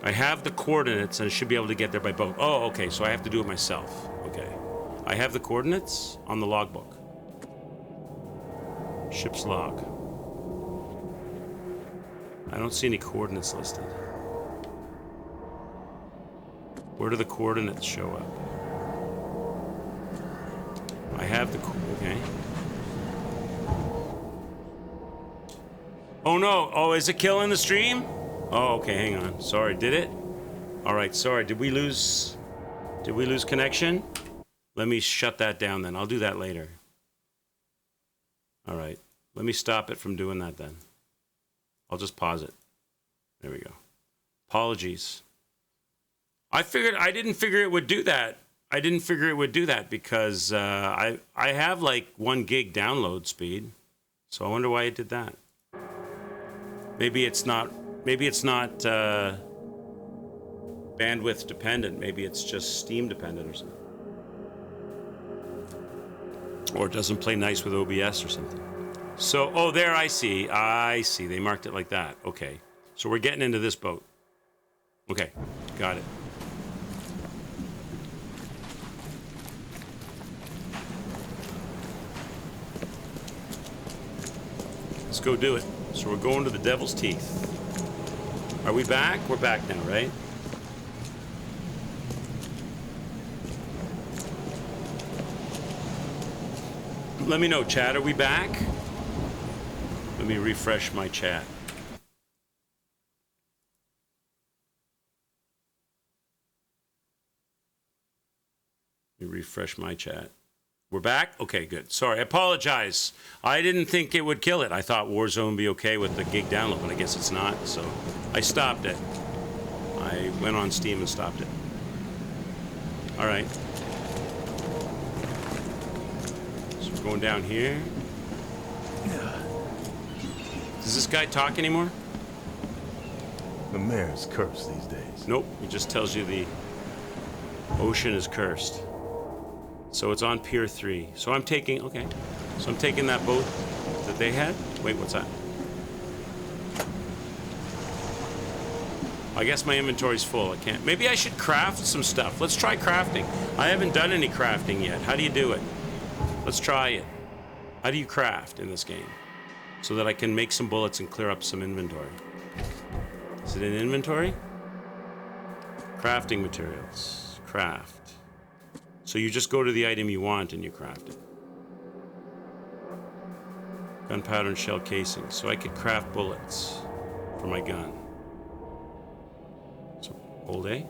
I have the coordinates and I should be able to get there by boat. Oh, okay, so I have to do it myself. Okay. I have the coordinates on the logbook. Ship's log. I don't see any coordinates listed. Where do the coordinates show up? I have the... Okay. Oh, no. Oh, is it killing the stream? Oh, okay, hang on. Sorry, did it? All right, sorry. Did we lose connection? Let me shut that down then. I'll do that later. All right. Let me stop it from doing that then. I'll just pause it. There we go. Apologies. I didn't figure it would do that. I didn't figure it would do that because I have like 1 gig download speed. So I wonder why it did that. Maybe it's not bandwidth dependent. Maybe it's just Steam dependent or something. Or it doesn't play nice with OBS or something. So, oh, there, I see. They marked it like that. Okay. So we're getting into this boat. Okay. Got it. Let's go do it. So we're going to the Devil's Teeth. Are we back? We're back now, right? Let me know, chat. Are we back? Let me refresh my chat. Let me refresh my chat. We're back? Okay, good. Sorry, I apologize. I didn't think it would kill it. I thought Warzone would be okay with the gig download, but I guess it's not, so I stopped it. I went on Steam and stopped it. All right. So we're going down here. Does this guy talk anymore? The mayor's cursed these days. Nope, he just tells you the ocean is cursed. So it's on Pier 3. So I'm taking, okay. So I'm taking that boat that they had. Wait, what's that? I guess my inventory's full. I can't. Maybe I should craft some stuff. Let's try crafting. I haven't done any crafting yet. How do you do it? Let's try it. How do you craft in this game? So that I can make some bullets and clear up some inventory. Is it in inventory? Crafting materials. Craft. So you just go to the item you want and you craft it. Gunpowder and shell casing. So I could craft bullets for my gun. So, hold A.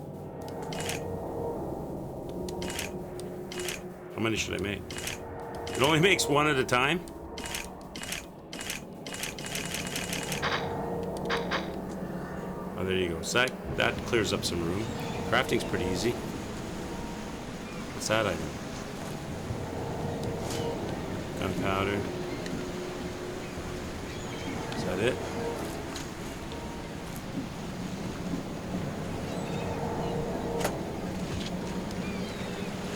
How many should I make? It only makes one at a time? Oh, there you go. So that clears up some room. Crafting's pretty easy. What's that item? Gunpowder. Is that it?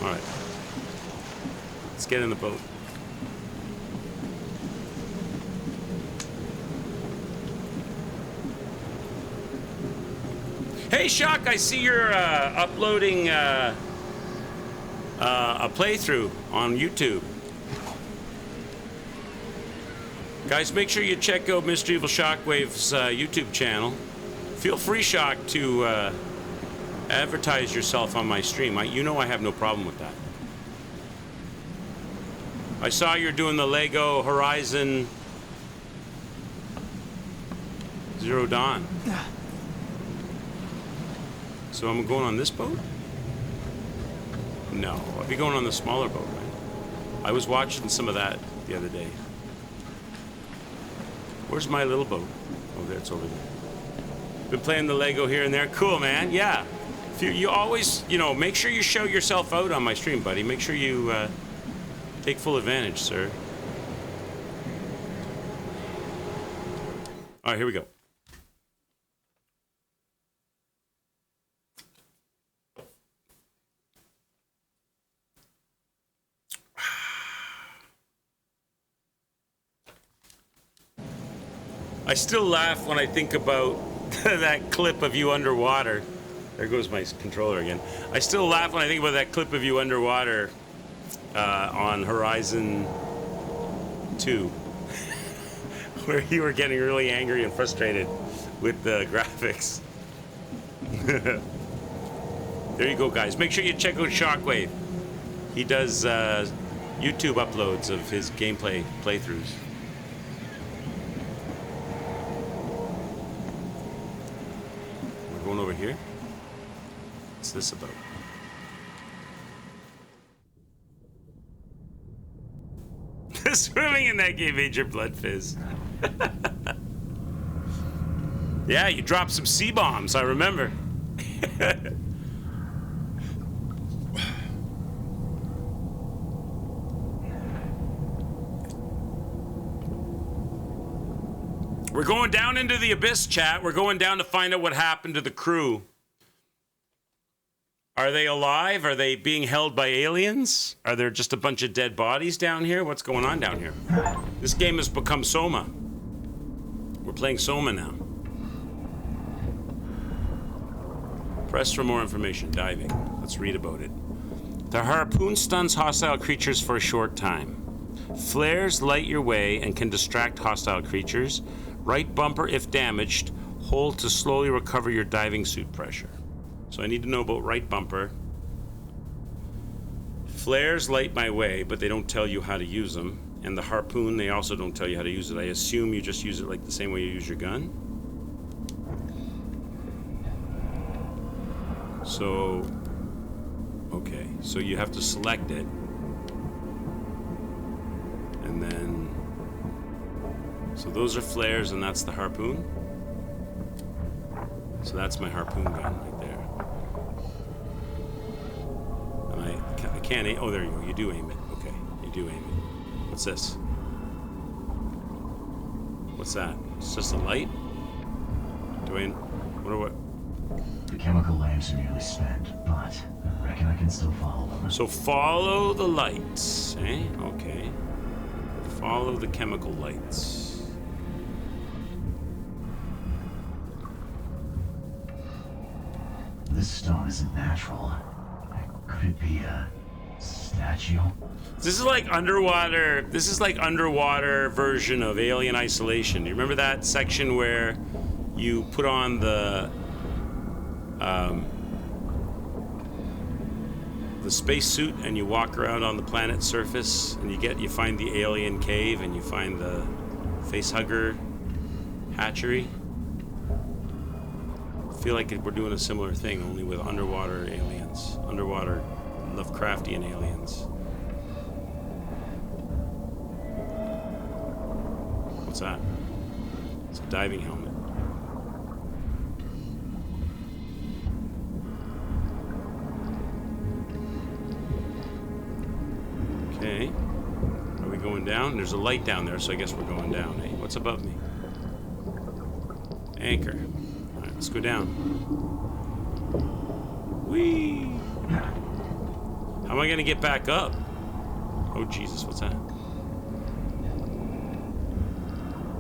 Alright. Let's get in the boat. Hey, Shock, I see you're uploading a playthrough on YouTube. Guys, make sure you check out Mr. Evil Shockwave's YouTube channel. Feel free, Shock, to advertise yourself on my stream. You know I have no problem with that. I saw you're doing the Lego Horizon Zero Dawn. So I'm going on this boat? No, I'll be going on the smaller boat, right? I was watching some of that the other day. Where's my little boat? Oh, there, it's over there. Been playing the Lego here and there. Cool, man. Yeah. If you always, you know, make sure you show yourself out on my stream, buddy. Make sure you take full advantage, sir. All right, here we go. I still laugh when I think about that clip of you underwater. There goes my controller again. I still laugh when I think about that clip of you underwater on Horizon 2, where you were getting really angry and frustrated with the graphics. There you go, guys. Make sure you check out Shockwave. He does YouTube uploads of his gameplay playthroughs. We're going over here. What's this about? Swimming in that game made your blood fizz. Yeah, you dropped some C-bombs, I remember. We're going down into the abyss, chat. We're going down to find out what happened to the crew. Are they alive? Are they being held by aliens? Are there just a bunch of dead bodies down here? What's going on down here? This game has become Soma. We're playing Soma now. Press for more information. Diving. Let's read about it. The harpoon stuns hostile creatures for a short time. Flares light your way and can distract hostile creatures. Right bumper if damaged. Hold to slowly recover your diving suit pressure. So I need to know about right bumper. Flares light my way, but they don't tell you how to use them. And the harpoon, they also don't tell you how to use it. I assume you just use it like the same way you use your gun. So, okay. So you have to select it. And then, so those are flares and that's the harpoon. So that's my harpoon gun right there. And I can't aim. Oh, there you go. You do aim it. Okay. You do aim it. What's this? What's that? It's just a light? Do I... What? The chemical lamps are nearly spent, but I reckon I can still follow them. So follow the lights, eh? Okay. Follow the chemical lights. This stone isn't natural. Could it be a statue? This is like underwater. This is like underwater version of Alien Isolation. Do you remember that section where you put on the spacesuit and you walk around on the planet's surface and you find the alien cave and you find the facehugger hatchery? I feel like we're doing a similar thing, only with underwater aliens, underwater Lovecraftian aliens. What's that? It's a diving helmet. Okay. Are we going down? There's a light down there, so I guess we're going down. Hey, what's above me? Anchor. All right, let's go down. Whee! How am I gonna get back up? Oh Jesus, what's that?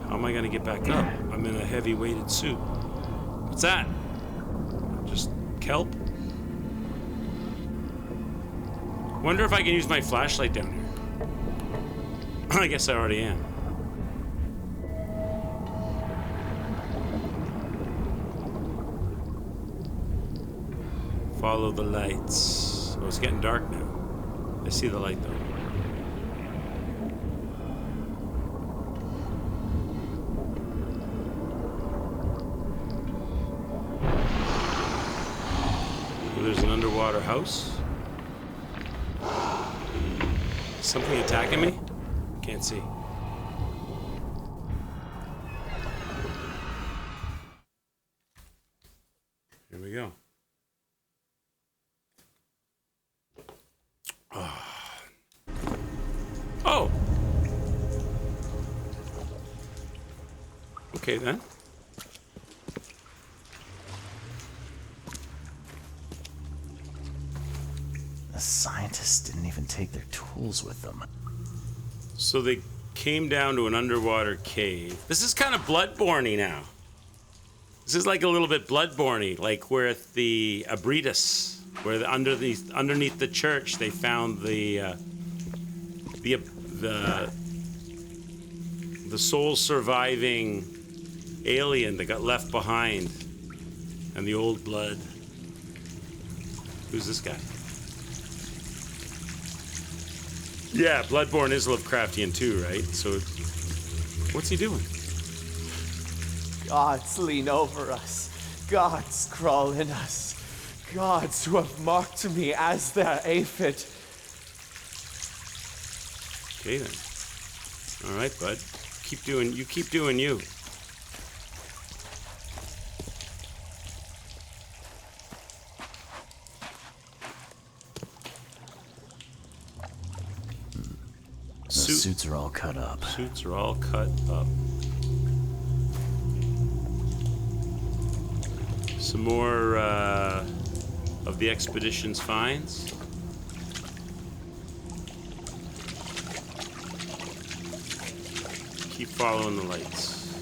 How am I gonna get back up? I'm in a heavy weighted suit. What's that? Just kelp? Wonder if I can use my flashlight down here. I guess I already am. Follow the lights. Oh, it's getting dark now. I see the light though. Oh, there's an underwater house. Something attacking me? Can't see. Here we go. Oh. Okay then. The scientists didn't even take their tools with them. So they came down to an underwater cave. This is kind of Bloodborne-y now. This is like a little bit Bloodborne-y, like where at the Abritus, where underneath the church they found the sole surviving alien that got left behind, and the old blood. Who's this guy? Yeah, Bloodborne is Lovecraftian too, right? So, what's he doing? Gods lean over us. Gods crawl in us. Gods who have marked me as their aphid. Okay then. All right, bud. Keep doing you. The suits are all cut up. Suits are all cut up. Some more of the expedition's finds. Keep following the lights.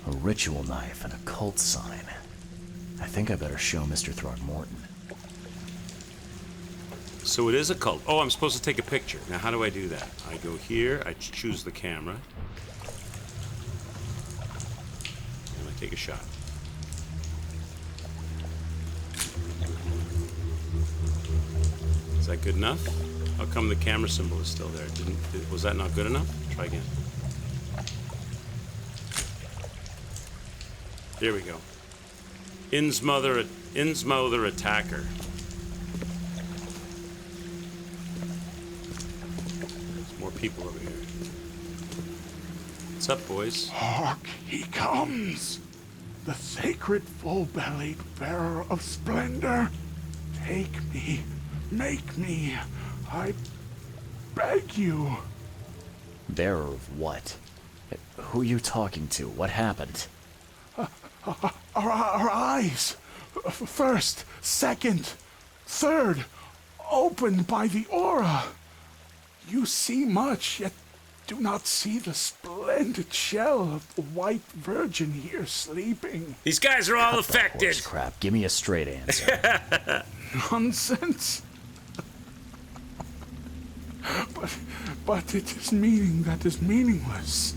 A ritual knife and a cult sign. I think I better show Mr. Throckmorton. So it is a cult. Oh, I'm supposed to take a picture. Now, how do I do that? I go here, I choose the camera, and I take a shot. Is that good enough? How come the camera symbol is still there? Was that not good enough? Try again. There we go. Innsmother attacker. There's more people over here. What's up, boys? Hark, he comes! The sacred full-bellied bearer of splendor. Take me, make me, I beg you. Bearer of what? Who are you talking to? What happened? Our eyes, first, second, third, opened by the aura. You see much, yet do not see the splendid shell of the white virgin here sleeping. These guys are all affected. Horse crap. Give me a straight answer. Nonsense. But it is meaning that is meaningless.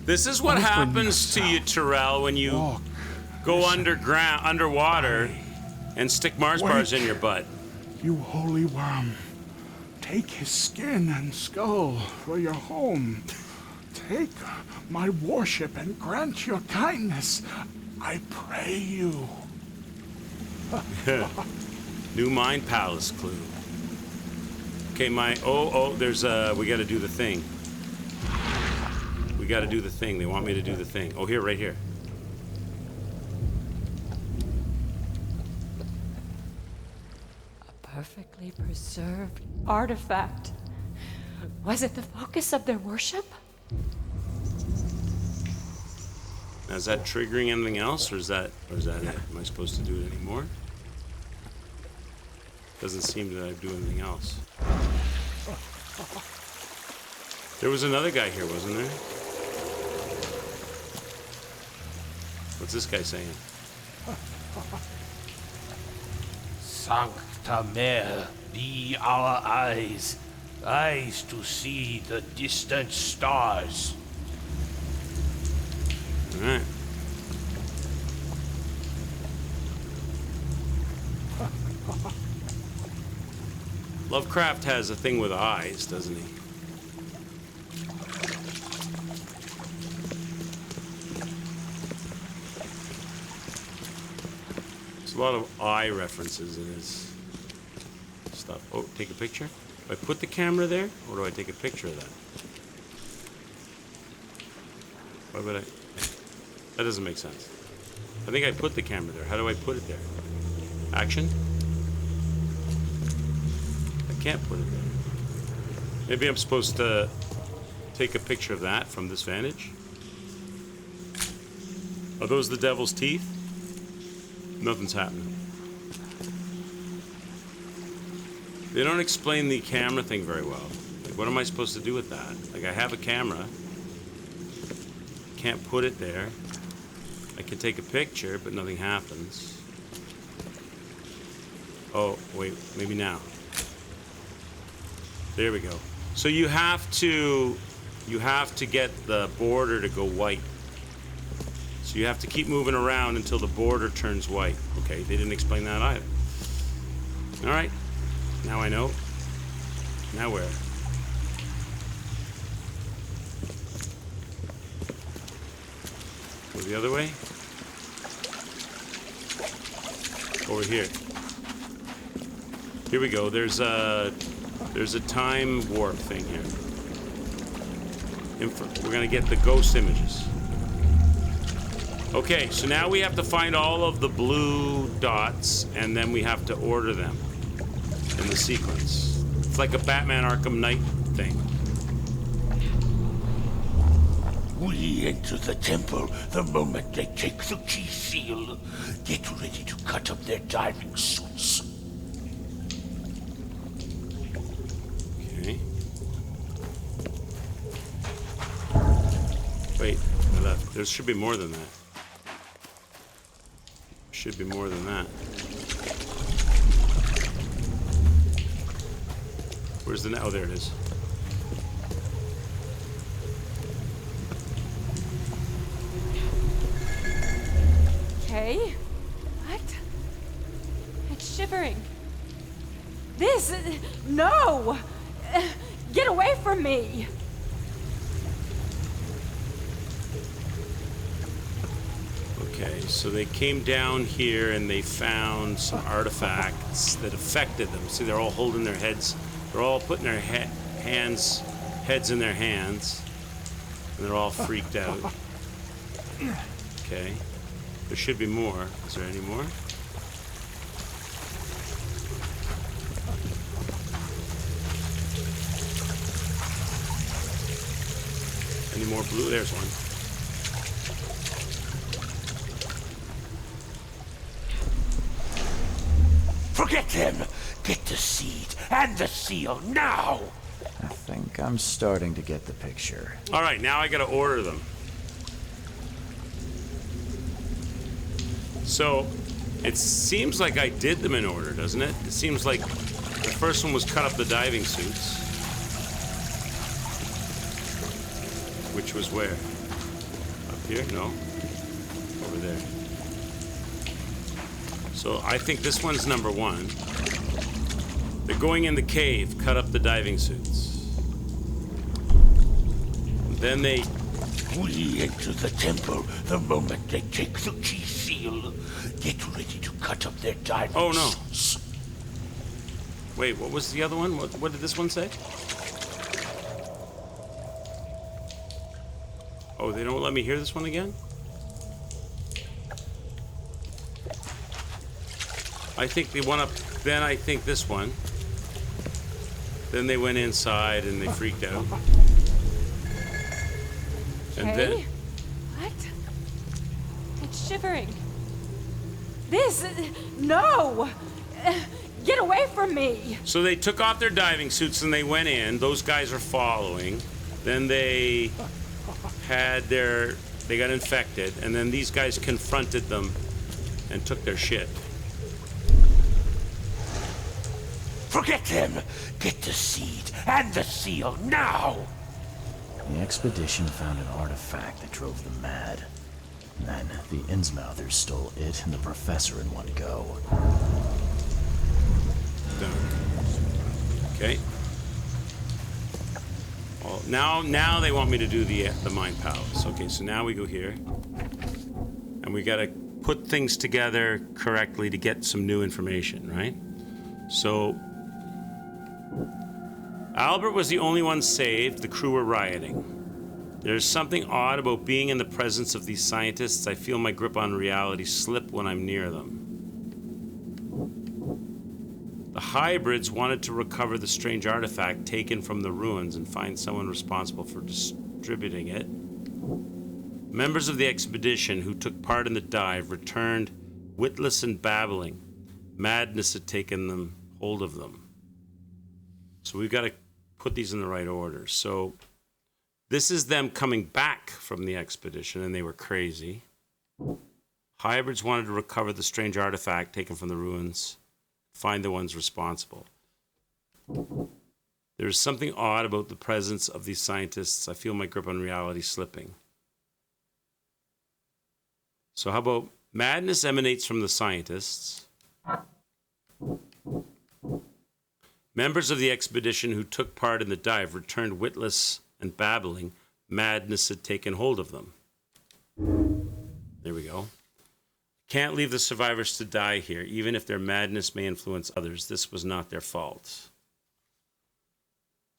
This is what happens to you, Terrell, when you Walk. go underwater, and stick Mars bars in your butt. You holy worm. Take his skin and skull for your home. Take my worship and grant your kindness. I pray you. New Mind Palace clue. Okay, there's we gotta do the thing. We gotta do the thing. They want me to do the thing. Oh, here, right here. A perfectly preserved artifact. Was it the focus of their worship? Now, is that triggering anything else, or is that it? Am I supposed to do it anymore? Doesn't seem that I do anything else. There was another guy here, wasn't there? What's this guy saying? Sancta Mare, be our eyes, eyes to see the distant stars. All right. Lovecraft has a thing with eyes, doesn't he? There's a lot of eye references in his stuff. Oh, take a picture? Do I put the camera there, or do I take a picture of that? Why would I? That doesn't make sense. I think I put the camera there. How do I put it there? Action? I can't put it there. Maybe I'm supposed to take a picture of that from this vantage? Are those the devil's teeth? Nothing's happening. They don't explain the camera thing very well. Like, what am I supposed to do with that? Like, I have a camera. Can't put it there. I can take a picture, but nothing happens. Oh, wait, maybe now. There we go. So you have to get the border to go white. So you have to keep moving around until the border turns white. Okay, they didn't explain that either. All right, now I know. Now where? Go the other way? Over here. Here we go. There's a time warp thing here. We're gonna get the ghost images. Okay, so now we have to find all of the blue dots, and then we have to order them in the sequence. It's like a Batman Arkham Knight thing. We enter the temple the moment they take the key seal. Get ready to cut up their diving suits. Okay. Wait, I left. There should be more than that. Should be more than that. Where's the net? Oh, there it is. Okay. What? It's shivering. This... No! Get away from me! Okay, so they came down here and they found some artifacts that affected them. See, they're all holding their heads. They're all putting their heads in their hands. And they're all freaked out. Okay. There should be more. Is there any more? Any more blue? There's one. Forget them! Get the seed and the seal now! I think I'm starting to get the picture. All right, now I gotta order them. So, it seems like I did them in order, doesn't it? It seems like the first one was cut up the diving suits. Which was where? Up here? No. Over there. So I think this one's number one. They're going in the cave, cut up the diving suits. Then they... We enter the temple the moment they take the key seal. Get ready to cut up their diving Oh, no. suits. Wait, what was the other one? What did this one say? Oh, they don't let me hear this one again? I think the one up... Then I think this one. Then they went inside and they freaked out. And then... What? It's shivering. This... No! Get away from me! So they took off their diving suits and they went in. Those guys are following. Then they had their... They got infected. And then these guys confronted them and took their shit. Forget them! Get the seed and the seal now! The expedition found an artifact that drove them mad. Then the Innsmouthers stole it and the professor in one go. Done. Okay. Well, now they want me to do the mind palace. Okay, so now we go here. And we gotta put things together correctly to get some new information, right? So... Albert was the only one saved. The crew were rioting. There's something odd about being in the presence of these scientists. I feel my grip on reality slip when I'm near them. The hybrids wanted to recover the strange artifact taken from the ruins and find someone responsible for distributing it. Members of the expedition who took part in the dive returned witless and babbling. Madness had taken them hold of them. So we've got to put these in the right order. So this is them coming back from the expedition, and they were crazy. Hybrids wanted to recover the strange artifact taken from the ruins, find the ones responsible. There is something odd about the presence of these scientists. I feel my grip on reality slipping. So how about madness emanates from the scientists. Members of the expedition who took part in the dive returned witless and babbling. Madness had taken hold of them. There we go. Can't leave the survivors to die here, even if their madness may influence others. This was not their fault.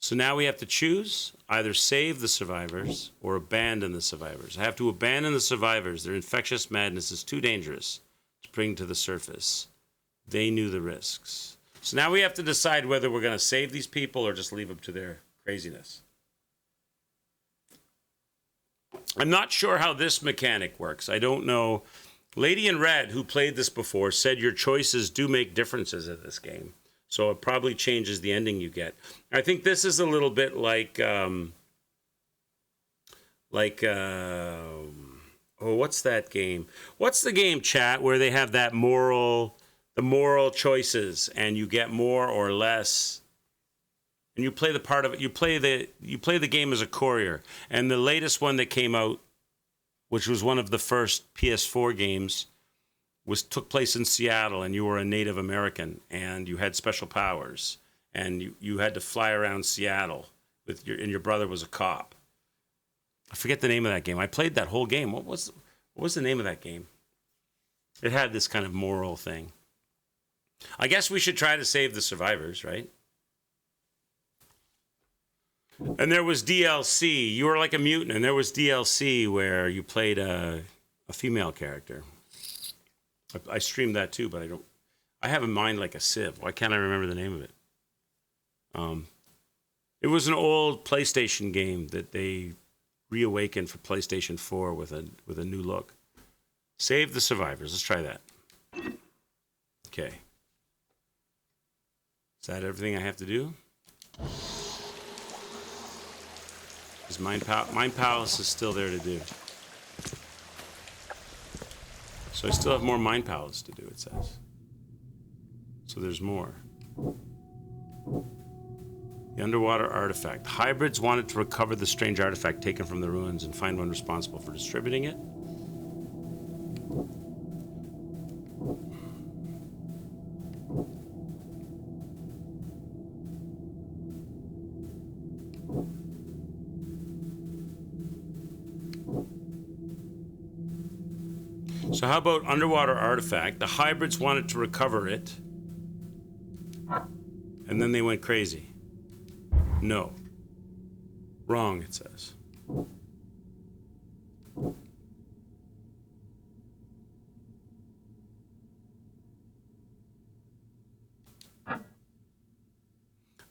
So now we have to choose either save the survivors or abandon the survivors. I have to abandon the survivors. Their infectious madness is too dangerous to bring to the surface. They knew the risks. So now we have to decide whether we're going to save these people or just leave them to their craziness. I'm not sure how this mechanic works. I don't know. Lady in Red, who played this before, said your choices do make differences in this game. So it probably changes the ending you get. I think this is a little bit like what's that game? What's the game, chat, where they have that the moral choices, and you get more or less, and you play the part of it. You play the game as a courier. And the latest one that came out, which was one of the first PS4 games, took place in Seattle, and you were a Native American, and you had special powers, and you had to fly around Seattle and your brother was a cop. I forget the name of that game. I played that whole game. What was the name of that game? It had this kind of moral thing. I guess we should try to save the survivors, right? And there was DLC. You were like a mutant, and there was DLC where you played a female character. I streamed that too, but I have a mind like a sieve. Why can't I remember the name of it? It was an old PlayStation game that they reawakened for PlayStation 4 with a new look. Save the survivors. Let's try that. Okay. Is that everything I have to do? Because Mind Palace is still there to do. So I still have more Mind Palace to do, it says. So there's more. The underwater artifact. Hybrids wanted to recover the strange artifact taken from the ruins and find one responsible for distributing it. So how about underwater artifact? The hybrids wanted to recover it, and then they went crazy. No. Wrong, it says.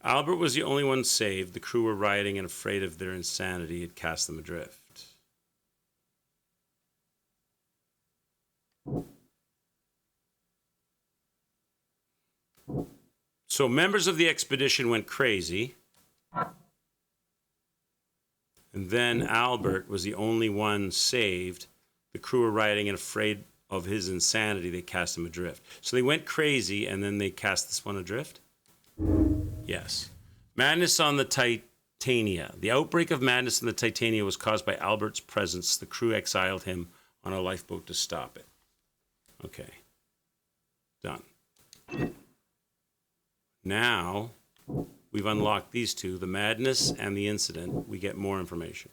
Albert was the only one saved. The crew were rioting and afraid of their insanity. It cast them adrift. So members of the expedition went crazy. And then Albert was the only one saved. The crew were rioting and afraid of his insanity. They cast him adrift. So they went crazy, and then they cast this one adrift? Yes. Madness on the Titania. The outbreak of madness on the Titania was caused by Albert's presence. The crew exiled him on a lifeboat to stop it. Okay. Done. Now, we've unlocked these two, the madness and the incident. We get more information.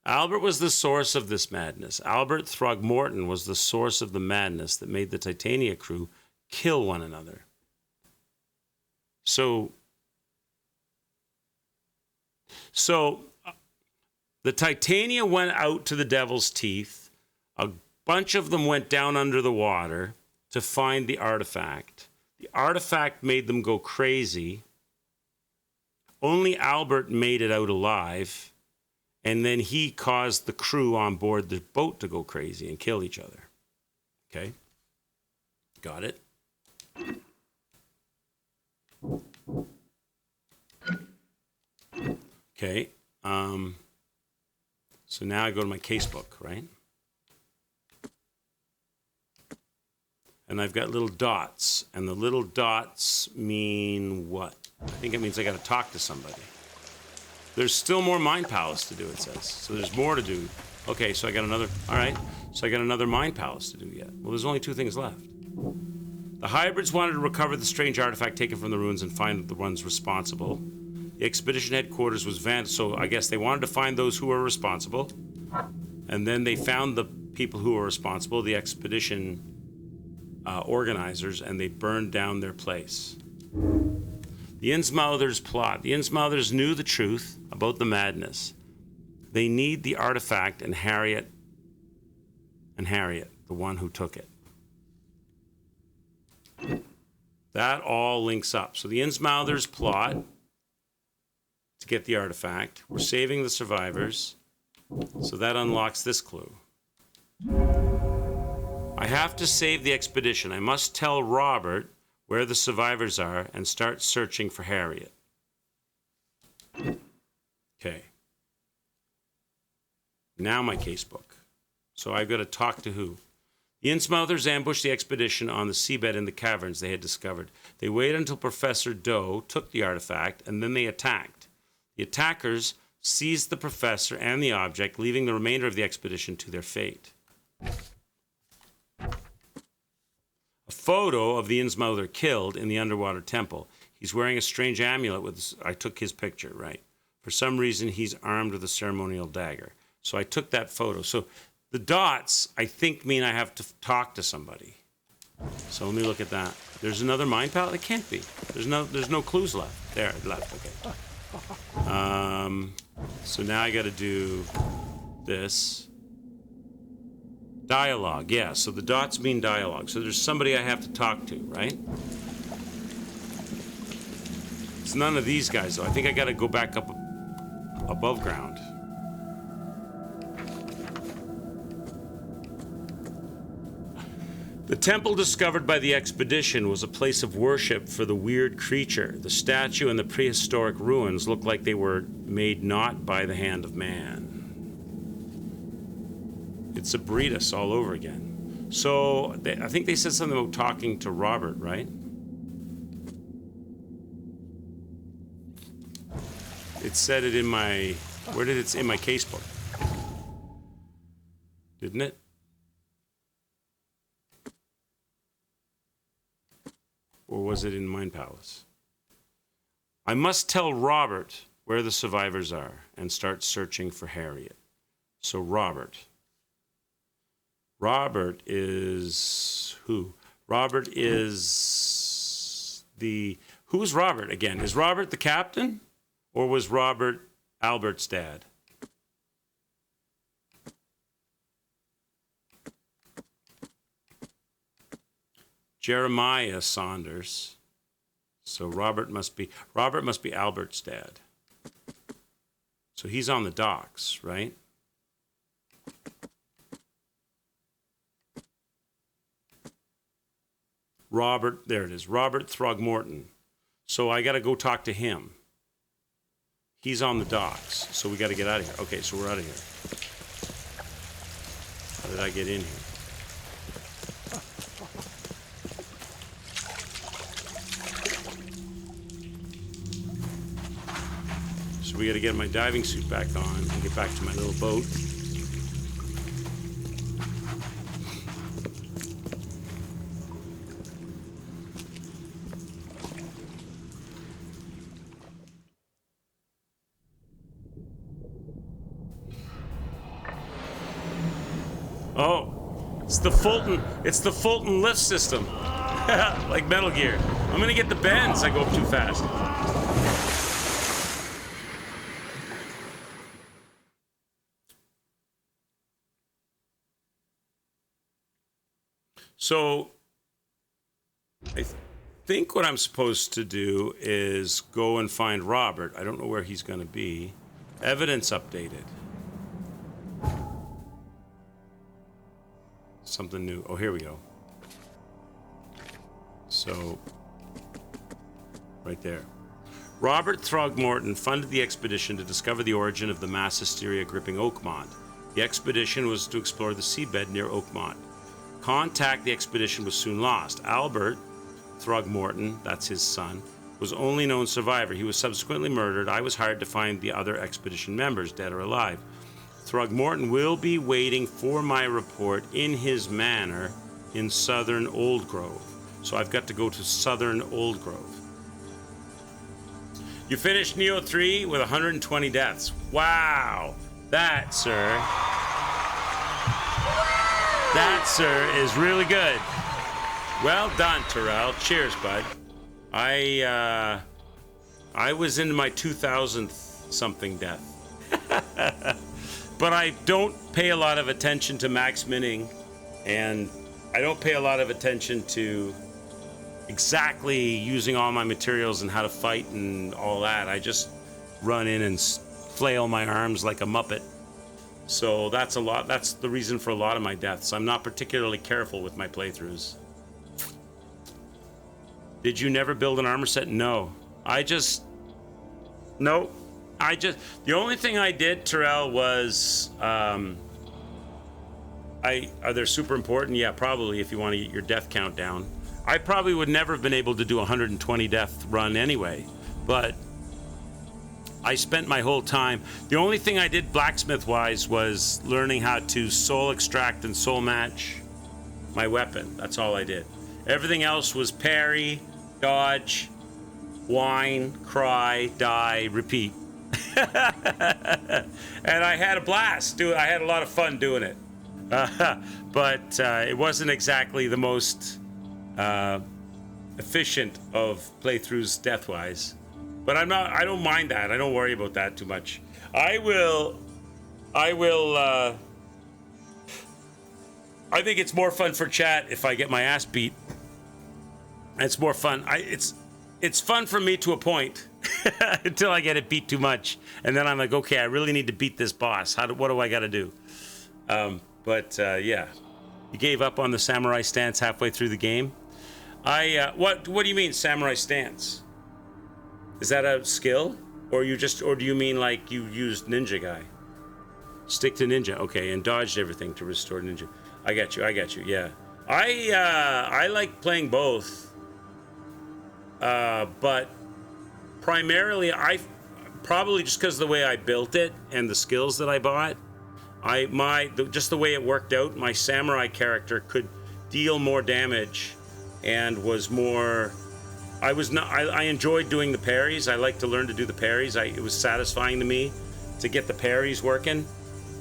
Albert was the source of this madness. Albert Throgmorton was the source of the madness that made the Titania crew kill one another. So the Titania went out to the Devil's Teeth. A bunch of them went down under the water to find the artifact. The artifact made them go crazy. Only Albert made it out alive. And then he caused the crew on board the boat to go crazy and kill each other. Okay? Got it? Okay. So now I go to my casebook, right? And I've got little dots. And the little dots mean what? I think it means I got to talk to somebody. There's still more Mind Palace to do, it says. So there's more to do. Okay, so I got another... All right. So I got another Mind Palace to do yet. Well, there's only 2 things left. The hybrids wanted to recover the strange artifact taken from the ruins and find the ones responsible. The expedition headquarters was so I guess they wanted to find those who were responsible. And then they found the people who were responsible, the expedition organizers, and they burned down their place. The Innsmouthers plot. The Innsmouthers knew the truth about the madness. They need the artifact and Harriet, the one who took it. That all links up. So the Innsmouthers plot to get the artifact. We're saving the survivors. So that unlocks this clue. I have to save the expedition. I must tell Robert where the survivors are and start searching for Harriet. Okay. Now my casebook. So I've got to talk to who? The Innsmouthers ambushed the expedition on the seabed in the caverns they had discovered. They waited until Professor Doe took the artifact, and then they attacked. The attackers seized the professor and the object, leaving the remainder of the expedition to their fate. A photo of the Innsmouther killed in the underwater temple. He's wearing a strange amulet with... I took his picture, right? For some reason, he's armed with a ceremonial dagger. So I took that photo. So the dots, I think, mean I have to talk to somebody. So let me look at that. There's another Mind Palace? It can't be. There's no clues left. There, left. Okay. So now I got to do this. Dialogue, yeah. So the dots mean dialogue. So there's somebody I have to talk to, right? It's none of these guys, though. I think I got to go back up above ground. The temple discovered by the expedition was a place of worship for the weird creature. The statue and the prehistoric ruins looked like they were made not by the hand of man. It's a Breedus all over again. So I think they said something about talking to Robert, right? It said it in my... Where did it... In my casebook. Didn't it? Or was it in Mind Palace? I must tell Robert where the survivors are and start searching for Harriet. So Robert. Robert is who? Robert is the... Who's Robert again? Is Robert the captain? Or was Robert Albert's dad? Jeremiah Saunders. So Robert must be Albert's dad. So he's on the docks, right? Robert, there it is. Robert Throgmorton. So I got to go talk to him. He's on the docks. So we got to get out of here. Okay, so we're out of here. How did I get in here? So we got to get my diving suit back on and get back to my little boat. Oh, it's the Fulton lift system. Like Metal Gear. I'm gonna get the bends. I go up too fast. So, I think what I'm supposed to do is go and find Robert. I don't know where he's going to be. Evidence updated. Something new. Oh, here we go. So, right there. Robert Throgmorton funded the expedition to discover the origin of the mass hysteria gripping Oakmont. The expedition was to explore the seabed near Oakmont. Contact the expedition was soon lost. Albert Throgmorton, that's his son, was only known survivor. He was subsequently murdered. I was hired to find the other expedition members, dead or alive. Throgmorton will be waiting for my report in his manor in southern Old Grove. So I've got to go to southern Old Grove. You finished Neo 3 with 120 deaths. Wow. That, sir, is really good. Well done, Terrell. Cheers, bud. I was in my 2000th something death. But I don't pay a lot of attention to max minning, and I don't pay a lot of attention to exactly using all my materials and how to fight and all that. I just run in and flail my arms like a Muppet. So that's the reason for a lot of my deaths. I'm not particularly careful with my playthroughs. Did you never build an armor set? No. The only thing I did, Terrell, was, are they super important? Yeah, probably, if you want to get your death count down. I probably would never have been able to do a 120 death run anyway, but I spent my whole time. The only thing I did blacksmith-wise was learning how to soul extract and soul match my weapon. That's all I did. Everything else was parry, dodge, whine, cry, die, repeat. And I had a blast. I had a lot of fun doing it. But it wasn't exactly the most efficient of playthroughs death-wise. But I don't mind that. I don't worry about that too much. I think it's more fun for chat if I get my ass beat. It's more fun. It's fun for me to a point until I get it beat too much, and then I'm like, okay, I really need to beat this boss. What do I got to do? Yeah, you gave up on the samurai stance halfway through the game. What do you mean samurai stance? Is that a skill, or do you mean like you used ninja guy? Stick to ninja, okay, and dodged everything to restore ninja. I got you. Yeah, I like playing both. But primarily, probably just because of the way I built it and the skills that I bought, just the way it worked out, my samurai character could deal more damage and was more. I enjoyed doing the parries. I like to learn to do the parries. It was satisfying to me to get the parries working.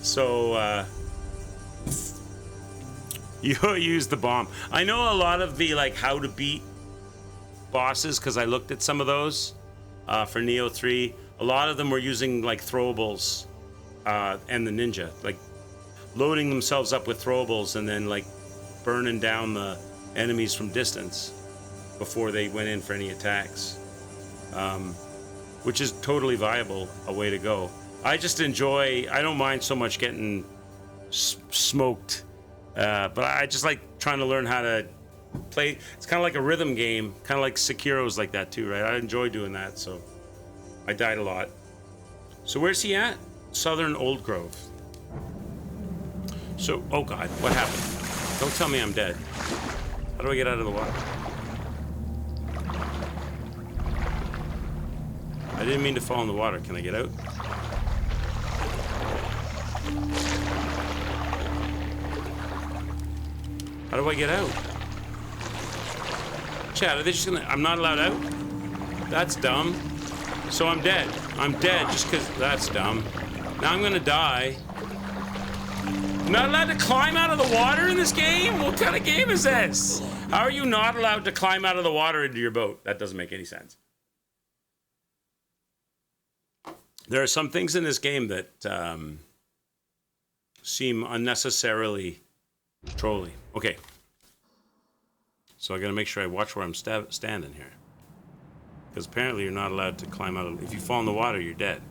So you use the bomb. I know a lot of the how to beat bosses because I looked at some of those for Neo 3. A lot of them were using throwables and the ninja, loading themselves up with throwables and then burning down the enemies from distance before they went in for any attacks, which is totally viable, a way to go. I don't mind so much getting smoked, but I just like trying to learn how to play. It's kind of like a rhythm game, kind of like Sekiro's like that too, right? I enjoy doing that, so I died a lot. So where's he at? Southern Old Grove. So, oh God, what happened? Don't tell me I'm dead. How do I get out of the water? I didn't mean to fall in the water. Can I get out? How do I get out? Chat, are they just gonna... I'm not allowed out? That's dumb. So I'm dead. I'm dead just because... That's dumb. Now I'm gonna die. I'm not allowed to climb out of the water in this game? What kind of game is this? How are you not allowed to climb out of the water into your boat? That doesn't make any sense. There are some things in this game that seem unnecessarily trolly. Okay. So I gotta make sure I watch where I'm standing here. Because apparently you're not allowed to climb out of... If you fall in the water, you're dead.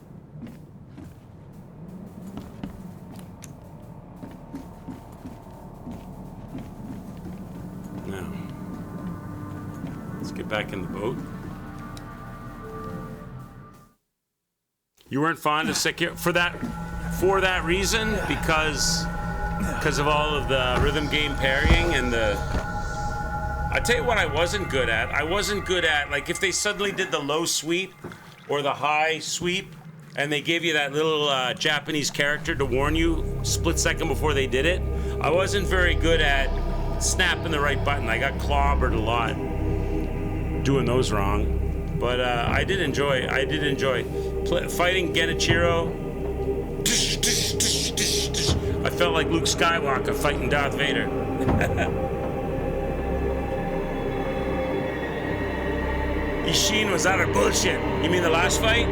Now, let's get back in the boat. You weren't fond of Sekiro for that reason, because because of all of the rhythm game parrying and the... I tell you what I wasn't good at. I wasn't good at, like, if they suddenly did the low sweep or the high sweep and they gave you that little Japanese character to warn you split second before they did it, I wasn't very good at snapping the right button. I got clobbered a lot doing those wrong. But I did enjoy fighting Genichiro. I felt like Luke Skywalker fighting Darth Vader. Ishin was utter bullshit. You mean the last fight?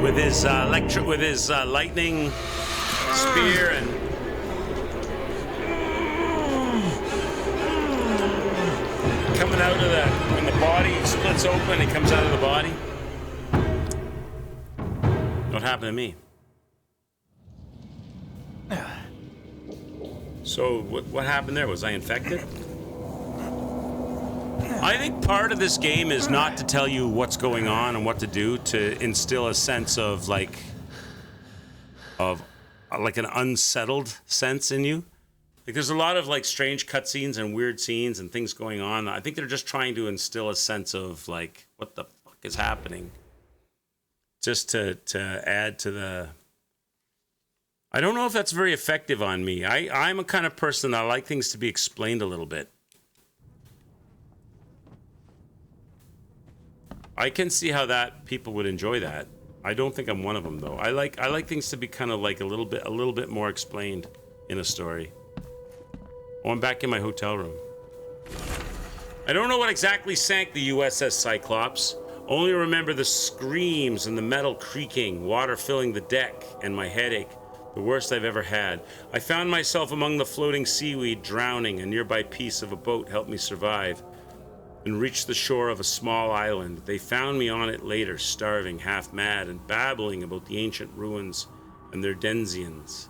With his lightning spear and coming out of when the body splits open, it comes out of the body. What happened to me? So what happened there? Was I infected? I think part of this game is not to tell you what's going on and what to do, to instill a sense of like an unsettled sense in you. Like there's a lot of like strange cutscenes and weird scenes and things going on. I think they're just trying to instill a sense of like what the fuck is happening, just to add to the. I don't know if that's very effective on me. I'm a kind of person that I like things to be explained a little bit. I can see how that people would enjoy that. I don't think I'm one of them though. I like things to be kind of like a little bit more explained in a story. Oh, I'm back in my hotel room. I don't know what exactly sank the USS Cyclops. Only remember the screams and the metal creaking, water filling the deck, and my headache, the worst I've ever had. I found myself among the floating seaweed, drowning. A nearby piece of a boat helped me survive and reached the shore of a small island. They found me on it later, starving, half mad, and babbling about the ancient ruins and their denizens.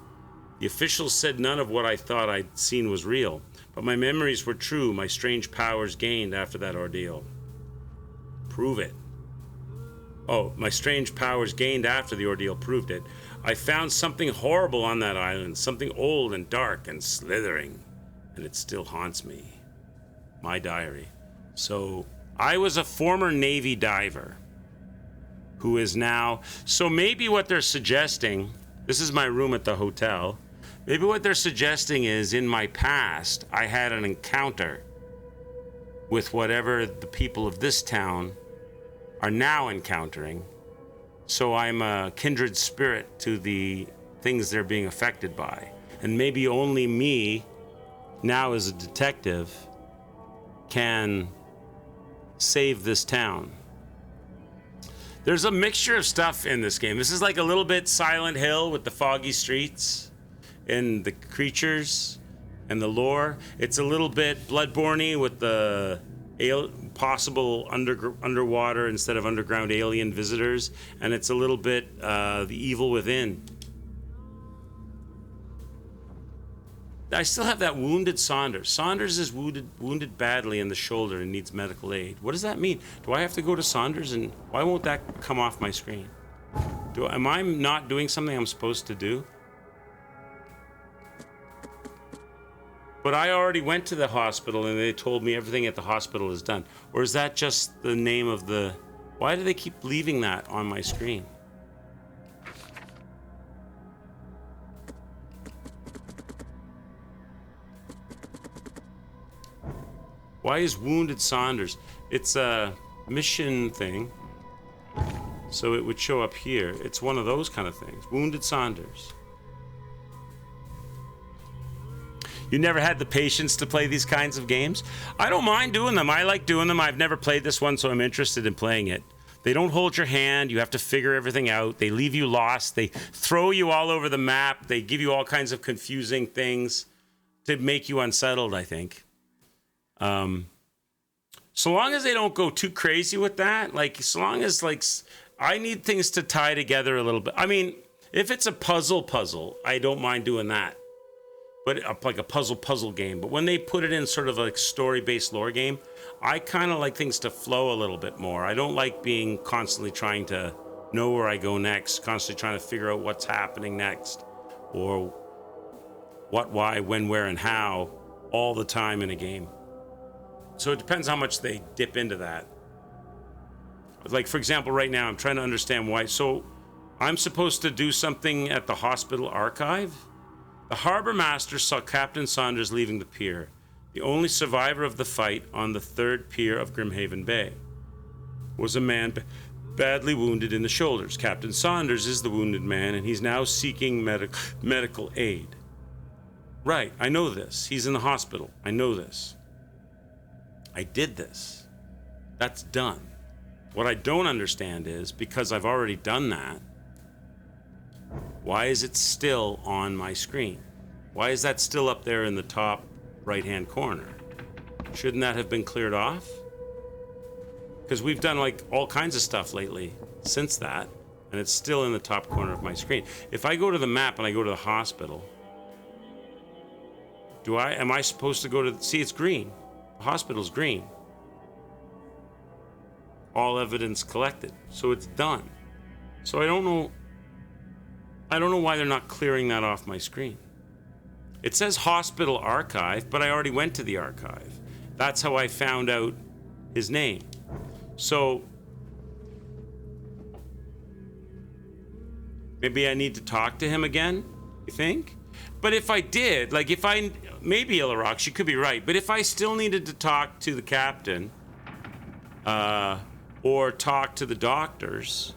The officials said none of what I thought I'd seen was real, but my memories were true, my strange powers gained after that ordeal. Prove it. Oh, my strange powers gained after the ordeal proved it. I found something horrible on that island, something old and dark and slithering, and it still haunts me. My diary. So, I was a former Navy diver who is now... So maybe what they're suggesting... This is my room at the hotel. Maybe what they're suggesting is, in my past, I had an encounter with whatever the people of this town are now encountering. So I'm a kindred spirit to the things they're being affected by. And maybe only me, now as a detective, can save this town. There's a mixture of stuff in this game. This is like a little bit Silent Hill with the foggy streets and the creatures and the lore. It's a little bit Bloodborne-y with the possible underwater instead of underground alien visitors, and it's a little bit The Evil Within. I still have that wounded Saunders. Saunders is wounded badly in the shoulder and needs medical aid. What does that mean? Do I have to go to Saunders, and why won't that come off my screen? Am I not doing something I'm supposed to do? But I already went to the hospital and they told me everything at the hospital is done. Or is that just the name of the... Why do they keep leaving that on my screen? Why is Wounded Saunders? It's a mission thing. So it would show up here. It's one of those kind of things. Wounded Saunders. You never had the patience to play these kinds of games? I don't mind doing them. I like doing them. I've never played this one, so I'm interested in playing it. They don't hold your hand. You have to figure everything out. They leave you lost. They throw you all over the map. They give you all kinds of confusing things to make you unsettled, I think. So long as they don't go too crazy with that, like, so long as, like, I need things to tie together a little bit. I mean, if it's a puzzle, I don't mind doing that. But like a puzzle game. But when they put it in sort of a story-based lore game, I kind of like things to flow a little bit more. I don't like being constantly trying to know where I go next, constantly trying to figure out what's happening next, or what, why, when, where, and how, all the time in a game. So it depends how much they dip into that. Like, for example, right now, I'm trying to understand why. So I'm supposed to do something at the hospital archive? The harbor master saw Captain Saunders leaving the pier, the only survivor of the fight on the third pier of Grimhaven Bay. Was a man badly wounded in the shoulders. Captain Saunders is the wounded man, and he's now seeking medical aid. Right, I know this. He's in the hospital. I know this. I did this. That's done. What I don't understand is, because I've already done that, why is it still on my screen? Why is that still up there in the top right-hand corner? Shouldn't that have been cleared off? Because we've done like all kinds of stuff lately since that, and it's still in the top corner of my screen. If I go to the map and I go to the hospital, am I supposed to go to, see, it's green. The hospital's green. All evidence collected. So it's done. So I don't know why they're not clearing that off my screen. It says hospital archive, but I already went to the archive. That's how I found out his name. So maybe I need to talk to him again, you think? But if I did, like maybe Ilarox, you could be right, but if I still needed to talk to the captain, or talk to the doctors,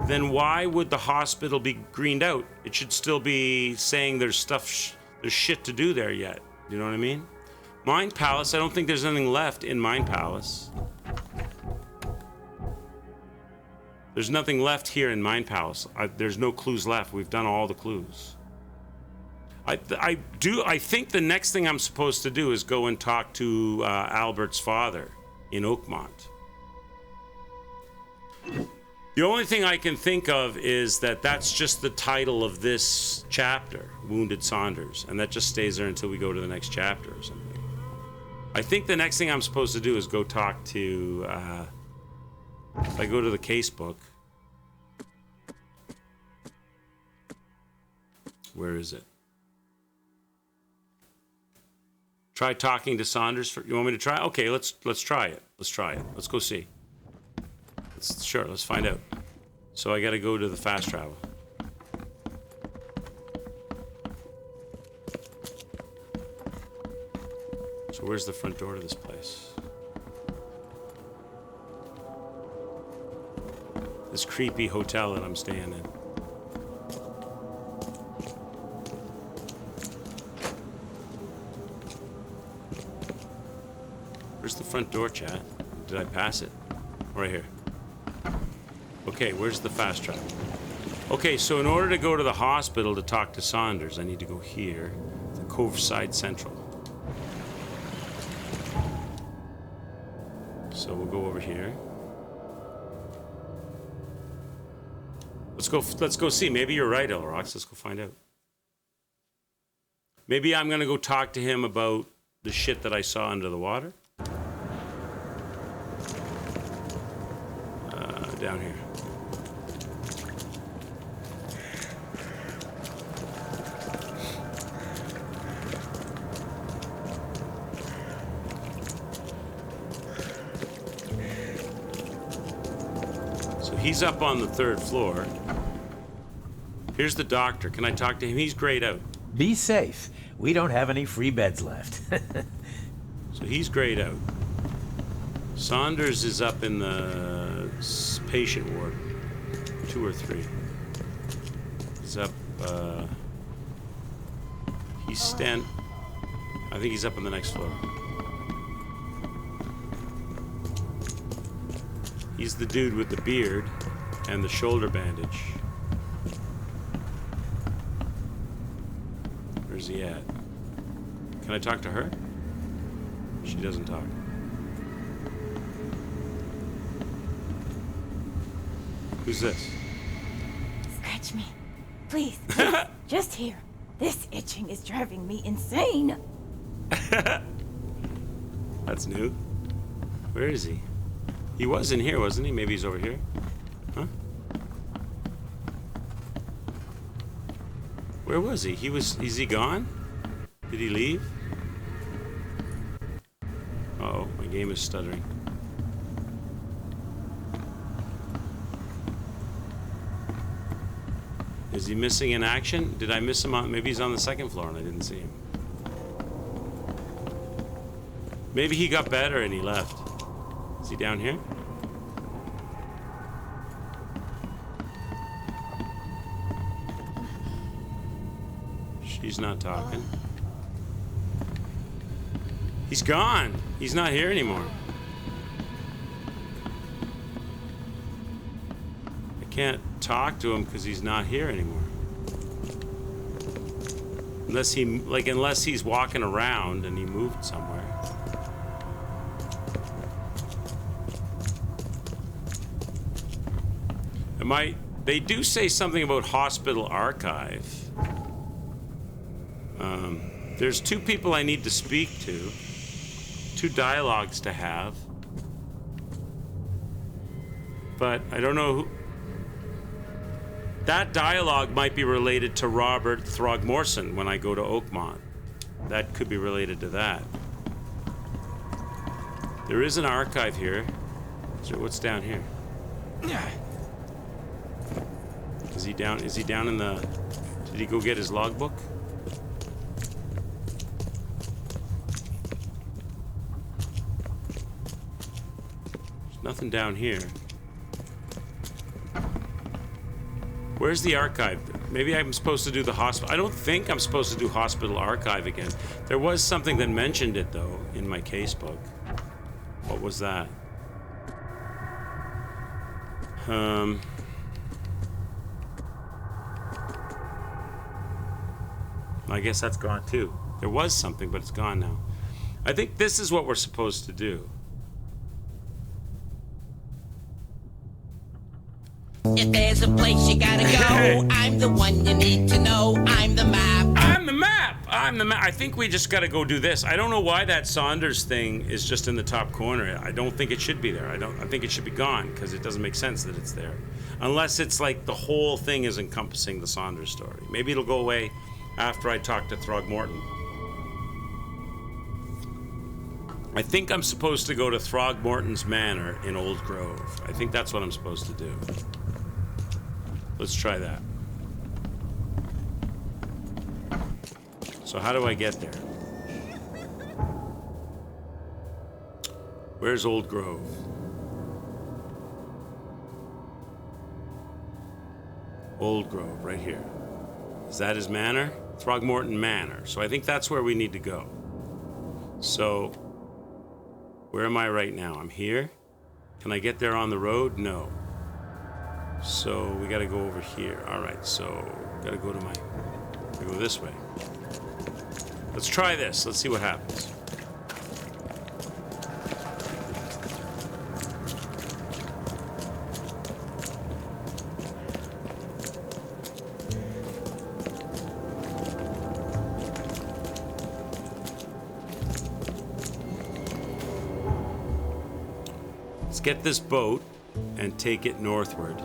then why would the hospital be greened out? It should still be saying there's shit to do there yet. You know what I mean? Mind Palace, I don't think there's anything left in Mind Palace. There's nothing left here in Mind Palace. There's no clues left. We've done all the clues. I think the next thing I'm supposed to do is go and talk to Albert's father in Oakmont. The only thing I can think of is that that's just the title of this chapter, Wounded Saunders, and that just stays there until we go to the next chapter or something. I think the next thing I'm supposed to do is go talk to, if I go to the case book, where is it? Try talking to Saunders. You want me to try? Okay, let's try it. Let's try it. Let's go see. Let's find out. So I got to go to the fast travel. So where's the front door to this place? This creepy hotel that I'm staying in. Where's the front door, chat? Did I pass it? Right here. Okay, where's the fast travel? Okay, so in order to go to the hospital to talk to Saunders, I need to go here, to Coveside Central. So we'll go over here. Let's go see. Maybe you're right, Elrox. Let's go find out. Maybe I'm gonna go talk to him about the shit that I saw under the water. Down here. So he's up on the third floor. Here's the doctor. Can I talk to him? He's grayed out. Be safe. We don't have any free beds left. So he's grayed out. Saunders is up in the patient ward, 2 or 3. He's up, I think he's up on the next floor. He's the dude with the beard and the shoulder bandage. Where's he at? Can I talk to her? She doesn't talk. Who's this? Scratch me. Please. Just here. This itching is driving me insane. That's new. Where is he? He was in here, wasn't he? Maybe he's over here. Huh? Where was he? Is he gone? Did he leave? Uh-oh, my game is stuttering. Is he missing in action? Did I miss him on? Maybe he's on the second floor and I didn't see him. Maybe he got better and he left. Is he down here? She's not talking. He's gone. He's not here anymore. I can't talk to him because he's not here anymore. Unless he's walking around and he moved somewhere. They do say something about hospital archive. There's two people I need to speak to. Two dialogues to have. But I don't know who... That dialogue might be related to Robert Throgmorton when I go to Oakmont. That could be related to that. There is an archive here. So what's down here? Is he down in the... Did he go get his logbook? There's nothing down here. Where's the archive? Maybe I'm supposed to do the hospital. I don't think I'm supposed to do hospital archive again. There was something that mentioned it, though, in my casebook. What was that? I guess that's gone too. There was something, but it's gone now. I think this is what we're supposed to do. If there's a place you gotta go, I'm the one you need to know. I'm the map. I'm the map. I'm the map. I think we just gotta go do this. I don't know why that Saunders thing is just in the top corner. I don't think it should be there. I think it should be gone because it doesn't make sense that it's there. Unless it's like the whole thing is encompassing the Saunders story. Maybe it'll go away after I talk to Throgmorton. I think I'm supposed to go to Throgmorton's Manor in Old Grove. I think that's what I'm supposed to do. Let's try that. So how do I get there? Where's Old Grove? Old Grove, right here. Is that his manor? Throgmorton Manor. So I think that's where we need to go. So, where am I right now? I'm here. Can I get there on the road? No. So we gotta go over here. All right, so gotta go this way. Let's try this. Let's see what happens. Let's get this boat and take it northward.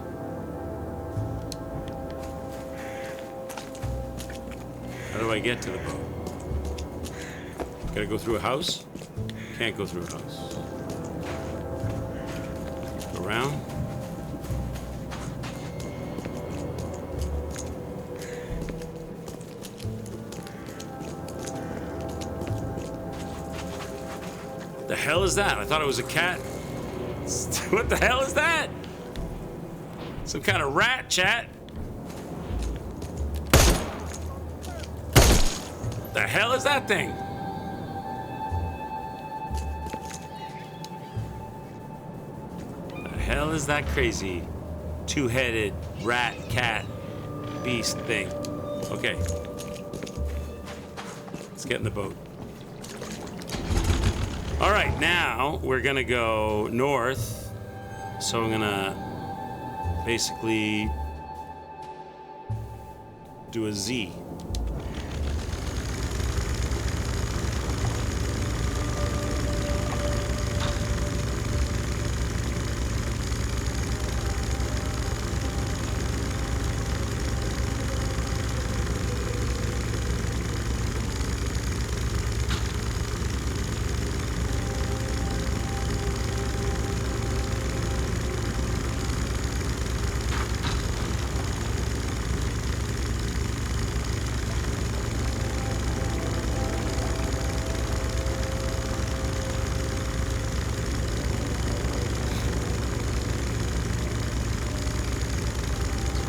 How do I get to the boat? Gotta go through a house? Can't go through a house. Go around? What the hell is that? I thought it was a cat. What the hell is that? Some kind of rat, chat. What the hell is that thing? The hell is that crazy two-headed rat, cat, beast thing? Okay. Let's get in the boat. All right, now we're gonna go north. So I'm gonna basically do a Z.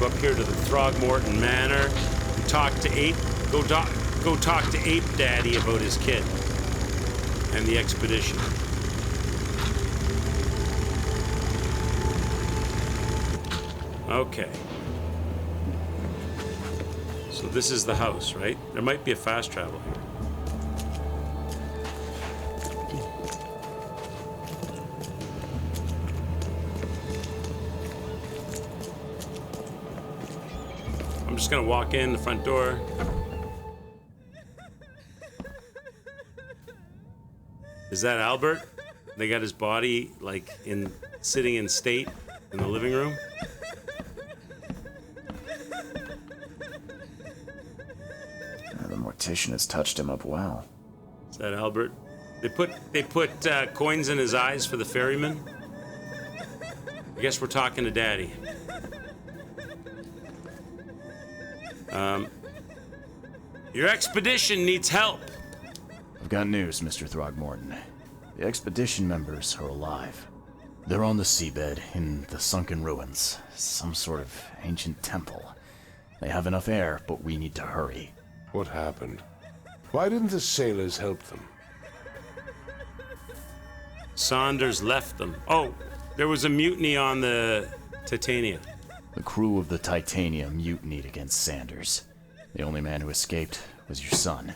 up here to the Throgmorton Manor and talk to Ape. Go talk to Ape Daddy about his kid and the expedition. Okay. So this is the house, right? There might be a fast travel here. I'm just gonna walk in the front door. Is that Albert? They got his body like sitting in state in the living room. The mortician has touched him up well. Is that Albert? They put coins in his eyes for the ferryman. I guess we're talking to Daddy. Your expedition needs help. I've got news, Mr. Throgmorton. The expedition members are alive. They're on the seabed in the sunken ruins. Some sort of ancient temple. They have enough air, but we need to hurry. What happened? Why didn't the sailors help them? Saunders left them. Oh, there was a mutiny on the Titania. The crew of the Titania mutinied against Sanders. The only man who escaped was your son.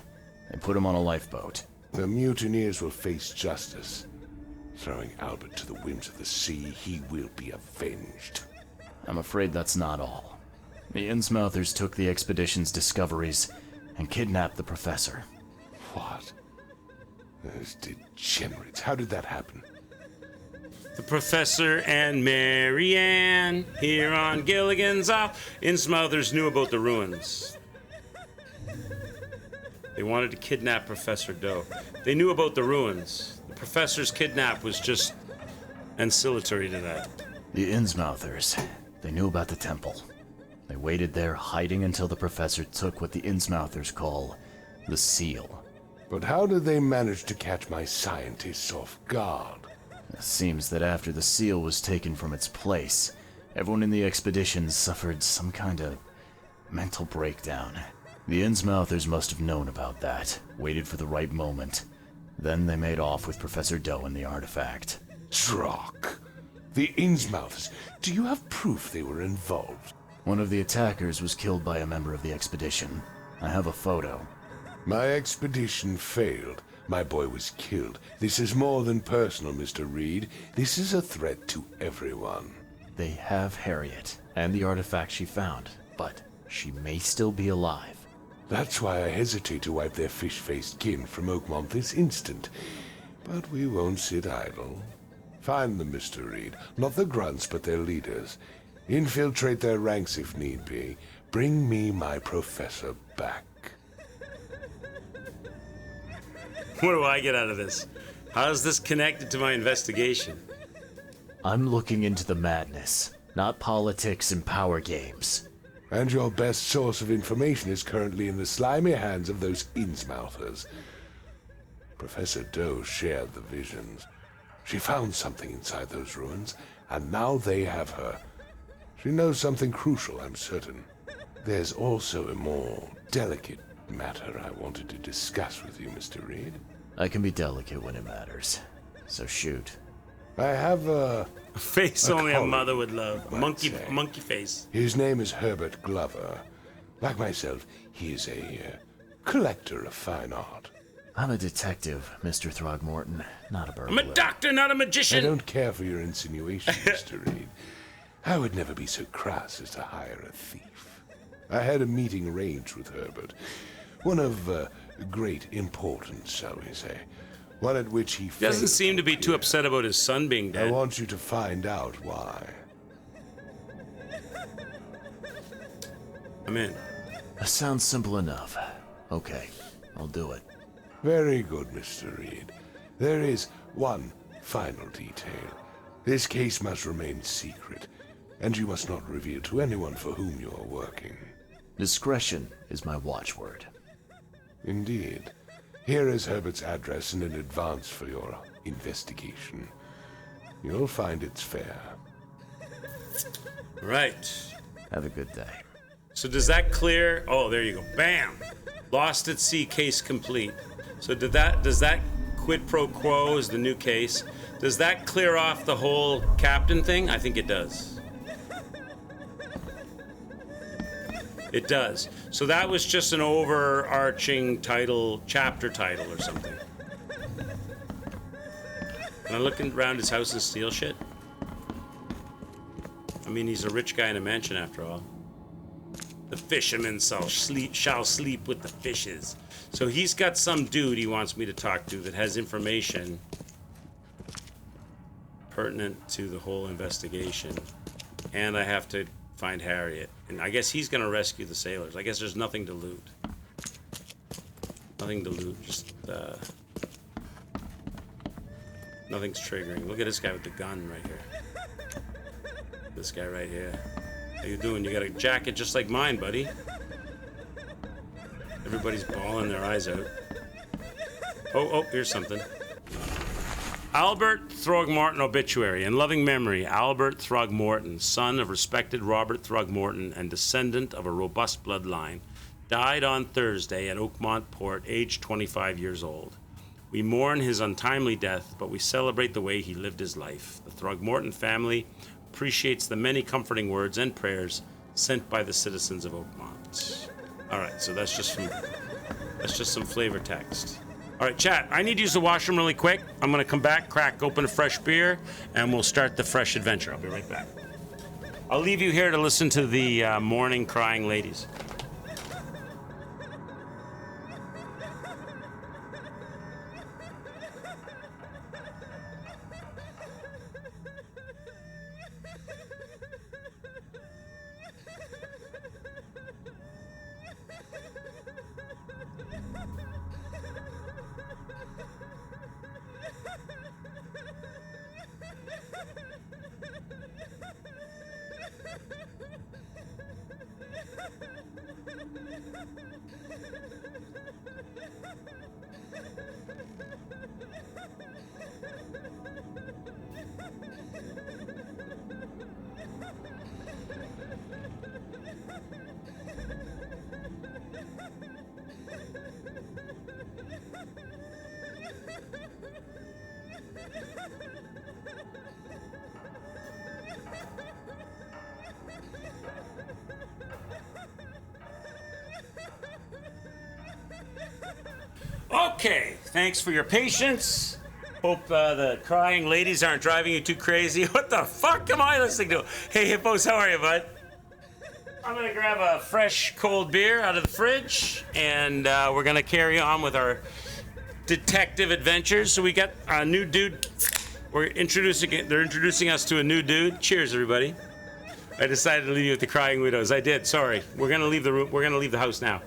They put him on a lifeboat. The mutineers will face justice. Throwing Albert to the whims of the sea, he will be avenged. I'm afraid that's not all. The Innsmouthers took the expedition's discoveries and kidnapped the professor. What? Those degenerates. How did that happen? The professor and Marianne here on Gilligan's Isle. Innsmouthers knew about the ruins. They wanted to kidnap Professor Doe. They knew about the ruins. The professor's kidnap was just ancillary to that. The Innsmouthers, they knew about the temple. They waited there, hiding until the professor took what the Innsmouthers call the seal. But how did they manage to catch my scientists off guard? It seems that after the seal was taken from its place, everyone in the expedition suffered some kind of mental breakdown. The Innsmouthers must have known about that, waited for the right moment. Then they made off with Professor Doe and the artifact. Drock! The Innsmouthers! Do you have proof they were involved? One of the attackers was killed by a member of the expedition. I have a photo. My expedition failed. My boy was killed. This is more than personal, Mr. Reed. This is a threat to everyone. They have Harriet and the artifact she found, but she may still be alive. That's why I hesitate to wipe their fish-faced kin from Oakmont this instant. But we won't sit idle. Find them, Mr. Reed. Not the grunts, but their leaders. Infiltrate their ranks if need be. Bring me my professor back. What do I get out of this? How is this connected to my investigation? I'm looking into the madness, not politics and power games. And your best source of information is currently in the slimy hands of those Innsmouthers. Professor Doe shared the visions. She found something inside those ruins, and now they have her. She knows something crucial, I'm certain. There's also a more delicate matter I wanted to discuss with you, Mr. Reed. I can be delicate when it matters, so shoot. I have A face only a colleague, mother would love. A might say. monkey face. His name is Herbert Glover. Like myself, he is a collector of fine art. I'm a detective, Mr. Throgmorton, not a burglar. I'm a doctor, not a I magician. don't care for your insinuation, Mr. Reed. I would never be so crass as to hire a thief. I had a meeting arranged with Herbert. One of great importance, shall we say. One at which he Doesn't seem to be too appear. upset about his son being I dead. want you to find out why. I'm in. That sounds simple enough. Okay, I'll do it. Very good, Mr. Reed. There is one final detail. This case must remain secret, and you must not reveal to anyone for whom you are working. Discretion is my watchword. Indeed. Here is Herbert's address and an advance for your investigation. You'll find it's fair. Right. Have a good day. So does that clear? Oh, there you go. Bam. Lost at sea case complete. So does that quid pro quo is the new case? Does that clear off the whole captain thing? I think it does. It does. So that was just an overarching title, chapter title or something. Am I looking around his house and steal shit? I mean, he's a rich guy in a mansion after all. The fisherman shall sleep with the fishes. So he's got some dude he wants me to talk to that has information pertinent to the whole investigation. And I have to find Harriet. And I guess he's going to rescue the sailors. I guess there's nothing to loot. Nothing to loot. Just, nothing's triggering. Look at this guy with the gun right here. This guy right here. How you doing? You got a jacket just like mine, buddy. Everybody's bawling their eyes out. Oh, here's something. Albert Throgmorton obituary. In loving memory, Albert Throgmorton, son of respected Robert Throgmorton and descendant of a robust bloodline, died on Thursday at Oakmont Port, aged 25 years old. We mourn his untimely death, but we celebrate the way he lived his life. The Throgmorton family appreciates the many comforting words and prayers sent by the citizens of Oakmont. All right, so that's just some flavor text. All right, chat, I need to use the washroom really quick. I'm going to come back, crack open a fresh beer, and we'll start the fresh adventure. I'll be right back. I'll leave you here to listen to the morning crying ladies. Okay, thanks for your patience. Hope the crying ladies aren't driving you too crazy. What the fuck am I listening to? Hey, Hippos, how are you, bud? I'm gonna grab a fresh cold beer out of the fridge, and we're gonna carry on with our detective adventures. So we got a new dude. They're introducing us to a new dude. Cheers, everybody. I decided to leave you with the crying widows. I did, sorry. We're gonna leave the room. We're gonna leave the house now.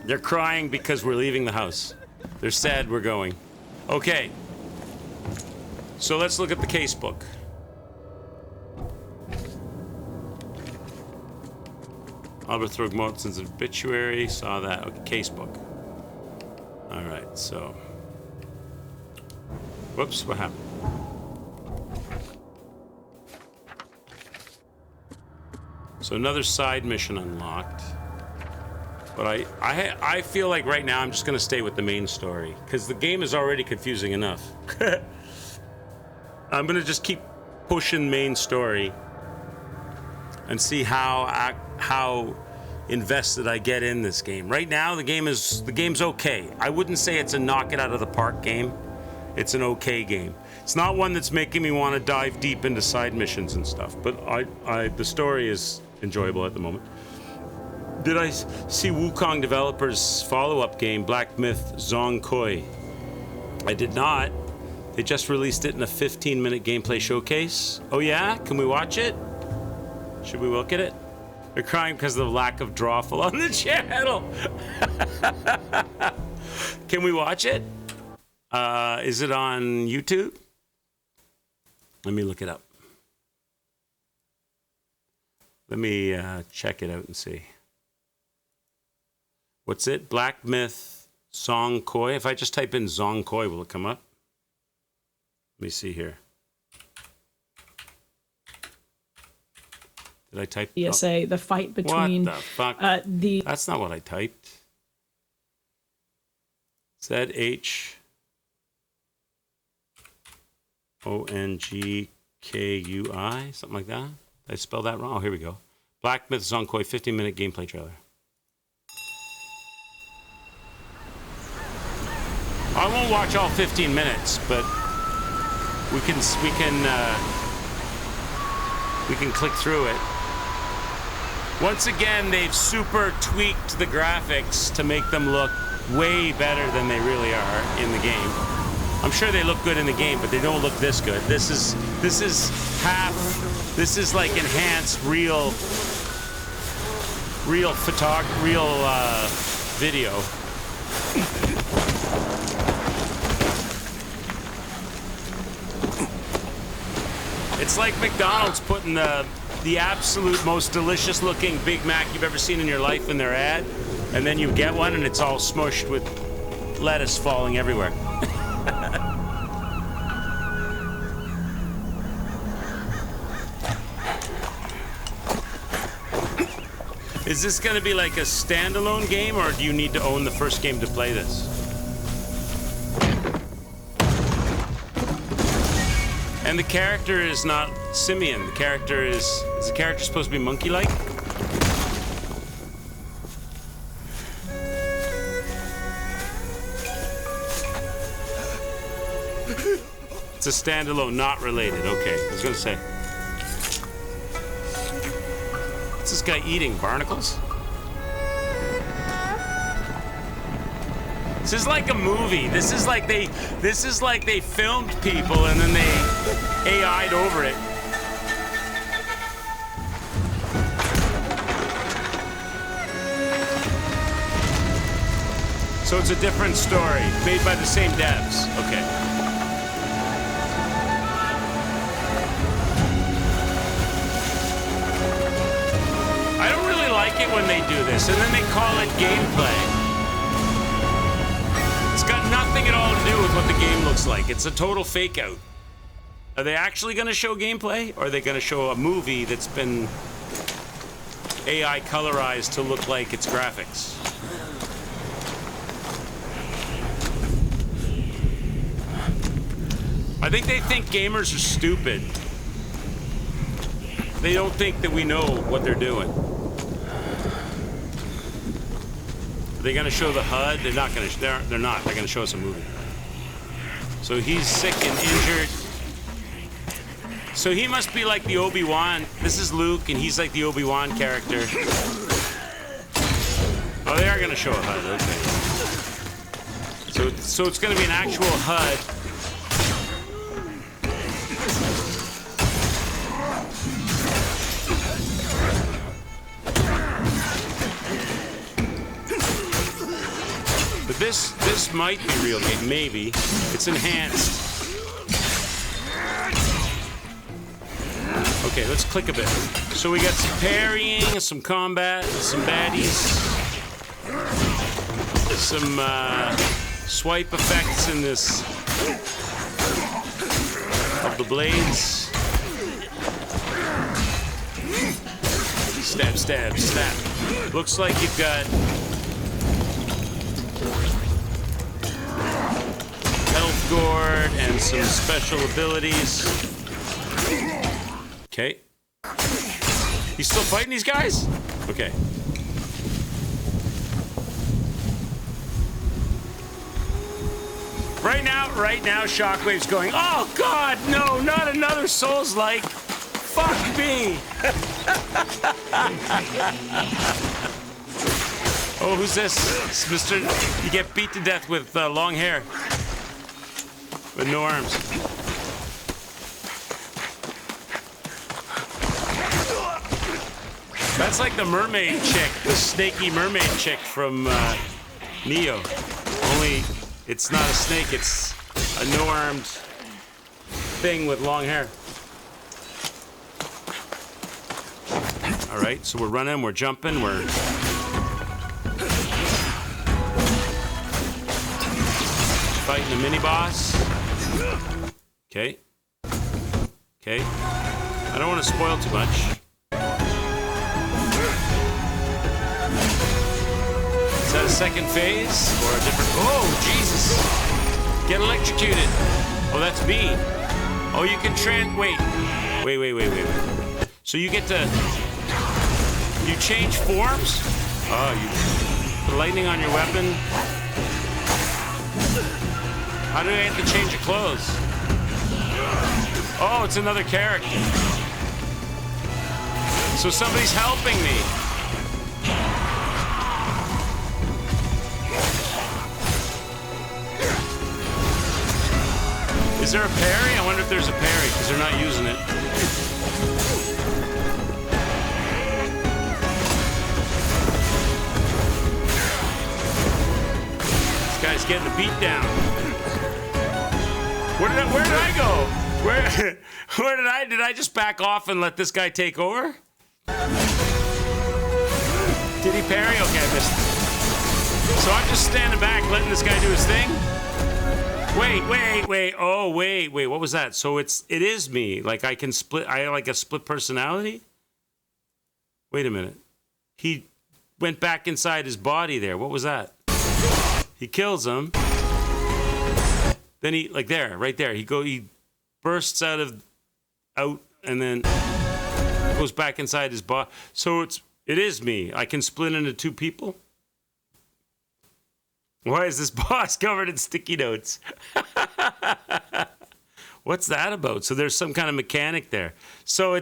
They're crying because we're leaving the house. They're sad we're going. Okay. So let's look at the case book. Albert Throgmorton's obituary. Saw that. Okay, case book. All right, so. Whoops, what happened? So another side mission unlocked. But I feel like right now I'm just going to stay with the main story, because the game is already confusing enough. I'm going to just keep pushing main story and see how invested I get in this game. Right now the game's okay. I wouldn't say it's a knock it out of the park game. It's an okay game. It's not one that's making me want to dive deep into side missions and stuff, but the story is enjoyable at the moment. Did I see Wukong developers' follow-up game, Black Myth Zong Koi? I did not. They just released it in a 15-minute gameplay showcase. Oh yeah? Can we watch it? Should we look at it? They're crying because of the lack of drawful on the channel. Can we watch it? Is it on YouTube? Let me look it up. Let me check it out and see. What's it? Black Myth Zong Koi. If I just type in Zong Koi, will it come up? Let me see here. Did I type? PSA, the fight between what the fuck? That's not what I typed. ZHONGKUI, something like that. Did I spell that wrong? Oh, here we go. Black Myth Zonkoi 15-minute gameplay trailer. I won't watch all 15 minutes, but we can click through it. Once again, they've super tweaked the graphics to make them look way better than they really are in the game. I'm sure they look good in the game, but they don't look this good. This is like enhanced real video. It's like McDonald's putting the absolute most delicious looking Big Mac you've ever seen in your life in their ad, and then you get one and it's all smushed with lettuce falling everywhere. Is this going to be like a standalone game, or do you need to own the first game to play this? And the character is not simian. The character is the character supposed to be monkey-like? It's a standalone, not related. Okay, I was gonna say. What's this guy eating? Barnacles? This is like a movie. This is like they filmed people and then they AI'd over it. So it's a different story, made by the same devs. Okay. I don't really like it when they do this, and then they call it gameplay. It's got nothing at all to do with what the game looks like. It's a total fake out. Are they actually going to show gameplay, or are they going to show a movie that's been AI colorized to look like its graphics? I think they think gamers are stupid. They don't think that we know what they're doing. Are they going to show the HUD? They're not going to. They're not. They're going to show us a movie. So he's sick and injured. So he must be like the Obi-Wan. This is Luke, and he's like the Obi-Wan character. Oh, they are going to show a HUD. Okay. So it's going to be an actual HUD. But this might be real game. Maybe it's enhanced. Okay, let's click a bit. So we got some parrying, some combat, some baddies, some swipe effects in this of the blades. Stab, stab, stab. Looks like you've got health gourd and some special abilities. Okay. He's still fighting these guys? Okay. Right now, Shockwave's going, oh God, no, not another Souls-like. Fuck me. Oh, who's this? It's Mr. You get beat to death with long hair. With no arms. That's like the mermaid chick, the snaky mermaid chick from Neo. Only it's not a snake, it's a no-armed thing with long hair. All right, so we're running, we're jumping, we're... fighting the mini-boss. Okay. Okay. I don't want to spoil too much. Is that a second phase or a different? Oh, Jesus! Get electrocuted. Oh, that's me. Oh, you can wait. So you get to... You change forms? Oh, you put lightning on your weapon. How do I have to change your clothes? Oh, it's another character. So somebody's helping me. Is there a parry? I wonder if there's a parry, because they're not using it. This guy's getting a beat down. Where did I go? Where did I just back off and let this guy take over? Did he parry? Okay, I missed it. So I'm just standing back, letting this guy do his thing? Wait. Oh, wait. What was that? So it is me. Like I can split. I like a split personality. Wait a minute. He went back inside his body there. What was that? He kills him. Then he right there. He bursts out and then goes back inside his body. So it is me. I can split into two people. Why is this boss covered in sticky notes? What's that about? So there's some kind of mechanic there. So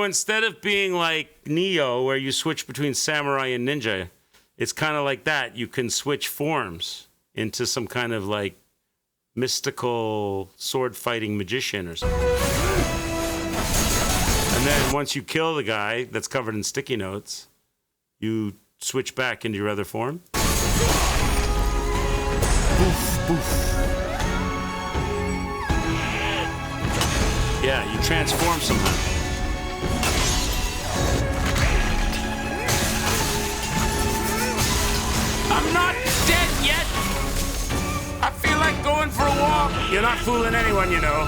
instead of being like Neo, where you switch between samurai and ninja, it's kind of like that. You can switch forms into some kind of like mystical sword fighting magician or something. And then once you kill the guy that's covered in sticky notes, you switch back into your other form. Poof. Yeah, you transform somehow. I'm not dead yet. I feel like going for a walk. You're not fooling anyone, you know.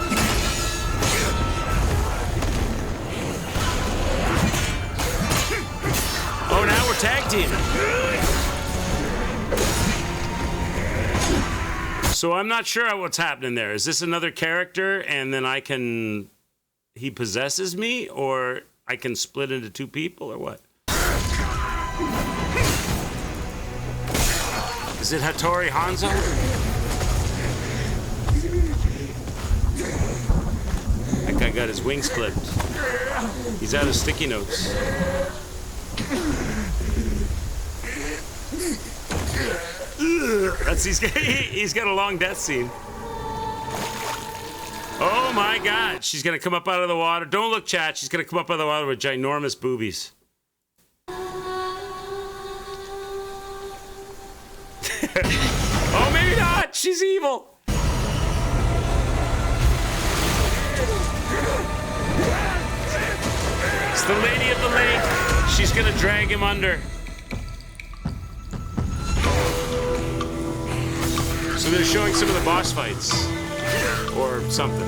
Oh, now we're tag teaming. So I'm not sure what's happening there. Is this another character and then he possesses me, or I can split into two people, or what? Is it Hattori Hanzo? That guy got his wings clipped. He's out of sticky notes. He's got a long death scene. Oh my God, she's gonna come up out of the water. Don't look, chat. She's gonna come up out of the water with ginormous boobies. Oh, maybe not. She's evil. It's the lady of the lake. She's gonna drag him under. So they're showing some of the boss fights, or something.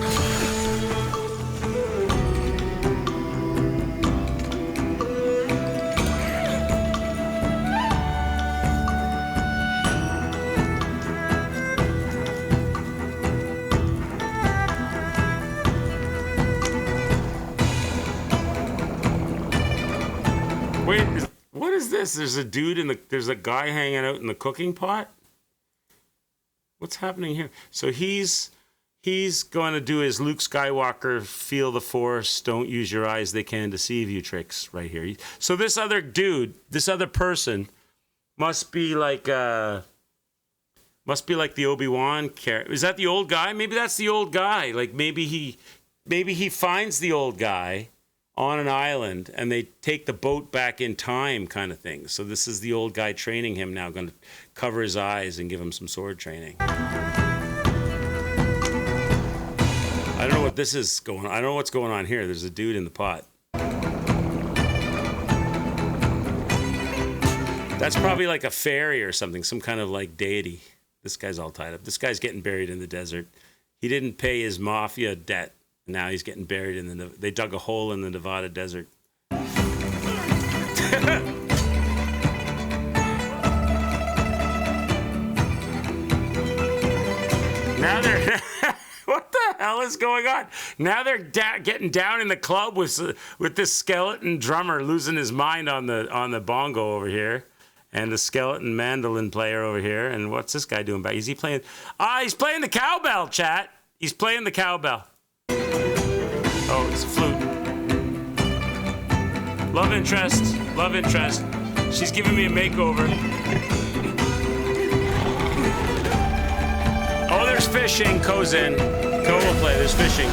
Wait, what is this? There's a there's a guy hanging out in the cooking pot? What's happening here? So he's going to do his Luke Skywalker, feel the Force, don't use your eyes, they can deceive you tricks right here. So this other dude, this other person, must be like the Obi-Wan character. Is that the old guy? Maybe that's the old guy. Like maybe he finds the old guy on an island and they take the boat back in time, kind of thing. So this is the old guy training him now, going to cover his eyes and give him some sword training. I don't know what this is going on. I don't know what's going on here. There's a dude in the pot. That's probably like a fairy or something, some kind of like deity. This guy's all tied up. This guy's getting buried in the desert. He didn't pay his mafia debt. Now he's getting buried in they dug a hole in the Nevada desert. Now they're what the hell is going on? Now they're getting down in the club with this skeleton drummer losing his mind on the bongo over here, and the skeleton mandolin player over here. And what's this guy doing back? Is he playing? He's playing the cowbell, chat. He's playing the cowbell. Oh, it's a flute. Love interest. Love interest. She's giving me a makeover. Oh, there's fishing. Ko's in. Ko will play. There's fishing.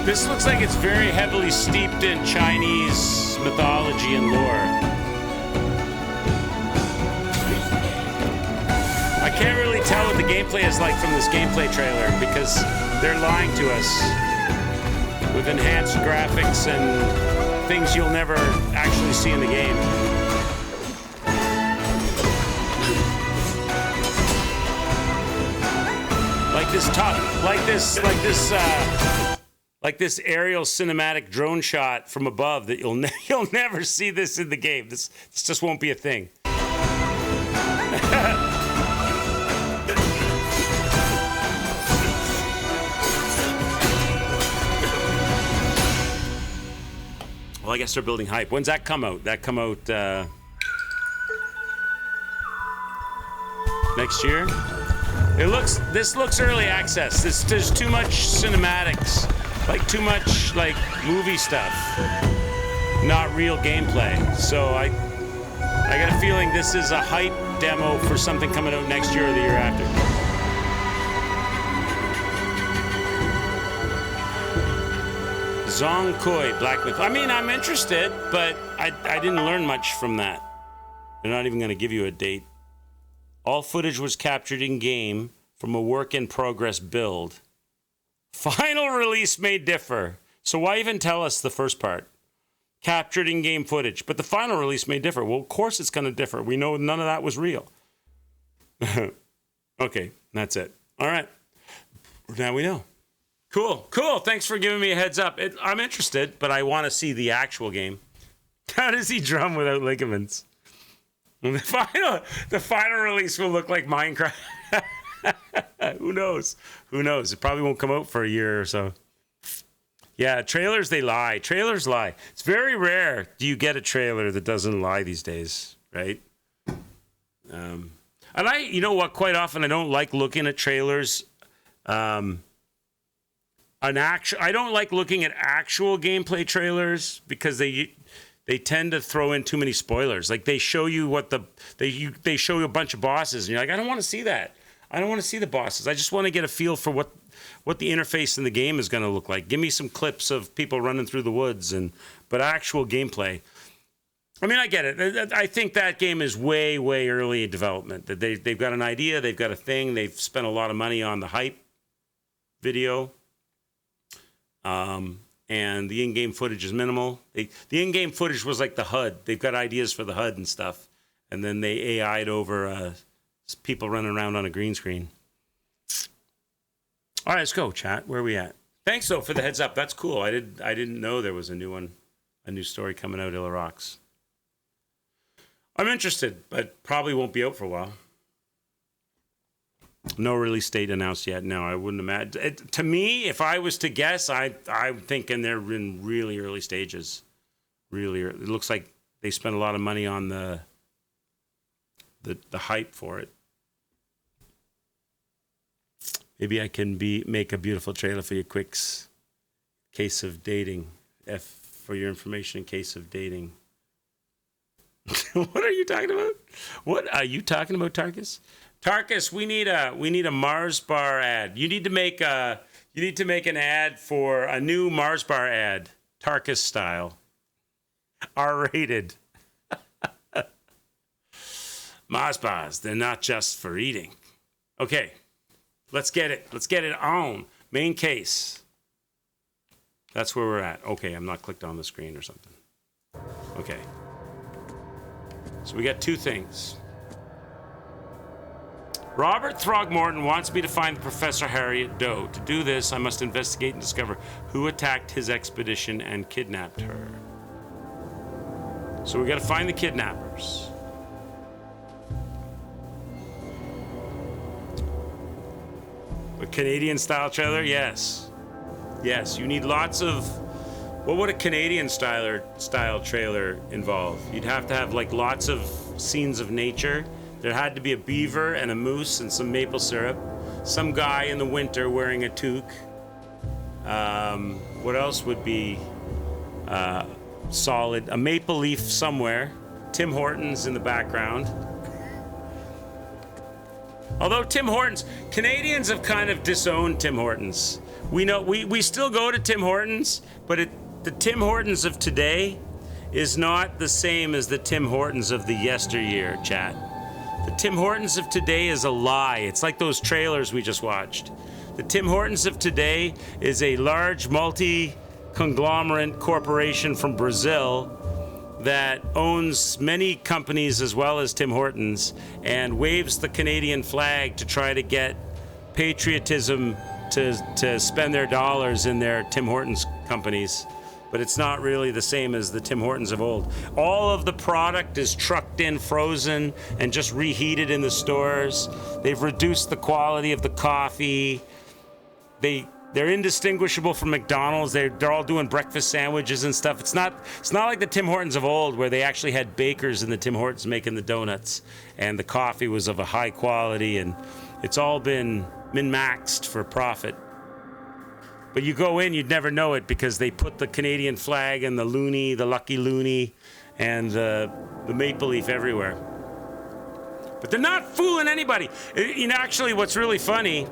This looks like it's very heavily steeped in Chinese mythology and lore. I can't really tell what the gameplay is like from this gameplay trailer because they're lying to us with enhanced graphics and things you'll never actually see in the game. Like this aerial cinematic drone shot from above that you'll never see this in the game. This just won't be a thing. Well, I guess they're building hype. When's that come out? That come out next year? This looks early access. There's too much cinematics, like too much like movie stuff, not real gameplay. So I got a feeling this is a hype demo for something coming out next year or the year after. Zong Koi, Black Myth. I mean, I'm interested, but I didn't learn much from that. They're not even going to give you a date. All footage was captured in game from a work-in-progress build. Final release may differ. So why even tell us the first part? Captured in-game footage, but the final release may differ. Well, of course it's going to differ. We know none of that was real. Okay, that's it. All right. Now we know. Cool. Thanks for giving me a heads up. I'm interested, but I want to see the actual game. How does he drum without ligaments? The final release will look like Minecraft. Who knows? It probably won't come out for a year or so. Yeah, trailers, they lie. Trailers lie. It's very rare do you get a trailer that doesn't lie these days, right? And you know what? Quite often I don't like looking at trailers. I don't like looking at actual gameplay trailers because they tend to throw in too many spoilers. Like they show you they show you a bunch of bosses and you're like, I don't want to see that. I don't want to see the bosses. I just want to get a feel for what the interface in the game is going to look like. Give me some clips of people running through the woods but actual gameplay. I mean, I get it. I think that game is way, way early in development. That they've got an idea, they've got a thing, they've spent a lot of money on the hype video. And the in-game footage is minimal. The in-game footage was like the HUD. They've got ideas for the HUD and stuff. And then they AI'd over people running around on a green screen. All right, let's go, chat. Where are we at? Thanks, though, for the heads up. That's cool. I didn't know there was a new story coming out, Illa Rocks. I'm interested, but probably won't be out for a while. No release date announced yet. No, I wouldn't imagine. To me, if I was to guess, I'm thinking they're in really early stages. Really, it looks like they spent a lot of money on the hype for it. Maybe I can make a beautiful trailer for your quicks. Case of dating. F for your information in case of dating. What are you talking about? What are you talking about, Tarkus? Tarkus, we need a Mars bar ad. You need to make an ad for a new Mars bar ad, Tarkus style, R-rated. Mars bars, they're not just for eating. Okay, let's get it. Let's get it on. Main case. That's where we're at. Okay, I'm not clicked on the screen or something. Okay. So we got two things. Robert Throgmorton wants me to find Professor Harriet Doe. To do this, I must investigate and discover who attacked his expedition and kidnapped her. So we got to find the kidnappers. A Canadian style trailer? Yes. Yes, you need lots of... What would a Canadian style trailer involve? You'd have to have like lots of scenes of nature. There had to be a beaver and a moose and some maple syrup. Some guy in the winter wearing a toque. What else would be solid? A maple leaf somewhere. Tim Hortons in the background. Although Tim Hortons, Canadians have kind of disowned Tim Hortons. We know we still go to Tim Hortons, but the Tim Hortons of today is not the same as the Tim Hortons of the yesteryear, chat. The Tim Hortons of today is a lie. It's like those trailers we just watched. The Tim Hortons of today is a large multi-conglomerate corporation from Brazil that owns many companies as well as Tim Hortons and waves the Canadian flag to try to get patriotism to spend their dollars in their Tim Hortons companies. But it's not really the same as the Tim Hortons of old. All of the product is trucked in frozen and just reheated in the stores. They've reduced the quality of the coffee. They're indistinguishable from McDonald's. They're all doing breakfast sandwiches and stuff. It's not like the Tim Hortons of old where they actually had bakers in the Tim Hortons making the donuts and the coffee was of a high quality, and it's all been min-maxed for profit. But you go in, you'd never know it because they put the Canadian flag and the loonie, the lucky loonie, and the maple leaf everywhere. But they're not fooling anybody. Actually, what's really funny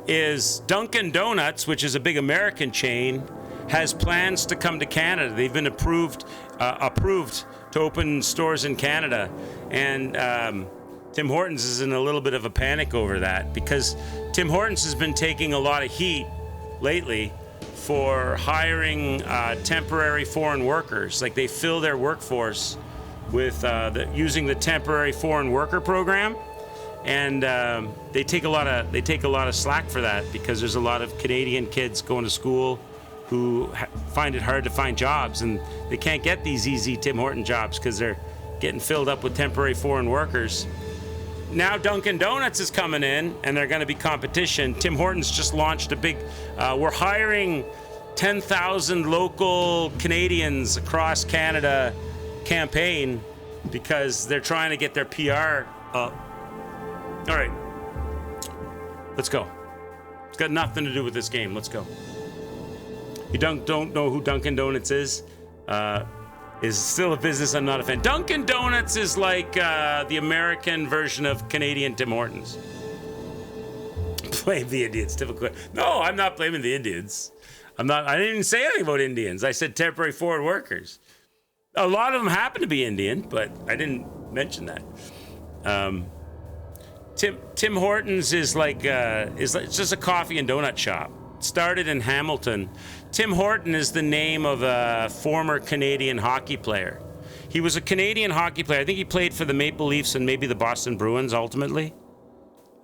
is Dunkin' Donuts, which is a big American chain, has plans to come to Canada. They've been approved to open stores in Canada. And Tim Hortons is in a little bit of a panic over that because Tim Hortons has been taking a lot of heat lately for hiring temporary foreign workers. Like they fill their workforce with using the temporary foreign worker program, and they take a lot of slack for that because there's a lot of Canadian kids going to school who find it hard to find jobs, and they can't get these easy Tim Horton jobs because they're getting filled up with temporary foreign workers. Now Dunkin' Donuts is coming in, and they're going to be competition. Tim Hortons just launched a big, we're hiring 10,000 local Canadians across Canada campaign because they're trying to get their PR up. All right, let's go. It's got nothing to do with this game. Let's go. You don't know who Dunkin' Donuts is still a business I'm not a fan. Dunkin' Donuts is like the American version of Canadian Tim Hortons. Blame the Indians. Typical. No, I'm not blaming the Indians. I didn't even say anything about Indians. I said temporary foreign workers. A lot of them happen to be Indian, but I didn't mention that. Tim Hortons is it's just a coffee and donut shop. Started in Hamilton. Tim Horton is the name of a former Canadian hockey player. He was a Canadian hockey player. I think he played for the Maple Leafs and maybe the Boston Bruins ultimately.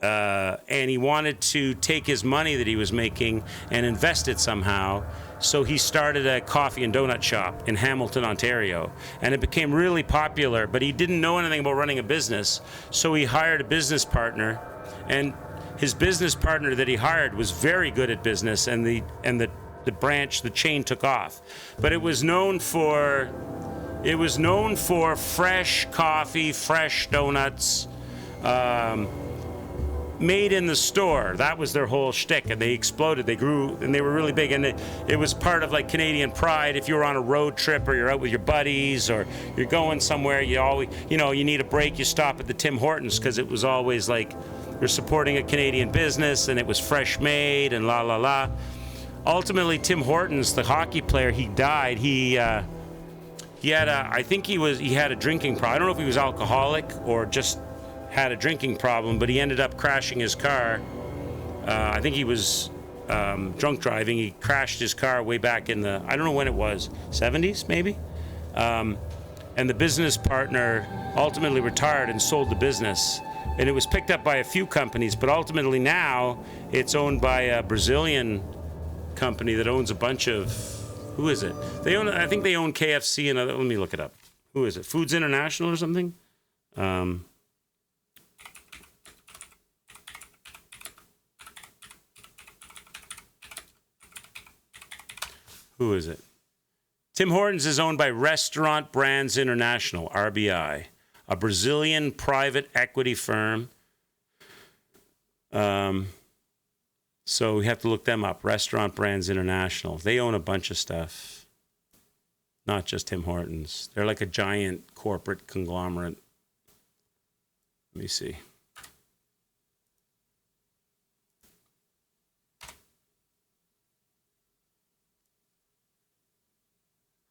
And he wanted to take his money that he was making and invest it somehow. So he started a coffee and donut shop in Hamilton, Ontario. And it became really popular, but he didn't know anything about running a business. So he hired a business partner, and his business partner that he hired was very good at business, and the chain took off. But it was known for fresh coffee, fresh donuts, made in the store. That was their whole shtick, and they exploded. They grew, and they were really big, and it was part of like Canadian pride. If you were on a road trip or you're out with your buddies or you're going somewhere, you always, you need a break, you stop at the Tim Hortons because it was always like you're supporting a Canadian business, and it was fresh made and la la la. Ultimately, Tim Hortons, the hockey player, he died. He had a drinking problem. I don't know if he was alcoholic or just had a drinking problem, but he ended up crashing his car. I think he was drunk driving. He crashed his car way back in the, I don't know when it was, 70s maybe? And the business partner ultimately retired and sold the business. And it was picked up by a few companies, but ultimately now it's owned by a Brazilian company that owns a bunch of Who is it? They own. I think they own KFC and other. Let me look it up. Who is it? Foods International or something? Who is it? Tim Hortons is owned by Restaurant Brands International, RBI, a Brazilian private equity firm. So we have to look them up. Restaurant Brands International. They own a bunch of stuff. Not just Tim Hortons. They're like a giant corporate conglomerate. Let me see.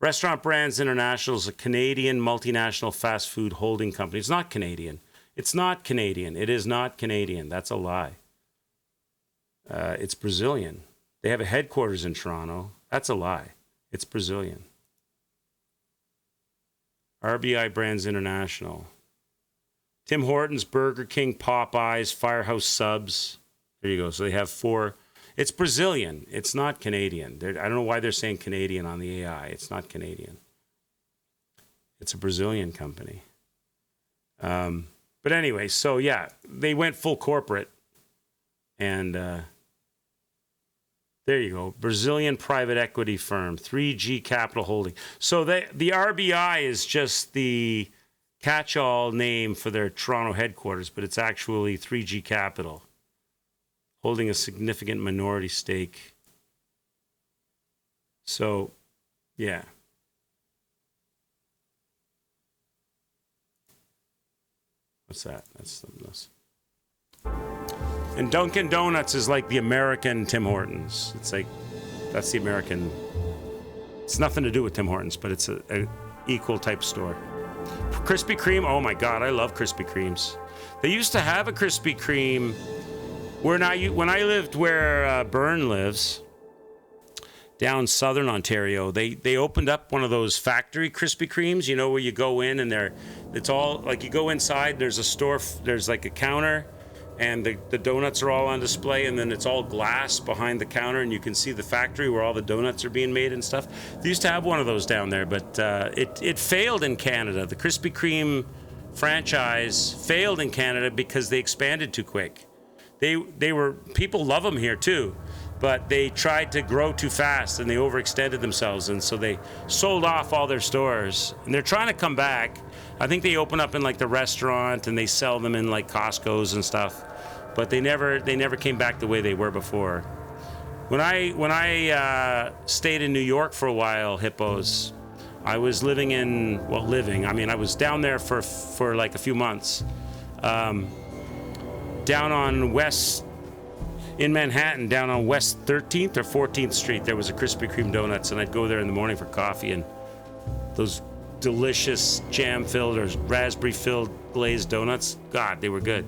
Restaurant Brands International is a Canadian multinational fast food holding company. It's not Canadian. It's not Canadian. It is not Canadian. That's a lie. It's Brazilian. They have a headquarters in Toronto. That's a lie. It's Brazilian. RBI Brands International. Tim Hortons, Burger King, Popeyes, Firehouse Subs. There you go. So they have 4. It's Brazilian. It's not Canadian. I don't know why they're saying Canadian on the AI. It's not Canadian. It's a Brazilian company. But anyway, so yeah, they went full corporate. And there you go. Brazilian private equity firm, 3G Capital Holding. So the RBI is just the catch-all name for their Toronto headquarters, but it's actually 3G Capital, holding a significant minority stake. So, yeah. What's that? That's something else. And Dunkin' Donuts is like the American Tim Hortons. It's like, that's the American. It's nothing to do with Tim Hortons, but it's a equal type store. Krispy Kreme, oh my God, I love Krispy Kremes. They used to have a Krispy Kreme when I lived where Byrne lives, down southern Ontario. They opened up one of those factory Krispy Kremes, you know, where you go in and it's all like you go inside, there's a store, there's like a counter, and the donuts are all on display, and then it's all glass behind the counter, and you can see the factory where all the donuts are being made and stuff. They used to have one of those down there, but it failed in Canada. The Krispy Kreme franchise failed in Canada because they expanded too quick. People love them here too, but they tried to grow too fast and they overextended themselves, and so they sold off all their stores, and they're trying to come back. I think they open up in like the restaurant and they sell them in like Costco's and stuff, but they never came back the way they were before. When I stayed in New York for a while, Hippos, I was I was down there for like a few months. Down on in Manhattan, down on West 13th or 14th Street, there was a Krispy Kreme Donuts, and I'd go there in the morning for coffee, and those delicious jam-filled or raspberry-filled glazed donuts, God, they were good.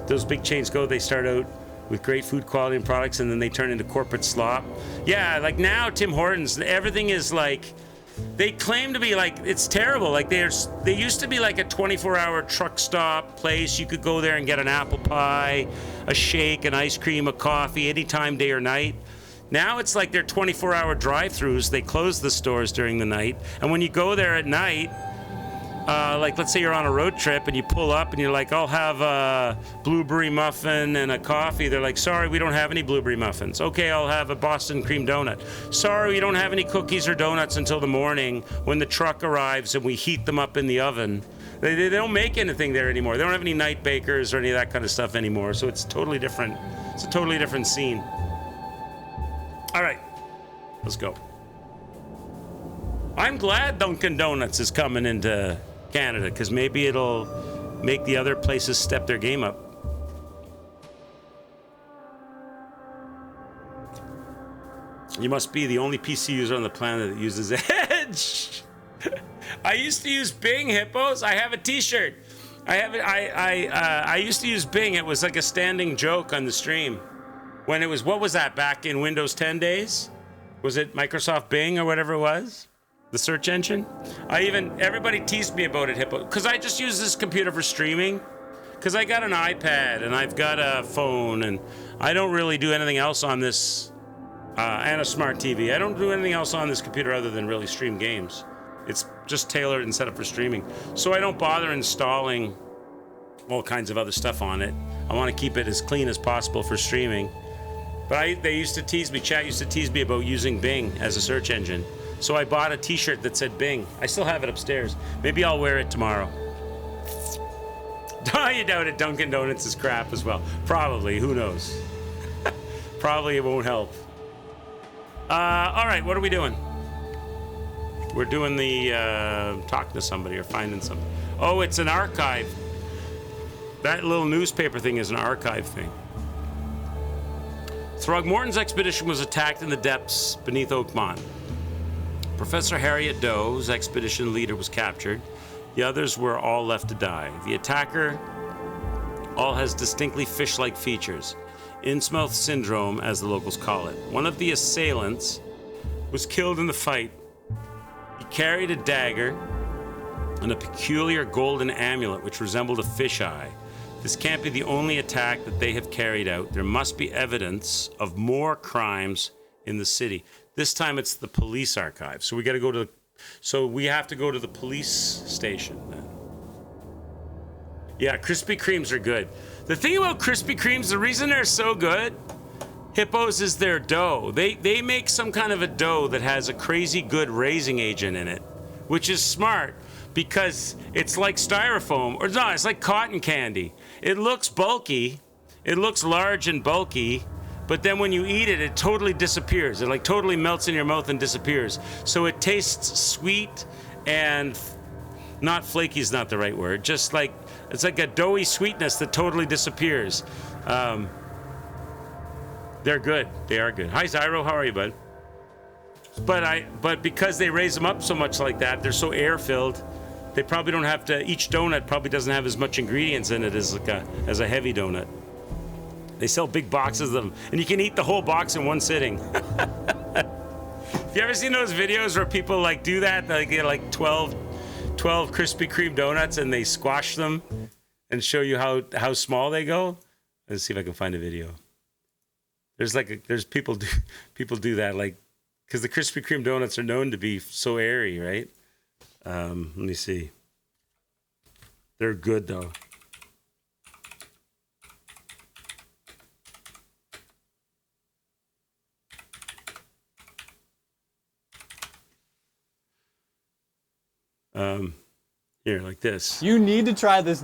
Those big chains they start out with great food quality and products, and then they turn into corporate slop. Yeah, like now Tim Hortons, everything is like, they claim to be like, it's terrible. Like they used to be like a 24-hour truck stop place. You could go there and get an apple pie, a shake, an ice cream, a coffee, anytime, day or night. Now it's like they're 24-hour drive-thrus. They close the stores during the night. And when you go there at night, like let's say you're on a road trip and you pull up and you're like, I'll have a blueberry muffin and a coffee. They're like, sorry, we don't have any blueberry muffins. Okay, I'll have a Boston cream donut. Sorry, we don't have any cookies or donuts until the morning when the truck arrives and we heat them up in the oven. They don't make anything there anymore. They don't have any night bakers or any of that kind of stuff anymore. So it's totally different. It's a totally different scene. All right, let's go. I'm glad Dunkin' Donuts is coming into Canada, because maybe it'll make the other places step their game up. You must be the only PC user on the planet that uses Edge. I used to use Bing, Hippos. I have a T-shirt. I used to use Bing. It was like a standing joke on the stream. When it was, what was that, back in Windows 10 days? Was it Microsoft Bing or whatever it was? The search engine? Everybody teased me about it, Hippo, because I just use this computer for streaming, because I got an iPad and I've got a phone and I don't really do anything else on this and a smart TV. I don't do anything else on this computer other than really stream games. It's just tailored and set up for streaming. So I don't bother installing all kinds of other stuff on it. I want to keep it as clean as possible for streaming. But they used to tease me, chat used to tease me about using Bing as a search engine. So I bought a t-shirt that said Bing. I still have it upstairs. Maybe I'll wear it tomorrow. You doubt it, Dunkin' Donuts is crap as well. Probably, who knows? Probably it won't help. All right, what are we doing? We're doing the talking to somebody or finding something. Oh, it's an archive. That little newspaper thing is an archive thing. Throgmorton's expedition was attacked in the depths beneath Oakmont. Professor Harriet Doe's expedition leader was captured. The others were all left to die. The attacker all has distinctly fish-like features. Innsmouth syndrome, as the locals call it. One of the assailants was killed in the fight. He carried a dagger and a peculiar golden amulet which resembled a fish eye. This can't be the only attack that they have carried out. There must be evidence of more crimes in the city. This time it's the police archive. So we got to go to so we have to go to the police station then. Yeah, Krispy Kremes are good. The thing about Krispy Kremes, the reason they're so good, Hippos, is their dough. They make some kind of a dough that has a crazy good raising agent in it, which is smart because it's like styrofoam, or no, it's like cotton candy. It looks bulky, it looks large and bulky, but then when you eat it, it totally disappears. It like totally melts in your mouth and disappears. So it tastes sweet and not flaky is not the right word. Just like it's like a doughy sweetness that totally disappears. They're good. They are good. Hi, Zyro. How are you, bud? But because they raise them up so much like that, they're so air-filled. They probably don't have to. Each donut probably doesn't have as much ingredients in it as a heavy donut. They sell big boxes of them, and you can eat the whole box in one sitting. Have you ever seen those videos where people like do that? They get like 12 Krispy Kreme donuts and they squash them and show you how small they go. Let's see if I can find a video. There's people do that, like, because the Krispy Kreme donuts are known to be so airy, right? Let me see. They're good though. Here, like this. You need to try this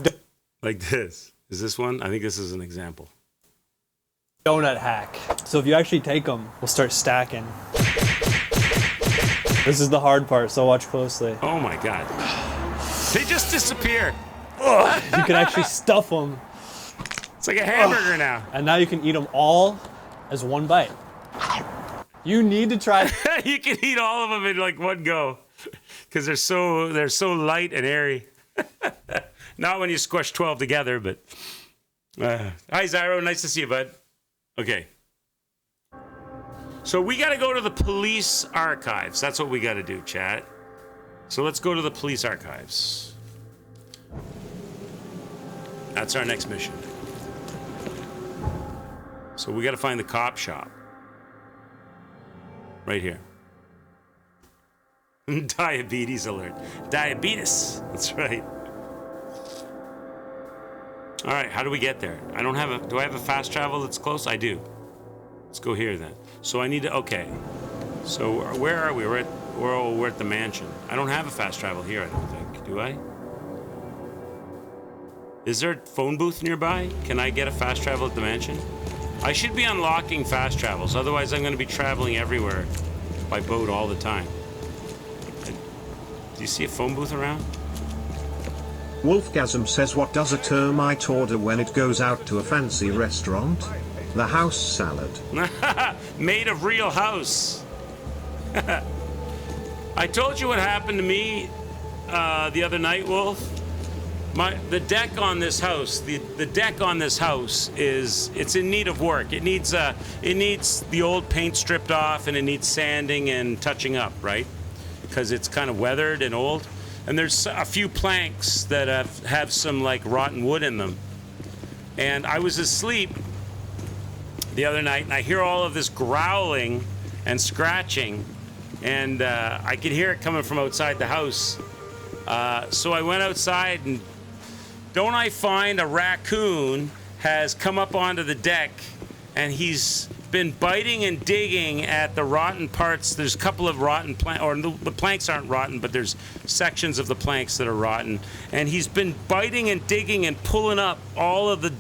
like this. Is this one? I think this is an example. Donut hack. So if you actually take them, we'll start stacking. This is the hard part, so watch closely. Oh my god. They just disappear. You can actually stuff them. It's like a hamburger now. And now you can eat them all as one bite. You need to try. You can eat all of them in like one go. Because they're so light and airy. Not when you squish 12 together, but hi Zyro, nice to see you, bud. Okay. So we got to go to the police archives. That's what we got to do, chat. So let's go to the police archives. That's our next mission. So we got to find the cop shop. Right here. Diabetes alert. Diabetes. That's right. All right, how do we get there? Do I have a fast travel that's close? I do. Let's go here then. So I need to, okay. So where are we? We're at the mansion. I don't have a fast travel here, I don't think. Do I? Is there a phone booth nearby? Can I get a fast travel at the mansion? I should be unlocking fast travels. Otherwise, I'm going to be traveling everywhere by boat all the time. Do you see a phone booth around? Wolfgasm says, what does a termite order when it goes out to a fancy restaurant? The house salad. Made of real house. I told you what happened to me the other night, Wolf. The deck on this house, the deck on this house it's in need of work. It needs the old paint stripped off, and it needs sanding and touching up, right? Because it's kind of weathered and old. And there's a few planks that have some like rotten wood in them. And I was asleep the other night, and I hear all of this growling and scratching, and I could hear it coming from outside the house. So I went outside, and don't I find a raccoon has come up onto the deck, and he's been biting and digging at the rotten parts. There's a couple of rotten planks, or the planks aren't rotten, but there's sections of the planks that are rotten. And he's been biting and digging and pulling up all of the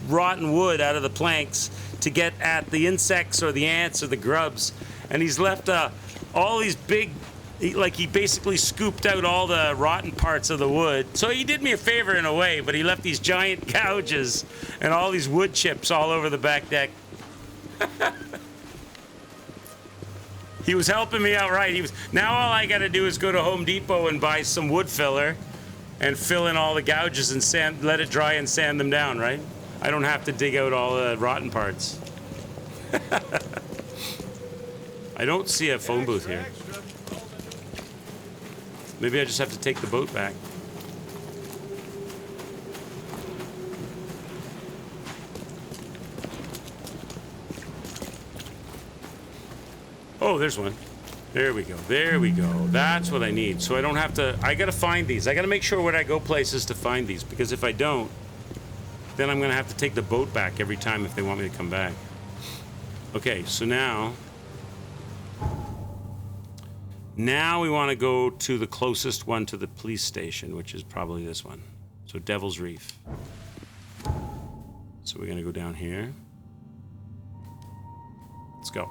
rotten wood out of the planks to get at the insects or the ants or the grubs. And he's left all these big, he basically scooped out all the rotten parts of the wood. So he did me a favor in a way, but he left these giant gouges and all these wood chips all over the back deck. He was helping me out right. Now all I got to do is go to Home Depot and buy some wood filler and fill in all the gouges and let it dry and sand them down, right? I don't have to dig out all the rotten parts. I don't see a phone booth here. Maybe I just have to take the boat back. Oh, there's one. There we go. There we go. That's what I need. So I don't have to... I got to find these. I got to make sure when I go places to find these. Because if I don't, then I'm going to have to take the boat back every time if they want me to come back. Okay, so now... Now we want to go to the closest one to the police station, which is probably this one. So Devil's Reef. So we're going to go down here. Let's go.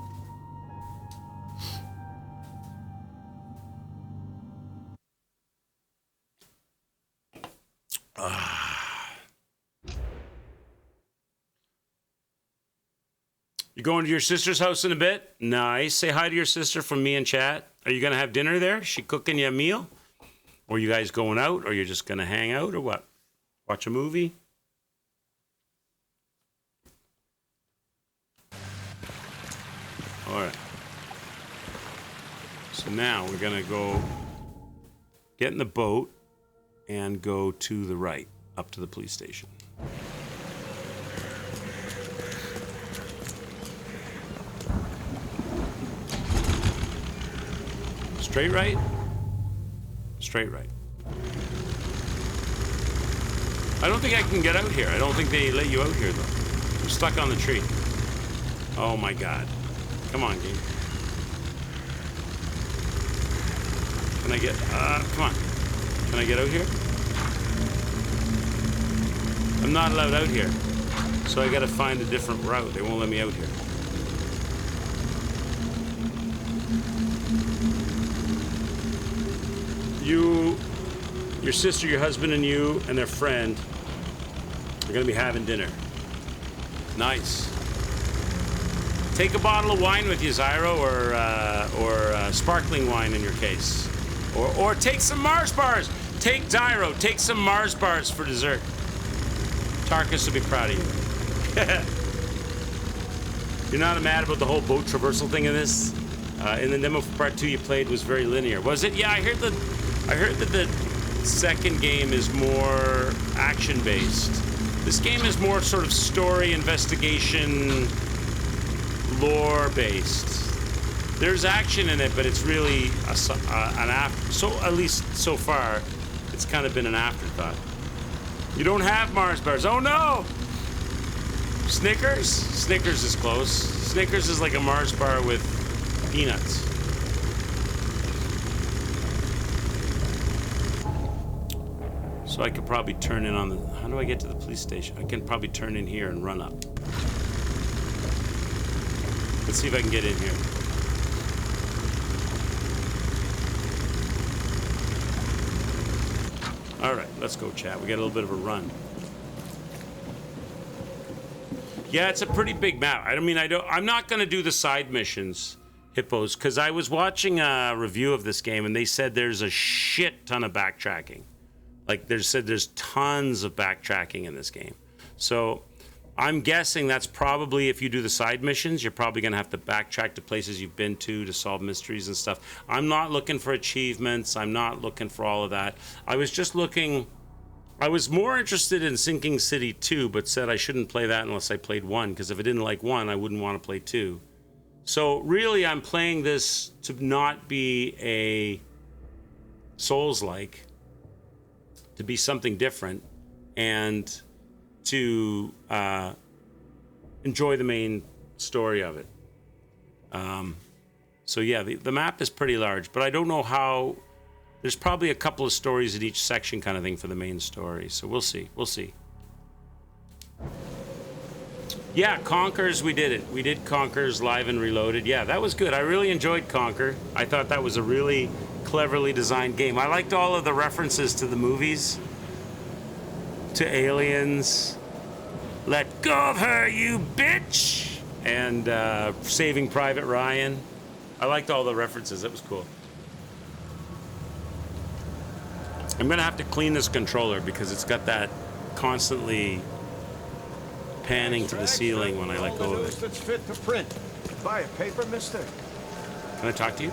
You going to your sister's house in a bit? Nice. Say hi to your sister from me and chat. Are you going to have dinner there? She cooking you a meal? Or you guys going out? Or you're just going to hang out or what? Watch a movie? All right. So now we're going to go get in the boat and go to the right, up to the police station. Straight right? Straight right. I don't think I can get out here. I don't think they let you out here, though. I'm stuck on the tree. Oh, my God. Come on, game. Can I get... come on. Can I get out here? I'm not allowed out here. So I gotta find a different route. They won't let me out here. You, your sister, your husband, and you, and their friend are gonna be having dinner. Nice. Take a bottle of wine with you, Zyro, or sparkling wine in your case. Or take some Mars bars. Take Zyro, take some Mars bars for dessert. Tarkus will be proud of you. You're not mad about the whole boat traversal thing in this? In the demo for part 2 you played was very linear. Was it? Yeah, I heard that the second game is more action-based. This game is more sort of story, investigation, lore-based. There's action in it, but it's really an after. So at least so far, it's kind of been an afterthought. You don't have Mars bars. Oh no! Snickers? Snickers is close. Snickers is like a Mars bar with peanuts. So I could probably turn in on the... How do I get to the police station? I can probably turn in here and run up. Let's see if I can get in here. All right, let's go, chat. We got a little bit of a run. Yeah, it's a pretty big map. I'm not going to do the side missions, Hippos, because I was watching a review of this game, and they said there's a shit ton of backtracking. Like, there's tons of backtracking in this game. So I'm guessing that's probably, if you do the side missions, you're probably going to have to backtrack to places you've been to solve mysteries and stuff. I'm not looking for achievements. I'm not looking for all of that. I was just looking... I was more interested in Sinking City 2, but said I shouldn't play that unless I played 1, because if I didn't like 1, I wouldn't want to play 2. So really, I'm playing this to not be a Souls-like, to be something different, and to enjoy the main story of it. So yeah, the map is pretty large, but I don't know how. There's probably a couple of stories in each section kind of thing for the main story. So we'll see. We'll see. Yeah, Conker's, we did it. We did Conker's Live and Reloaded. Yeah, that was good. I really enjoyed Conker. I thought that was a really cleverly designed game. I liked all of the references to the movies, to Aliens, Let Go of Her, You Bitch, and Saving Private Ryan. I liked all the references. That was cool. I'm gonna have to clean this controller because it's got that constantly panning to the ceiling when I let go of it. That's fit to print. Buy a paper, mister? Can I talk to you?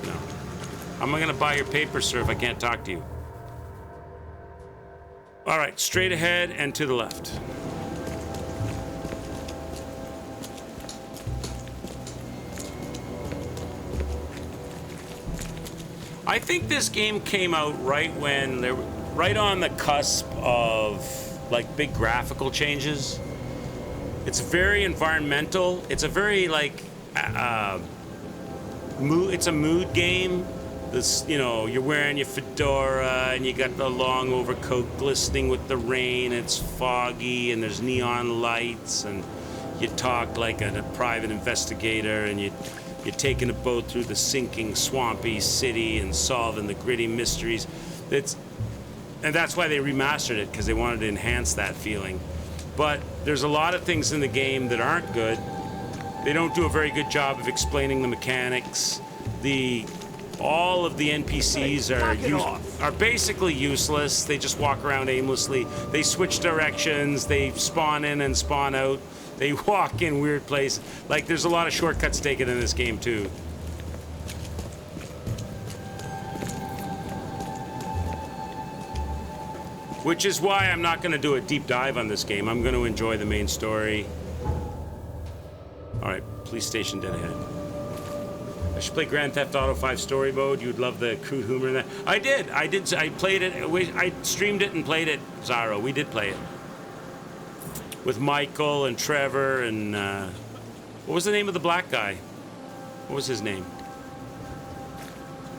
No. How am I gonna buy your paper, sir, if I can't talk to you? All right, straight ahead and to the left. I think this game came out right when they were right on the cusp of like big graphical changes. It's very environmental. It's a very like it's a mood game. This, you know, you're wearing your fedora and you got the long overcoat glistening with the rain. It's foggy and there's neon lights and you talk like a private investigator and you're taking a boat through the sinking, swampy city and solving the gritty mysteries. And that's why they remastered it, because they wanted to enhance that feeling. But there's a lot of things in the game that aren't good. They don't do a very good job of explaining the mechanics. All of the NPCs are basically useless. They just walk around aimlessly. They switch directions. They spawn in and spawn out. They walk in weird places. Like, there's a lot of shortcuts taken in this game, too. Which is why I'm not going to do a deep dive on this game. I'm going to enjoy the main story. All right, police station dead ahead. I should play Grand Theft Auto 5 story mode. You'd love the crude humor in that. I did. I played it. I streamed it and played it, Zaro. We did play it. With Michael and Trevor and what was the name of the black guy? What was his name?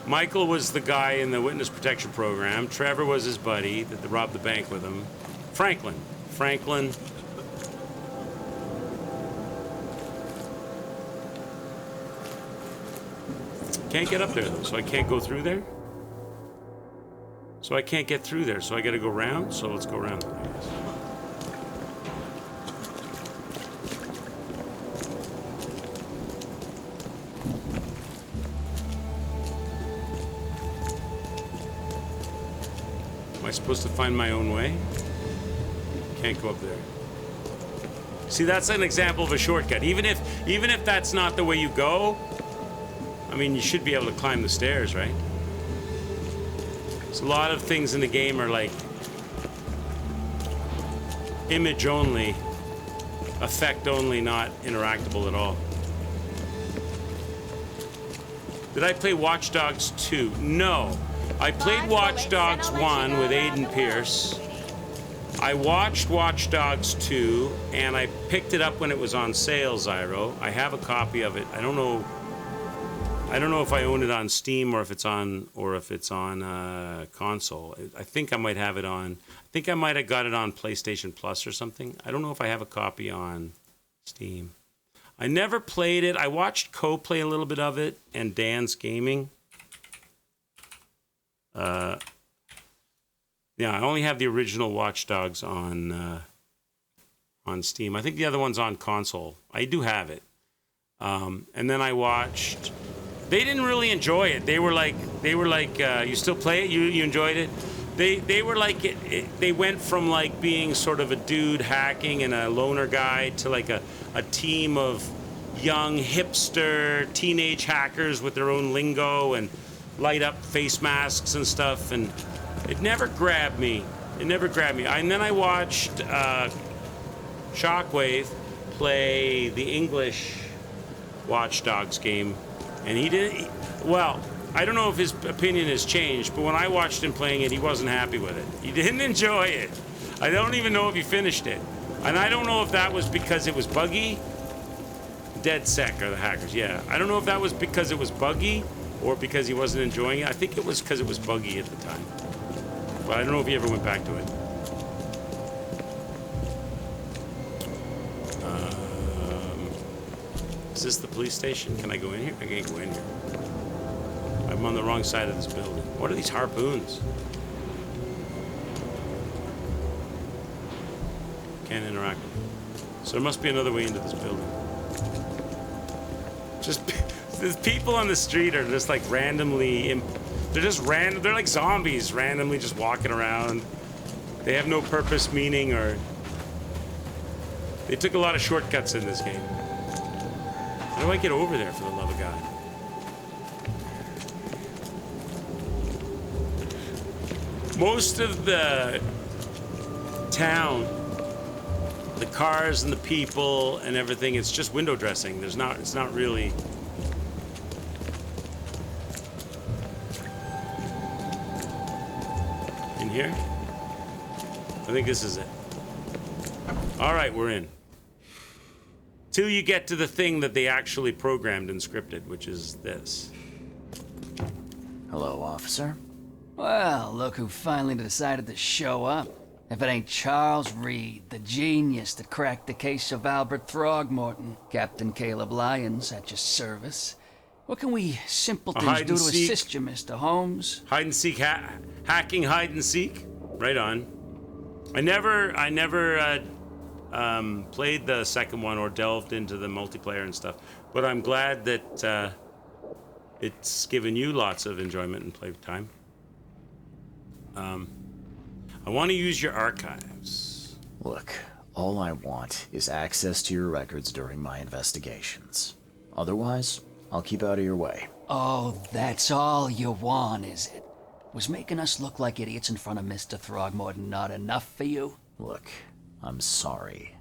Michael was the guy in the witness protection program. Trevor was his buddy that robbed the bank with him. Franklin. Can't get up there though, so I can't go through there. So I can't get through there, so I gotta go around. So let's go around, I guess. Am I supposed to find my own way? Can't go up there. See, that's an example of a shortcut. Even if that's not the way you go, I mean, you should be able to climb the stairs, right? So a lot of things in the game are like image only, effect only, not interactable at all. Did I play Watch Dogs 2? No. I played Watch Dogs 1 with Aiden Pierce. I watched Watch Dogs 2, and I picked it up when it was on sale, Zyro. I have a copy of it. I don't know if I own it on Steam or if it's on console. I think I might have it on. I think I might have got it on PlayStation Plus or something. I don't know if I have a copy on Steam. I never played it. I watched Co play a little bit of it and Dan's Gaming. Yeah, I only have the original Watch Dogs on Steam. I think the other one's on console. I do have it. And then I watched. They didn't really enjoy it. They were like, you still play it? You enjoyed it? They were like, they went from like being sort of a dude hacking and a loner guy to like a team of young hipster teenage hackers with their own lingo and light up face masks and stuff, and it never grabbed me. And then I watched Shockwave play the English Watch Dogs game, and he didn't. Well, I don't know if his opinion has changed, but when I watched him playing it, he wasn't happy with it. He didn't enjoy it. I don't even know if he finished it, and I don't know if that was because it was buggy. DedSec are the hackers, yeah. I don't know if that was because it was buggy or because he wasn't enjoying it. I think it was because it was buggy at the time, but I don't know if he ever went back to it. Is this the police station? Can I go in here? I can't go in here. I'm on the wrong side of this building. What are these harpoons? Can't interact with them. So there must be another way into this building. Just there's people on the street are just like randomly. They're just random. They're like zombies, randomly just walking around. They have no purpose, meaning, or they took a lot of shortcuts in this game. How do I get over there, for the love of God? Most of the town, the cars and the people and everything, it's just window dressing. It's not really. In here? I think this is it. All right, we're in. Till you get to the thing that they actually programmed and scripted, which is this. Hello, officer. Well, look who finally decided to show up. If it ain't Charles Reed, the genius that cracked the case of Albert Throgmorton. Captain Caleb Lyons at your service. What can we simpletons do to assist you, Mr. Holmes? Hide and seek, hacking hide and seek? Right on. I never played the second one or delved into the multiplayer and stuff, but I'm glad that it's given you lots of enjoyment and playtime. I want to use your archives. Look, all I want is access to your records during my investigations. Otherwise, I'll keep out of your way. Oh, that's all you want, is it? Was making us look like idiots in front of Mr. Throgmorton not enough for you? Look, I'm sorry.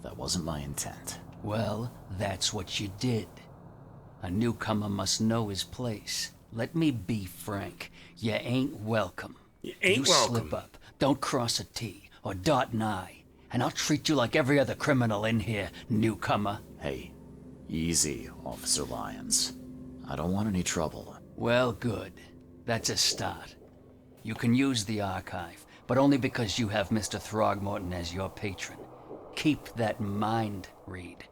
That wasn't my intent. Well, that's what you did. A newcomer must know his place. Let me be frank. You ain't welcome. You ain't welcome. Slip up. Don't cross a T or dot an I, and I'll treat you like every other criminal in here, newcomer. Hey, easy, Officer Lyons. I don't want any trouble. Well, good. That's a start. You can use the archive, but only because you have Mr. Throgmorton as your patron. Keep that in mind, Reed.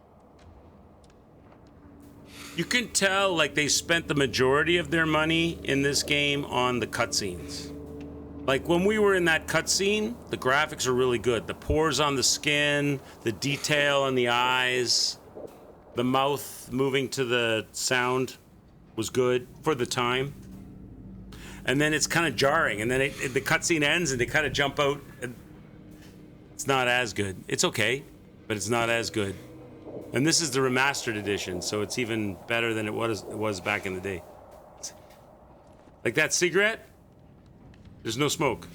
You can tell, like, they spent the majority of their money in this game on the cutscenes. Like, when we were in that cutscene, the graphics are really good. The pores on the skin, the detail on the eyes, the mouth moving to the sound was good for the time. And then it's kind of jarring, and then the cutscene ends and they kind of jump out. And it's not as good. It's okay, but it's not as good. And this is the remastered edition, so it's even better than it was back in the day. Like that cigarette, there's no smoke.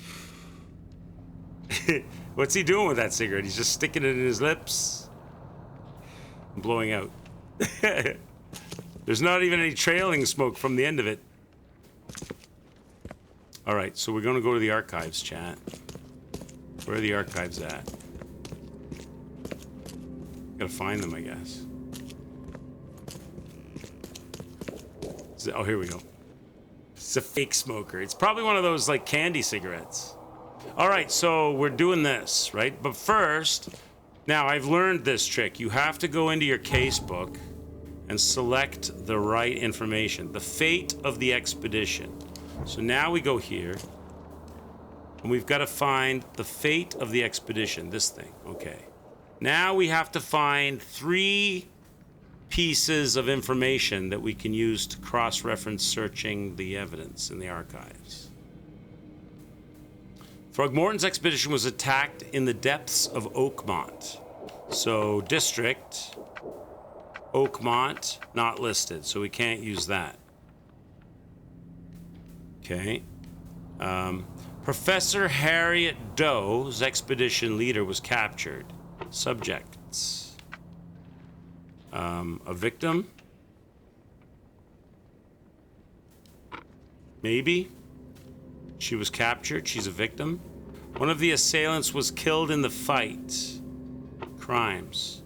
What's he doing with that cigarette? He's just sticking it in his lips and blowing out. There's not even any trailing smoke from the end of it. All right, so we're going to go to the archives, chat. Where are the archives at? Gotta find them, I guess. Oh, here we go. It's a fake smoker. It's probably one of those, like, candy cigarettes. All right, so we're doing this, right? But first, now I've learned this trick. You have to go into your casebook and select the right information. The fate of the expedition. So now we go here, and we've got to find the fate of the expedition. This thing, okay. Now we have to find 3 pieces of information that we can use to cross-reference searching the evidence in the archives. Throgmorton's expedition was attacked in the depths of Oakmont. So district, Oakmont, not listed, so we can't use that. Okay. Professor Harriet Doe's expedition leader was captured. Subjects. A victim? Maybe. She was captured. She's a victim. One of the assailants was killed in the fight. Crimes.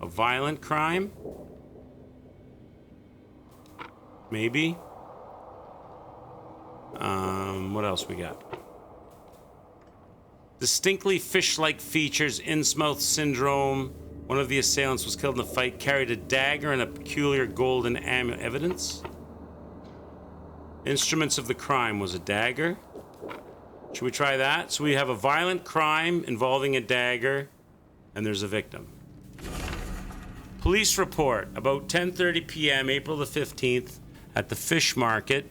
A violent crime? Maybe. What else we got? Distinctly fish-like features, Innsmouth syndrome. One of the assailants was killed in the fight, carried a dagger and a peculiar golden amulet. Evidence? Instruments of the crime was a dagger. Should we try that? So we have a violent crime involving a dagger, and there's a victim. Police report, about 10:30 p.m., April the 15th, at the fish market,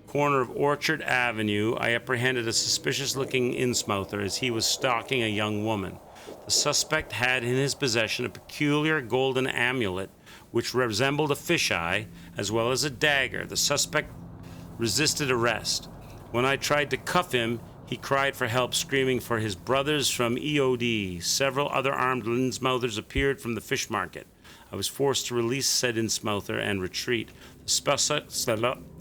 corner of Orchard Avenue, I apprehended a suspicious-looking Innsmouther as he was stalking a young woman. The suspect had in his possession a peculiar golden amulet which resembled a fisheye, as well as a dagger. The suspect resisted arrest. When I tried to cuff him, he cried for help, screaming for his brothers from EOD. Several other armed Innsmouthers appeared from the fish market. I was forced to release said Innsmouther and retreat. The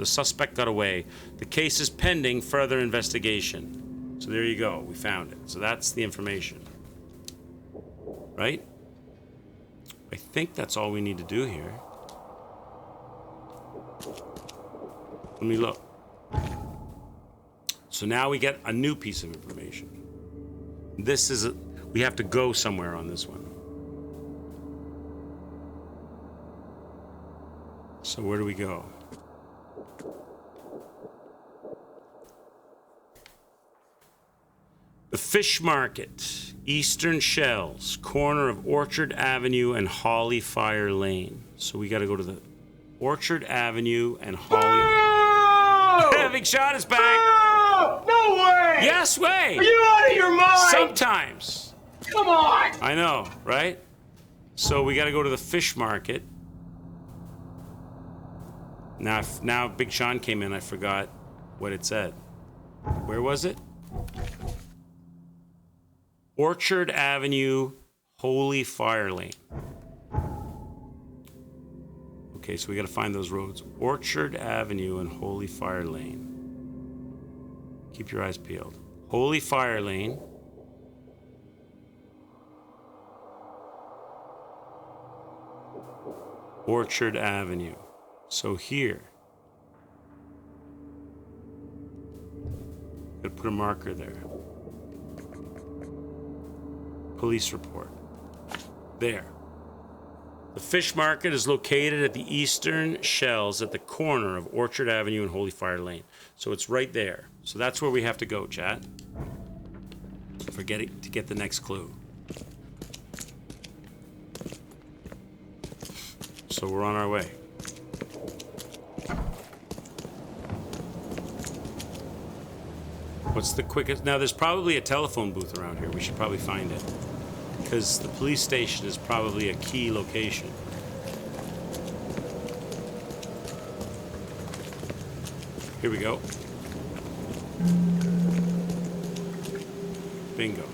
suspect got away. The case is pending further investigation. So there you go. We found it. So that's the information. Right? I think that's all we need to do here. Let me look. So now we get a new piece of information. We have to go somewhere on this one. So where do we go? The Fish Market, Eastern Shells, corner of Orchard Avenue and Holly Fire Lane. So we got to go to the Orchard Avenue and Holly. Big Shot is back. No way! Yes way! Are you out of your mind? Sometimes. Come on! I know, right? So we got to go to the Fish Market. Now Big Sean came in, I forgot what it said. Where was it? Orchard Avenue, Holy Fire Lane. Okay, so we got to find those roads. Orchard Avenue and Holy Fire Lane. Keep your eyes peeled. Holy Fire Lane. Orchard Avenue. So here. Gotta put a marker there. Police report. There. The fish market is located at the Eastern Shells at the corner of Orchard Avenue and Holy Fire Lane. So it's right there. So that's where we have to go, chat. To get the next clue. So we're on our way. What's the quickest? Now there's probably a telephone booth around here. We should probably find it. Because the police station is probably a key location. Here we go. Bingo.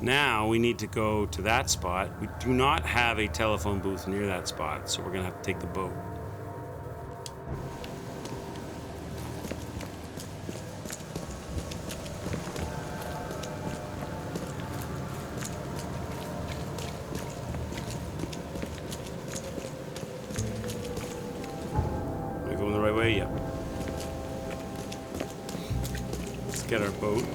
Now we need to go to that spot. We do not have a telephone booth near that spot, so we're gonna have to take the boat. Get our boat.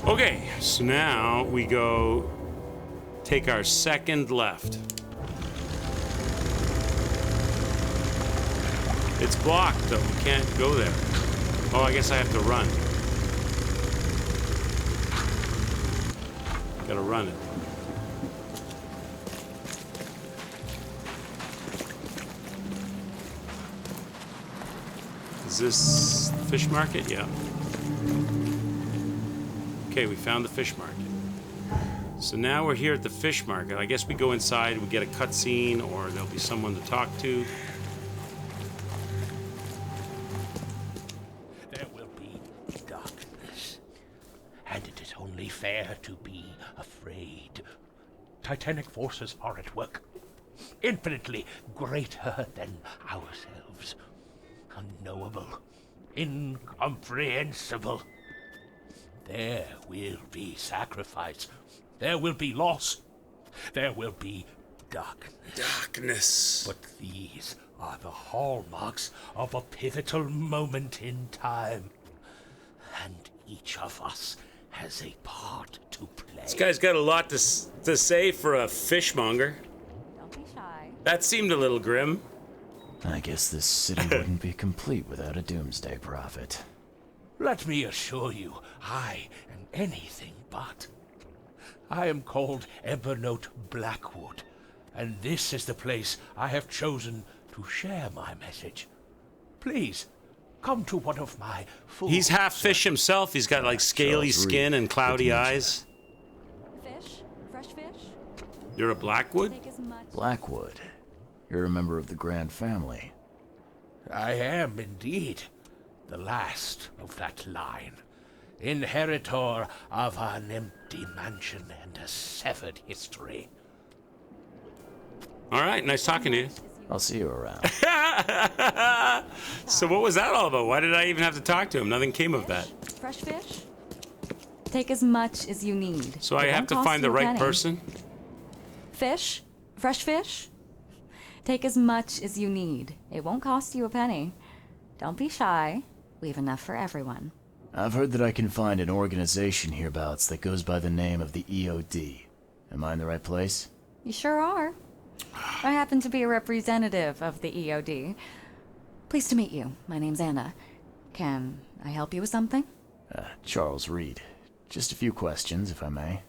Okay, so now we go take our second left. It's blocked though, we can't go there. Oh, I guess I have to run. Gotta run it. Is this the fish market? Yeah. Okay, we found the fish market. So now we're here at the fish market. I guess we go inside, we get a cutscene, or there'll be someone to talk to. There will be fair to be afraid. Titanic forces are at work, infinitely greater than ourselves. Unknowable, incomprehensible. There will be sacrifice. There will be loss. There will be darkness. Darkness. But these are the hallmarks of a pivotal moment in time. And each of us has a part to play. This guy's got a lot to say for a fishmonger. Don't be shy. That seemed a little grim. I guess this city wouldn't be complete without a doomsday prophet. Let me assure you, I am anything but. I am called Evernote Blackwood, and this is the place I have chosen to share my message. Please, come to one of my full... He's half fish himself. He's got like scaly skin and cloudy eyes. Fish? Fresh fish? You're a Blackwood? Take as much. Blackwood. You're a member of the Grand Family. I am indeed the last of that line. Inheritor of an empty mansion and a severed history. All right, nice talking to you. I'll see you around. So what was that all about? Why did I even have to talk to him? Nothing came of that. Fresh fish? Take as much as you need. So I have to find the right person? Fish? Fresh fish? Take as much as you need. It won't cost you a penny. Don't be shy. We have enough for everyone. I've heard that I can find an organization hereabouts that goes by the name of the EOD. Am I in the right place? You sure are. I happen to be a representative of the EOD. Pleased to meet you. My name's Anna. Can I help you with something? Charles Reed. Just a few questions, if I may.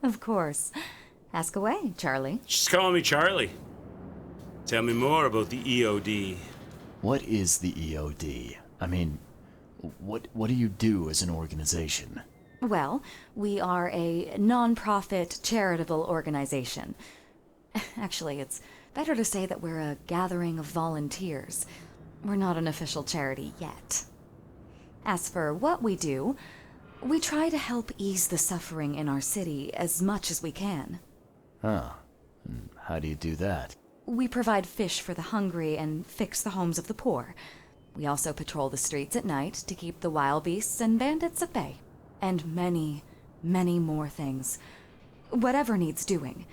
Of course. Ask away, Charlie. She's calling me Charlie. Tell me more about the EOD. What is the EOD? I mean, what do you do as an organization? Well, we are a non-profit charitable organization. Actually, it's better to say that we're a gathering of volunteers. We're not an official charity yet. As for what we do, we try to help ease the suffering in our city as much as we can. Huh. And how do you do that? We provide fish for the hungry and fix the homes of the poor. We also patrol the streets at night to keep the wild beasts and bandits at bay. And many, many more things. Whatever needs doing.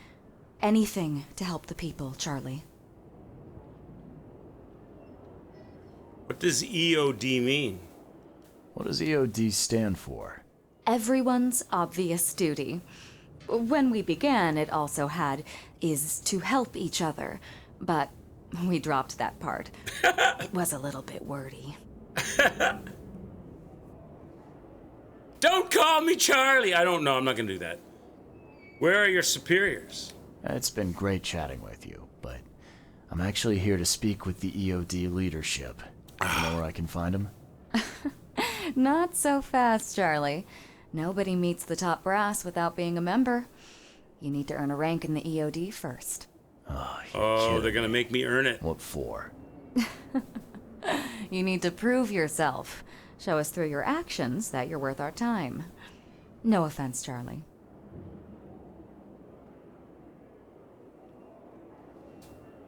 Anything to help the people, Charlie. What does EOD mean? What does EOD stand for? Everyone's obvious duty. When we began, it also had is to help each other, but we dropped that part. It was a little bit wordy. Don't call me Charlie! I don't know, I'm not gonna do that. Where are your superiors? It's been great chatting with you, but I'm actually here to speak with the EOD leadership. You know where I can find them? Not so fast, Charlie. Nobody meets the top brass without being a member. You need to earn a rank in the EOD first. Oh, they're gonna make me earn it. What for? You need to prove yourself. Show us through your actions that you're worth our time. No offense, Charlie.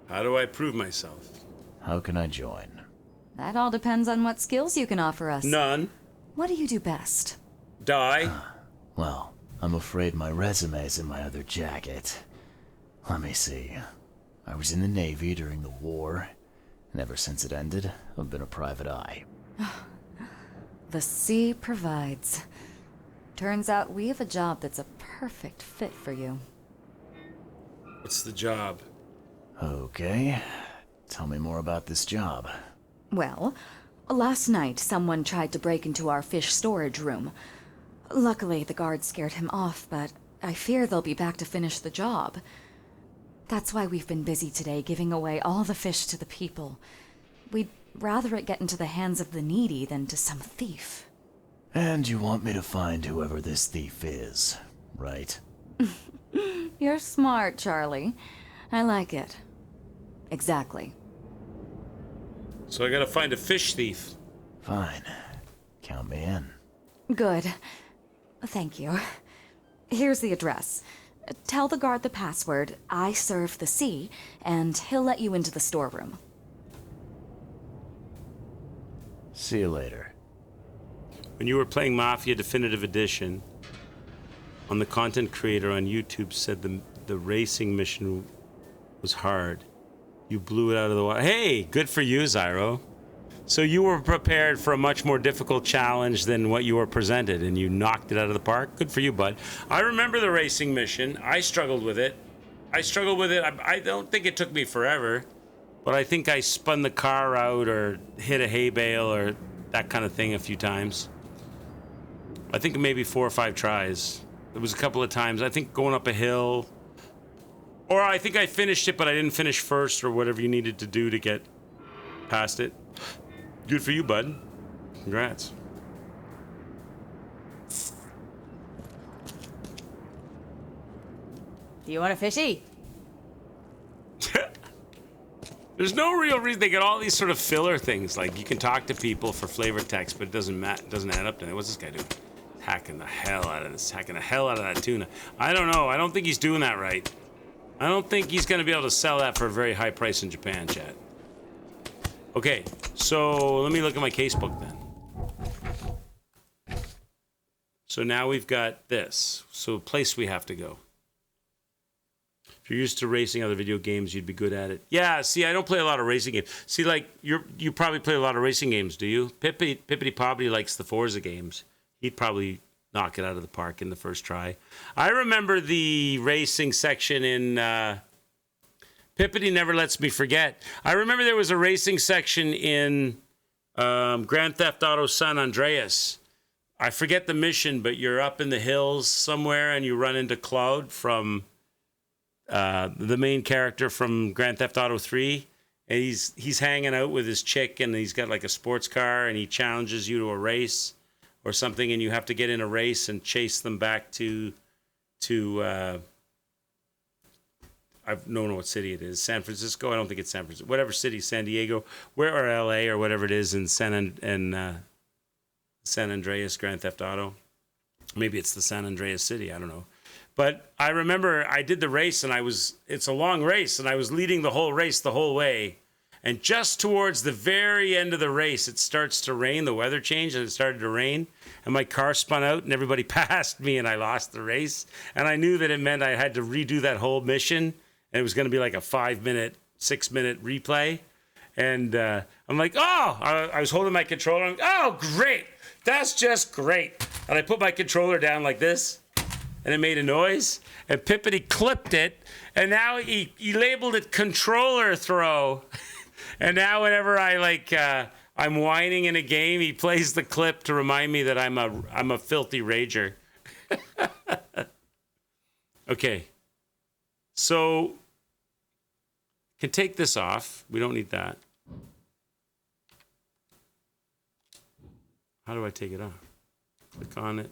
How do I prove myself? How can I join? That all depends on what skills you can offer us. None. What do you do best? Die. Well, I'm afraid my resume's in my other jacket. Let me see. I was in the Navy during the war, and ever since it ended, I've been a private eye. The sea provides. Turns out we have a job that's a perfect fit for you. What's the job? Okay. Tell me more about this job. Well, last night someone tried to break into our fish storage room. Luckily, the guards scared him off, but I fear they'll be back to finish the job. That's why we've been busy today giving away all the fish to the people. We'd rather it get into the hands of the needy than to some thief. And you want me to find whoever this thief is, right? You're smart, Charlie. I like it. Exactly. So I gotta find a fish thief. Fine. Count me in. Good. Thank you. Here's the address. Tell the guard the password, I serve the sea, and he'll let you into the storeroom. See you later. When you were playing Mafia Definitive Edition, on the content creator on YouTube said the racing mission was hard. You blew it out of the water. Hey, good for you, Zyro. So you were prepared for a much more difficult challenge than what you were presented, and you knocked it out of the park. Good for you, bud. I remember the racing mission. I struggled with it. I don't think it took me forever, but I think I spun the car out or hit a hay bale or that kind of thing a few times. I think maybe 4 or 5 tries. There was a couple of times, I think going up a hill, or I think I finished it, but I didn't finish first or whatever you needed to do to get past it. Good for you, bud. Congrats. Do you want a fishy? There's no real reason. They got all these sort of filler things, like you can talk to people for flavor text, but it doesn't add up to it. What's this guy doing? Hacking the hell out of that tuna. I don't know. I don't think he's doing that right. I don't think he's going to be able to sell that for a very high price in Japan, chat. Okay, so let me look at my casebook then. So now we've got this. So a place we have to go. If you're used to racing other video games, you'd be good at it. Yeah, see, I don't play a lot of racing games. See, like, you probably play a lot of racing games, do you? Pippity Poppity likes the Forza games. He'd probably knock it out of the park in the first try. I remember the racing section in... Pippity never lets me forget. I remember there was a racing section in Grand Theft Auto San Andreas. I forget the mission, but you're up in the hills somewhere and you run into Cloud from the main character from Grand Theft Auto 3. And he's hanging out with his chick and he's got like a sports car and he challenges you to a race or something and you have to get in a race and chase them back to I don't know what city it is. San Francisco? I don't think it's San Francisco. Whatever city, San Diego, or LA or whatever it is in San Andreas Grand Theft Auto. Maybe it's the San Andreas city. I don't know. But I remember I did the race and it's a long race and I was leading the whole race the whole way. And just towards the very end of the race, it starts to rain. The weather changed and it started to rain. And my car spun out and everybody passed me and I lost the race. And I knew that it meant I had to redo that whole mission. And it was going to be like a 5-minute, 6-minute replay. And I'm like, oh, I was holding my controller. I'm like, oh, great. That's just great. And I put my controller down like this. And it made a noise. And Pippity clipped it. And now he labeled it controller throw. And now whenever I'm whining in a game, he plays the clip to remind me that I'm a filthy rager. Okay. So can take this off. We don't need that. How do I take it off? Click on it.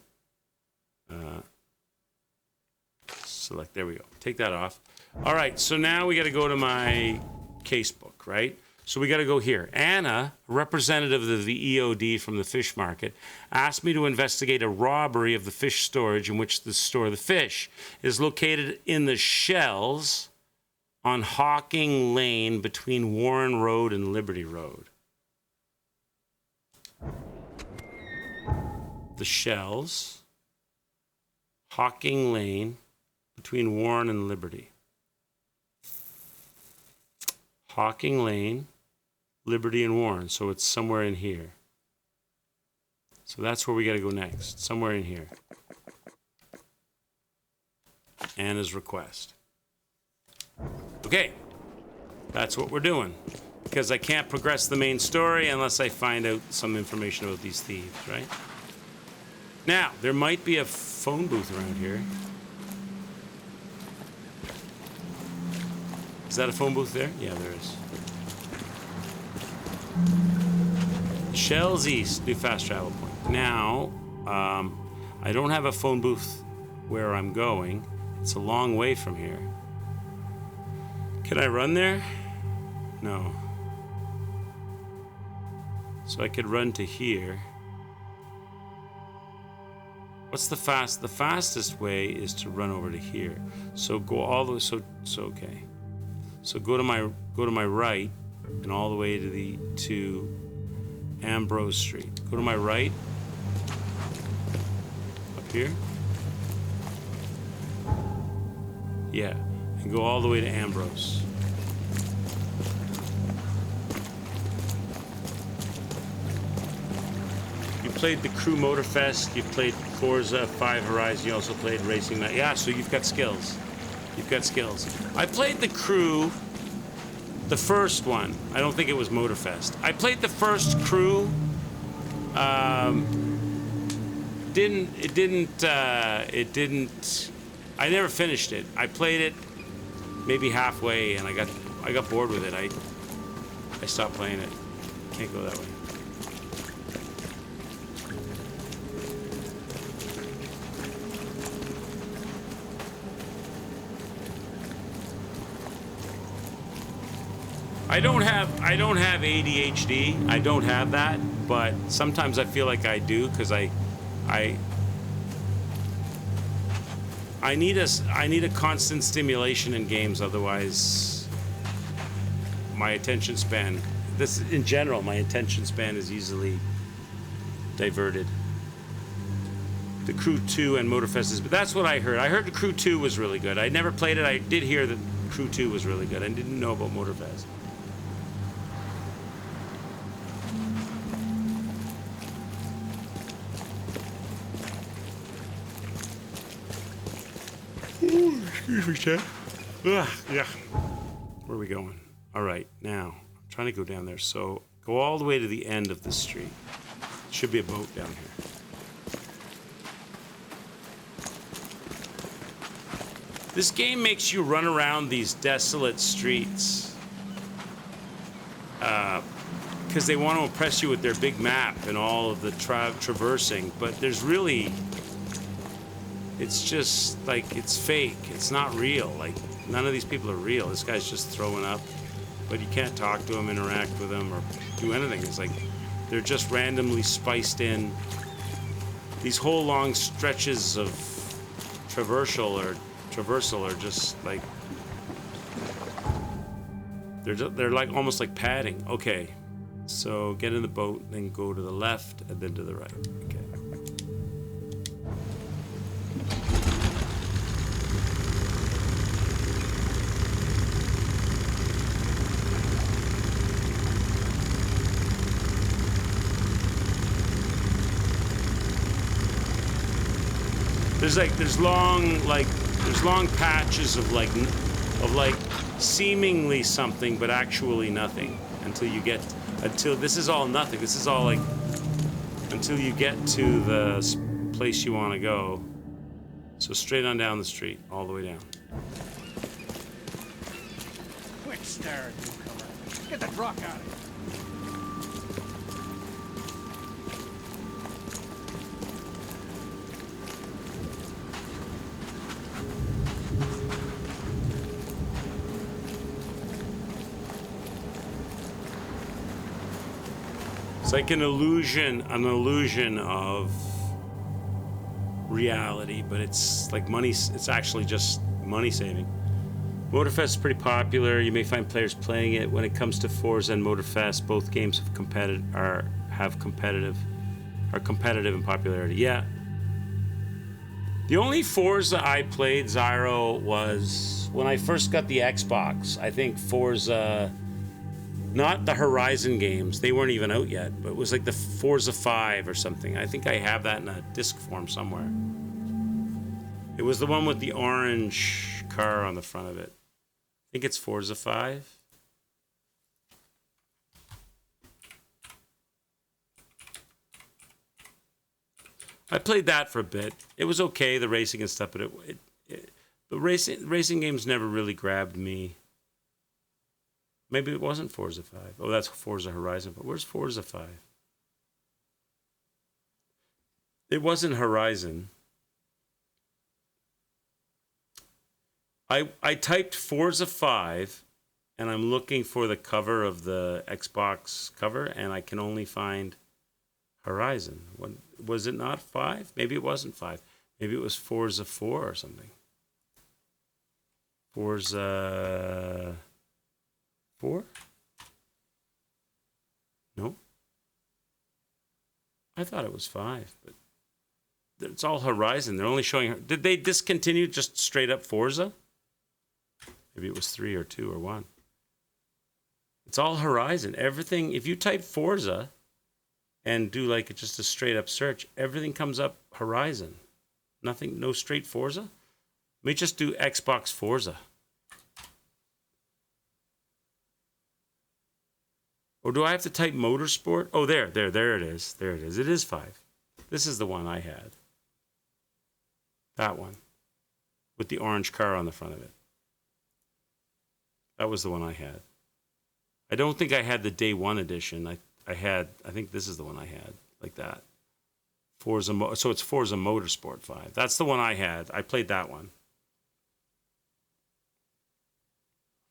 Select. There we go. Take that off. All right. So now we got to go to my casebook, right? So we got to go here. Anna, representative of the EOD from the fish market, asked me to investigate a robbery of the fish storage in which the store the fish is located in the shells on Hawking Lane between Warren Road and Liberty Road. The shells, Hawking Lane between Warren and Liberty. Hawking Lane, Liberty and Warren. So it's somewhere in here. So that's where we got to go next. Somewhere in here. Anna's request. Okay. That's what we're doing. Because I can't progress the main story unless I find out some information about these thieves, right? Now, there might be a phone booth around here. Is that a phone booth there? Yeah, there is. Shells East, new fast travel point. Now, I don't have a phone booth where I'm going. It's a long way from here. Can I run there? No. So I could run to here. What's the fastest way is to run over to here. So go all the way. So okay. So go to my right, and all the way to Ambrose Street. Go to my right. Up here. Yeah, and go all the way to Ambrose. You played the Crew Motorfest, you played Forza 5 Horizon, you also played Racing Night. Yeah, so you've got skills. You've got skills. I played the Crew, the first one. I don't think it was Motorfest. I played the first Crew. I never finished it. I played it maybe halfway, and I got bored with it. I stopped playing it. Can't go that way. I don't have ADHD. I don't have that, but sometimes I feel like I do because I need a constant stimulation in games, otherwise my attention span, in general, my attention span is easily diverted. The Crew 2 and Motorfest is, but that's what I heard. I heard the Crew 2 was really good. I never played it. I did hear that Crew 2 was really good. I didn't know about Motorfest. Excuse me, Chad. Yeah. Where are we going? All right, now, I'm trying to go down there. So, go all the way to the end of the street. Should be a boat down here. This game makes you run around these desolate streets. Because they want to impress you with their big map and all of the traversing. But there's really... It's just like, it's fake. It's not real. Like, none of these people are real. This guy's just throwing up, but you can't talk to him, interact with him, or do anything. It's like they're just randomly spiced in. These whole long stretches of traversal are just like, they're like almost like padding. Okay, so get in the boat, then go to the left, and then to the right. Okay. There's long patches of like seemingly something, but actually nothing until this is all nothing. This is all like until you get to the place you want to go. So straight on down the street, all the way down. Quit staring, newcomer. Get the rock out of here. It's like an illusion of reality, but it's like money. It's actually just money saving. Motorfest is pretty popular. You may find players playing it. When it comes to Forza and Motorfest, both games are competitive in popularity. Yeah. The only Forza I played, Zyro, was when I first got the Xbox. I think Forza. Not the Horizon games, they weren't even out yet, but it was like the Forza 5 or something. I think I have that in a disc form somewhere. It was the one with the orange car on the front of it. I think it's Forza 5. I played that for a bit. It was okay, the racing and stuff, but but racing games never really grabbed me. Maybe it wasn't Forza 5. Oh, that's Forza Horizon. But where's Forza 5? It wasn't Horizon. I typed Forza 5, and I'm looking for the cover of the Xbox cover, and I can only find Horizon. Was it not 5? Maybe it wasn't 5. Maybe it was Forza 4 or something. Forza 4? No. I thought it was 5, but it's all Horizon. They're only showing. Did they discontinue just straight up Forza? Maybe it was 3 or 2 or 1. It's all Horizon. Everything. If you type Forza and do like just a straight up search, everything comes up Horizon. Nothing. No straight Forza. Let me just do Xbox Forza. Or do I have to type Motorsport? Oh, there it is. There it is. It is 5. This is the one I had. That one. With the orange car on the front of it. That was the one I had. I don't think I had the day one edition. I think this is the one I had. Like that. So it's Forza Motorsport 5. That's the one I had. I played that one.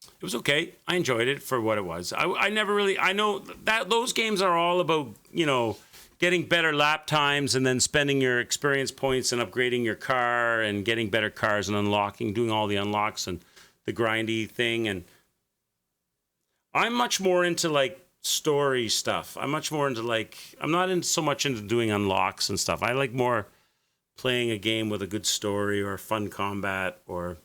It was okay. I enjoyed it for what it was. I never really... I know that those games are all about, getting better lap times and then spending your experience points and upgrading your car and getting better cars and doing all the unlocks and the grindy thing. And I'm much more into, like, story stuff. I'm much more into, like... I'm not so much into doing unlocks and stuff. I like more playing a game with a good story or fun combat or...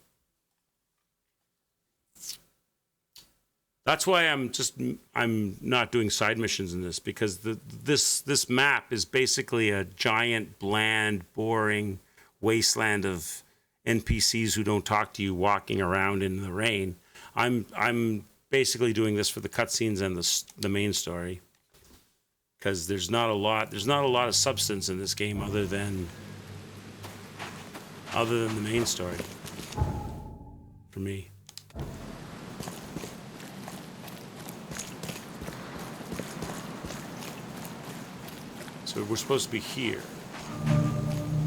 That's why I'm not doing side missions in this, because this map is basically a giant, bland, boring wasteland of NPCs who don't talk to you walking around in the rain. I'm basically doing this for the cutscenes and the main story, because there's not a lot of substance in this game other than the main story for me. So we're supposed to be here.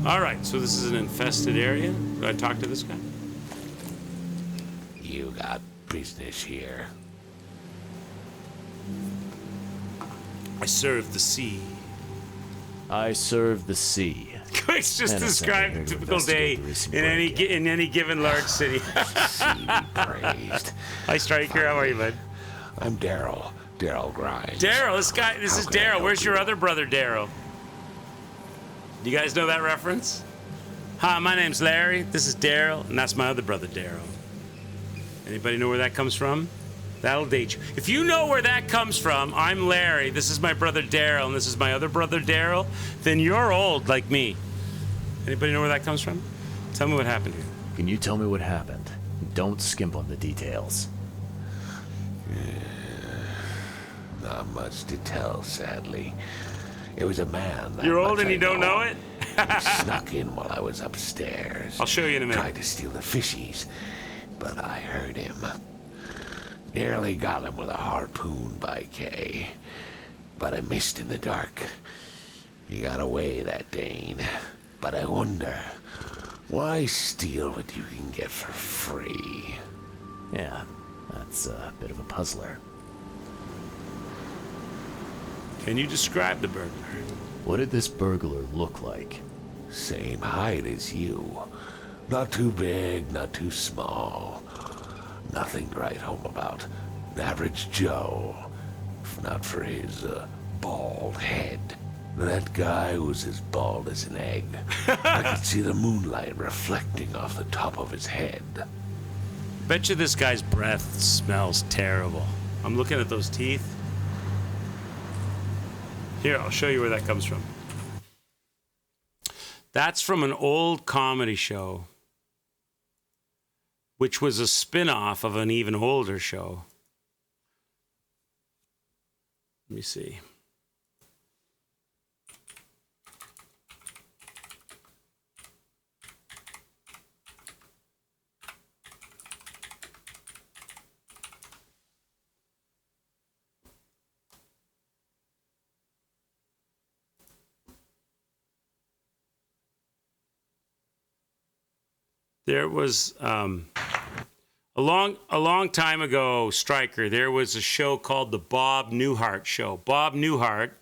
All right, so this is an infested area. Do I talk to this guy? You got business here. I serve the sea. I serve the sea. It's just described a typical day in any given large city. Praised. Hi, Striker. How are you, bud? I'm Daryl. Daryl Grimes. Daryl, this is Daryl. Where's your other brother, Daryl? Do you guys know that reference? Hi, my name's Larry. This is Daryl, and that's my other brother, Daryl. Anybody know where that comes from? That'll date you. If you know where that comes from, I'm Larry, this is my brother Daryl, and this is my other brother Daryl, then you're old like me. Anybody know where that comes from? Tell me what happened here. Can you tell me what happened? Don't skimp on the details. Not much to tell, sadly. It was a man. You're old and you don't know it? He snuck in while I was upstairs. I'll show you in a minute. Tried to steal the fishies, but I heard him. Nearly got him with a harpoon by Kay, but I missed in the dark. He got away, that Dane. But I wonder, why steal what you can get for free? Yeah, that's a bit of a puzzler. Can you describe the burglar? What did this burglar look like? Same height as you. Not too big, not too small. Nothing to write home about. An average Joe. If not for his bald head. That guy was as bald as an egg. I could see the moonlight reflecting off the top of his head. Bet you this guy's breath smells terrible. I'm looking at those teeth. Here, I'll show you where that comes from. That's from an old comedy show, which was a spin-off of an even older show. Let me see. There was a long time ago, Stryker, there was a show called the Bob Newhart Show. Bob Newhart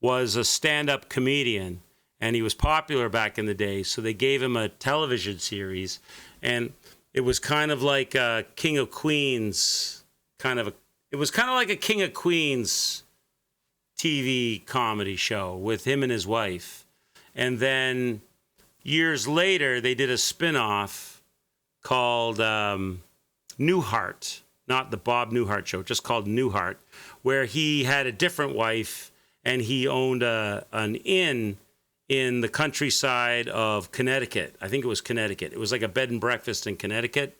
was a stand-up comedian, and he was popular back in the day. So they gave him a television series, and it was kind of like a King of Queens it was kind of like a King of Queens TV comedy show with him and his wife. And then years later, they did a spin-off called Newhart, not the Bob Newhart show, just called Newhart, where he had a different wife and he owned an inn in the countryside of Connecticut. I think it was Connecticut. It was like a bed and breakfast in Connecticut.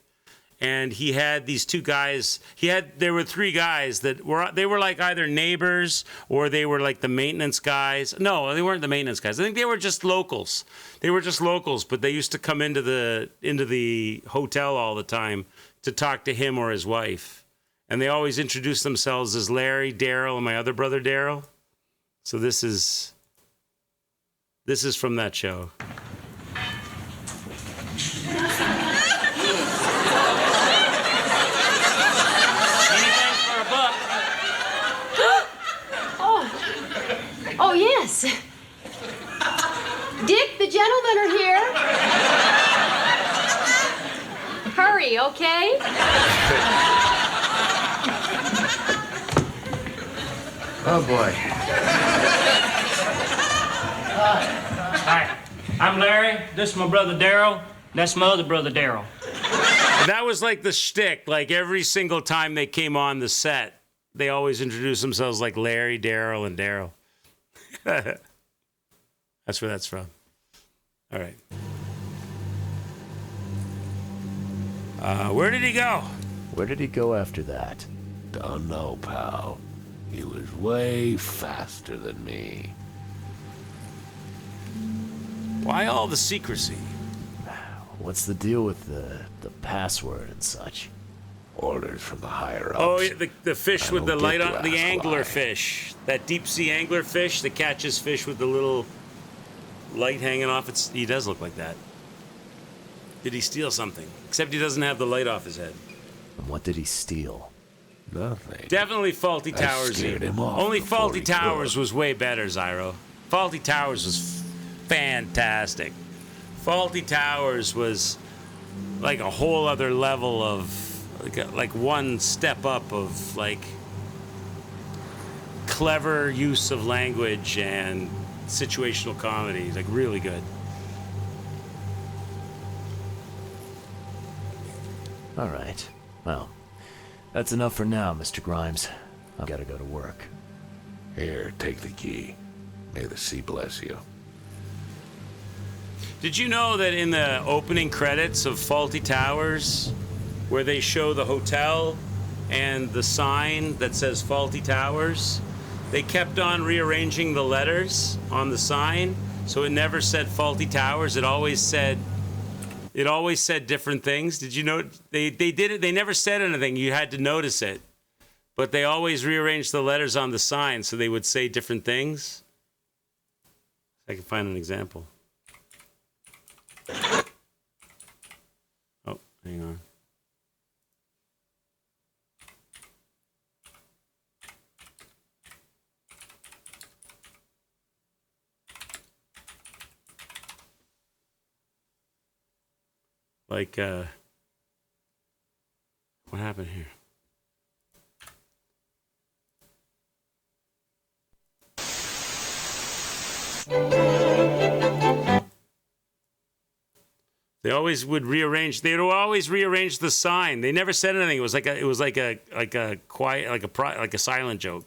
And he had these two guys. There were three guys that were like either neighbors or they were like the maintenance guys. No, they weren't the maintenance guys. I think they were just locals. But they used to come into the hotel all the time to talk to him or his wife. And they always introduced themselves as Larry, Daryl, and my other brother Daryl. So this is from that show. Oh, yes. Dick, the gentlemen are here. Hurry, okay? Oh, boy. Hi, I'm Larry. This is my brother Daryl. That's my other brother Daryl. That was like the shtick. Like every single time they came on the set, they always introduced themselves like Larry, Daryl, and Daryl. That's where that's from. All right. Where did he go? Where did he go after that? Don't know, pal. He was way faster than me. Why all the secrecy? What's the deal with the password and such? Orders from the higher ups. Oh, yeah, the fish with the light on, the ask angler why. fish. That deep sea angler fish that catches fish with the little light hanging off. He does look like that. Did he steal something? Except he doesn't have the light off his head. And what did he steal? Nothing. Definitely Faulty Towers. scared him off Only before Faulty he Towers could. was way better, Zyro. Faulty Towers was fantastic. Faulty Towers was like a whole other level of like one step up of like clever use of language and situational comedy. Like really good. All right. Well, that's enough for now, Mr. Grimes. I've got to go to work. Here, take the key. May the sea bless you. Did you know that in the opening credits of Faulty Towers, where they show the hotel and the sign that says Faulty Towers, they kept on rearranging the letters on the sign, so it never said Faulty Towers. It always said different things. Did you know they did it? They never said anything. You had to notice it, but they always rearranged the letters on the sign so they would say different things. I can find an example. Oh, hang on. Like, what happened here? They always would rearrange. They would always rearrange the sign. They never said anything. It was like a quiet, like a silent joke.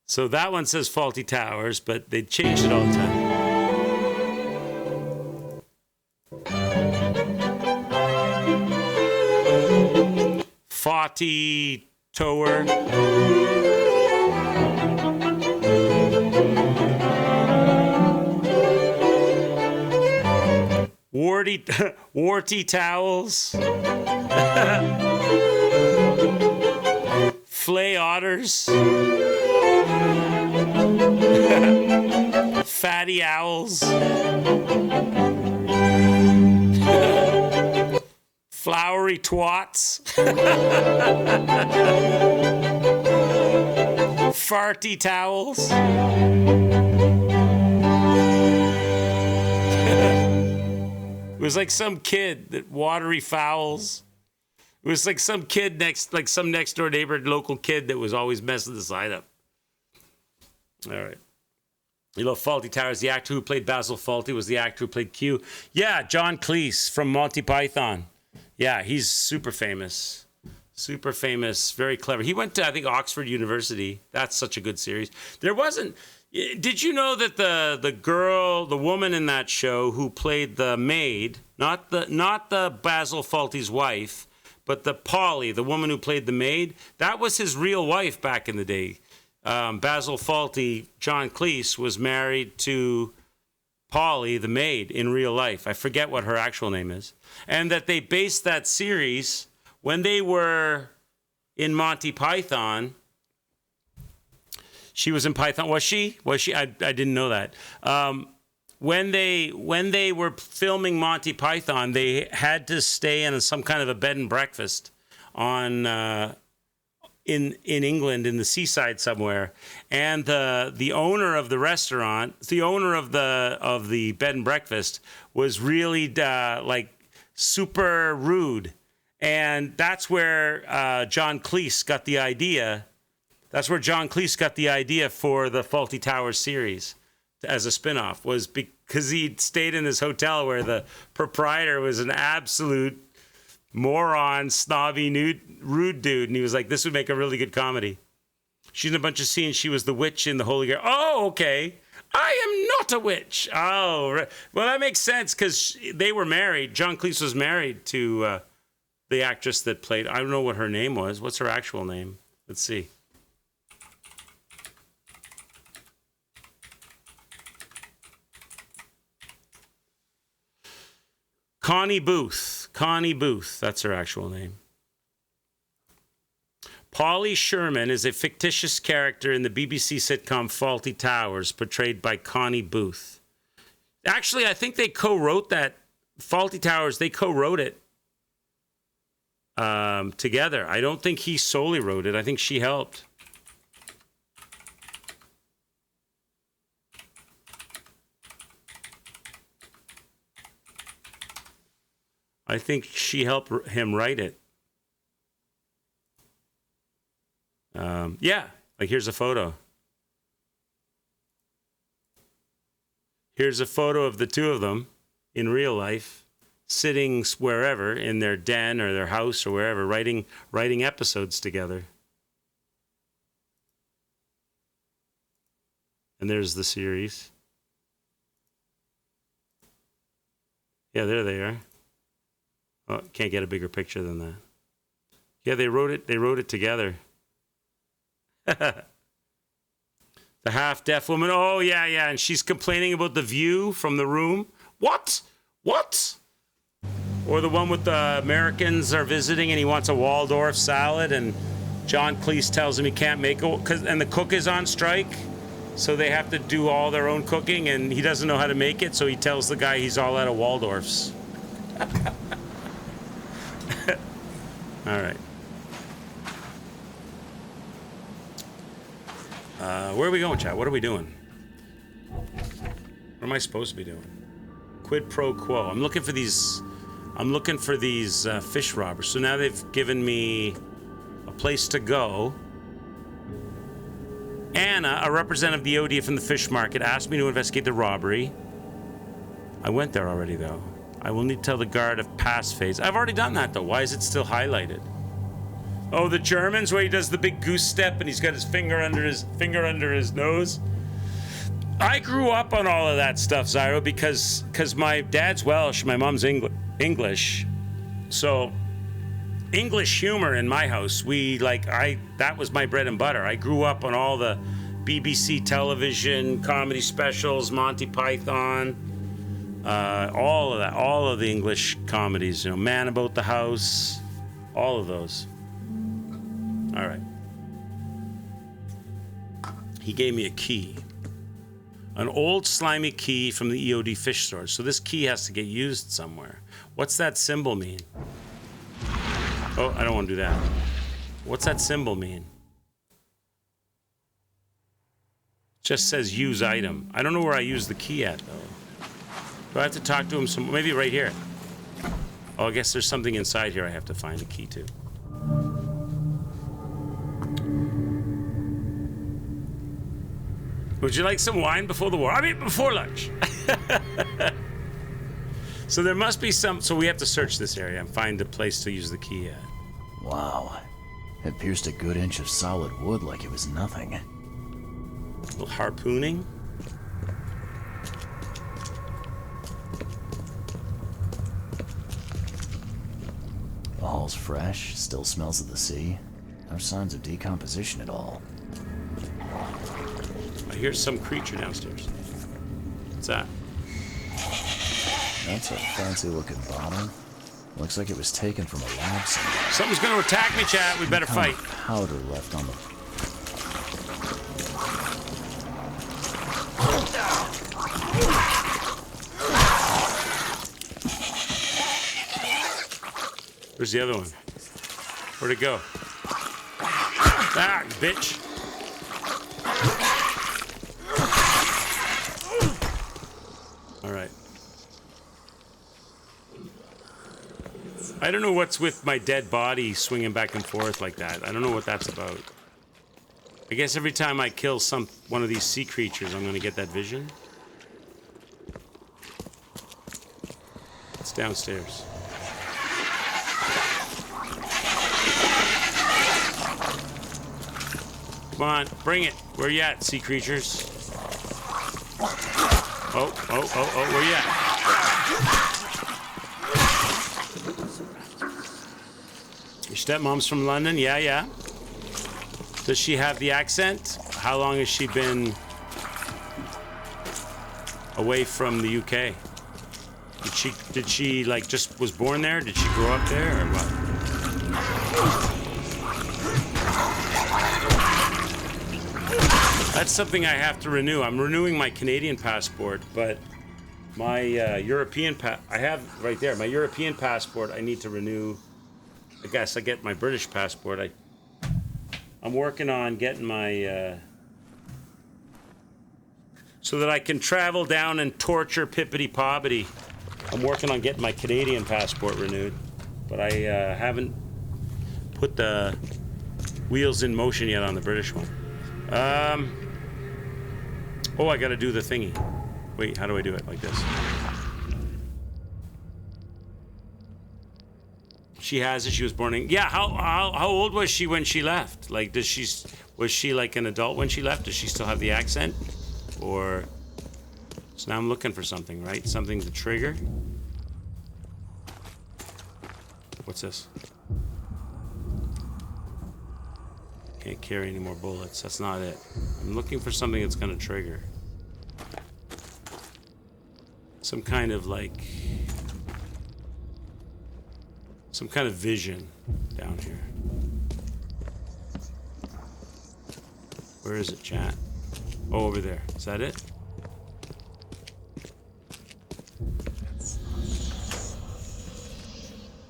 So that one says Faulty Towers, but they changed it all the time. Faulty Tower. Warty towels. Flay otters. Fatty owls. Flowery twats. Farty towels. It was like some kid that watery fowls. It was like some kid some next door neighbor, local kid that was always messing the side up. All right. You know, Fawlty Towers, the actor who played Basil Fawlty was the actor who played Q. Yeah, John Cleese from Monty Python. Yeah, he's super famous. Super famous, very clever. He went to, I think, Oxford University. That's such a good series. There wasn't... Did you know that the woman in that show who played the maid, not the Basil Fawlty's wife, but the Polly, the woman who played the maid, that was his real wife back in the day. Basil Fawlty, John Cleese, was married to Polly, the maid, in real life. I forget what her actual name is. And that they based that series when they were in Monty Python. She was in Python. Was she? I didn't know that. When they were filming Monty Python, they had to stay in some kind of a bed and breakfast on in England, in the seaside somewhere. And the owner of the restaurant, the owner of the bed and breakfast, was really like super rude. And that's where John Cleese got the idea. That's where John Cleese got the idea for the Fawlty Towers series as a spinoff, was because he'd stayed in this hotel where the proprietor was an absolute moron, snobby, rude dude. And he was like, this would make a really good comedy. She's in a bunch of scenes. She was the witch in the Holy Grail. Oh, okay. I am not a witch. Oh, right. Well, that makes sense because they were married. John Cleese was married to the actress that played, I don't know what her name was. What's her actual name? Let's see. Connie Booth. Connie Booth. That's her actual name. Polly Sherman is a fictitious character in the BBC sitcom Fawlty Towers, portrayed by Connie Booth. Actually, I think they co-wrote that. Fawlty Towers, they co-wrote it together. I don't think he solely wrote it. I think she helped. I think she helped him write it. Yeah, like here's a photo. Here's a photo of the two of them in real life, sitting wherever, in their den or their house or wherever, writing episodes together. And there's the series. Yeah, there they are. Oh, can't get a bigger picture than that. Yeah, they wrote it together. The half-deaf woman. Oh, yeah. And she's complaining about the view from the room. What? Or the one with the Americans are visiting and he wants a Waldorf salad and John Cleese tells him he can't make it and the cook is on strike. So they have to do all their own cooking and he doesn't know how to make it. So he tells the guy he's all out of Waldorfs. All right. Where are we going, chat? What are we doing? What am I supposed to be doing? Quid pro quo. I'm looking for these fish robbers. So now they've given me a place to go. Anna, a representative of the ODF from the fish market, asked me to investigate the robbery. I went there already, though. I will need to tell the guard of pass phase. I've already done that, though. Why is it still highlighted? Oh, the Germans, where he does the big goose step and he's got his finger under his nose. I grew up on all of that stuff, Zyro, because my dad's Welsh, my mom's English. So English humor in my house, that was my bread and butter. I grew up on all the BBC television comedy specials, Monty Python, all of that, all of the English comedies, Man About the House, all of those. All right. He gave me a key. An old slimy key from the EOD fish store. So this key has to get used somewhere. What's that symbol mean? Oh, I don't want to do that. What's that symbol mean? Just says use item. I don't know where I use the key at, though. Do I have to talk to him some? Maybe right here. Oh, I guess there's something inside here I have to find a key to. Would you like some wine before the war? I mean, before lunch. So there must be some... So we have to search this area and find a place to use the key at. Wow. It pierced a good inch of solid wood like it was nothing. A little harpooning. The hall's fresh, still smells of the sea. No signs of decomposition at all. I hear some creature downstairs. What's that? That's a fancy-looking bottle. Looks like it was taken from a lab somewhere. Something's going to attack me, chat. We better fight. Powder left on the... Where's the other one? Where'd it go? Ah, bitch. All right. I don't know what's with my dead body swinging back and forth like that. I don't know what that's about. I guess every time I kill one of these sea creatures, I'm going to get that vision. It's downstairs. Come on, bring it. Where you at, sea creatures? Oh, where you at? Your stepmom's from London? Yeah. Does she have the accent? How long has she been away from the UK? Did she like just was born there? Did she grow up there or what? That's something I have to renew. I'm renewing my Canadian passport, but my European I have right there. My European passport I need to renew. I guess I get my British passport. I'm working on getting my so that I can travel down and torture Pippity Poppity. I'm working on getting my Canadian passport renewed, but I haven't put the wheels in motion yet on the British one. Oh, I gotta do the thingy. Wait, how do I do it? Like this. She has it. She was born in... Yeah, how old was she when she left? Like, was she like an adult when she left? Does she still have the accent? Or... So now I'm looking for something, right? Something to trigger. What's this? Can't carry any more bullets. That's not it. I'm looking for something that's gonna trigger. Some kind of like... Some kind of vision down here. Where is it, chat? Oh, over there. Is that it?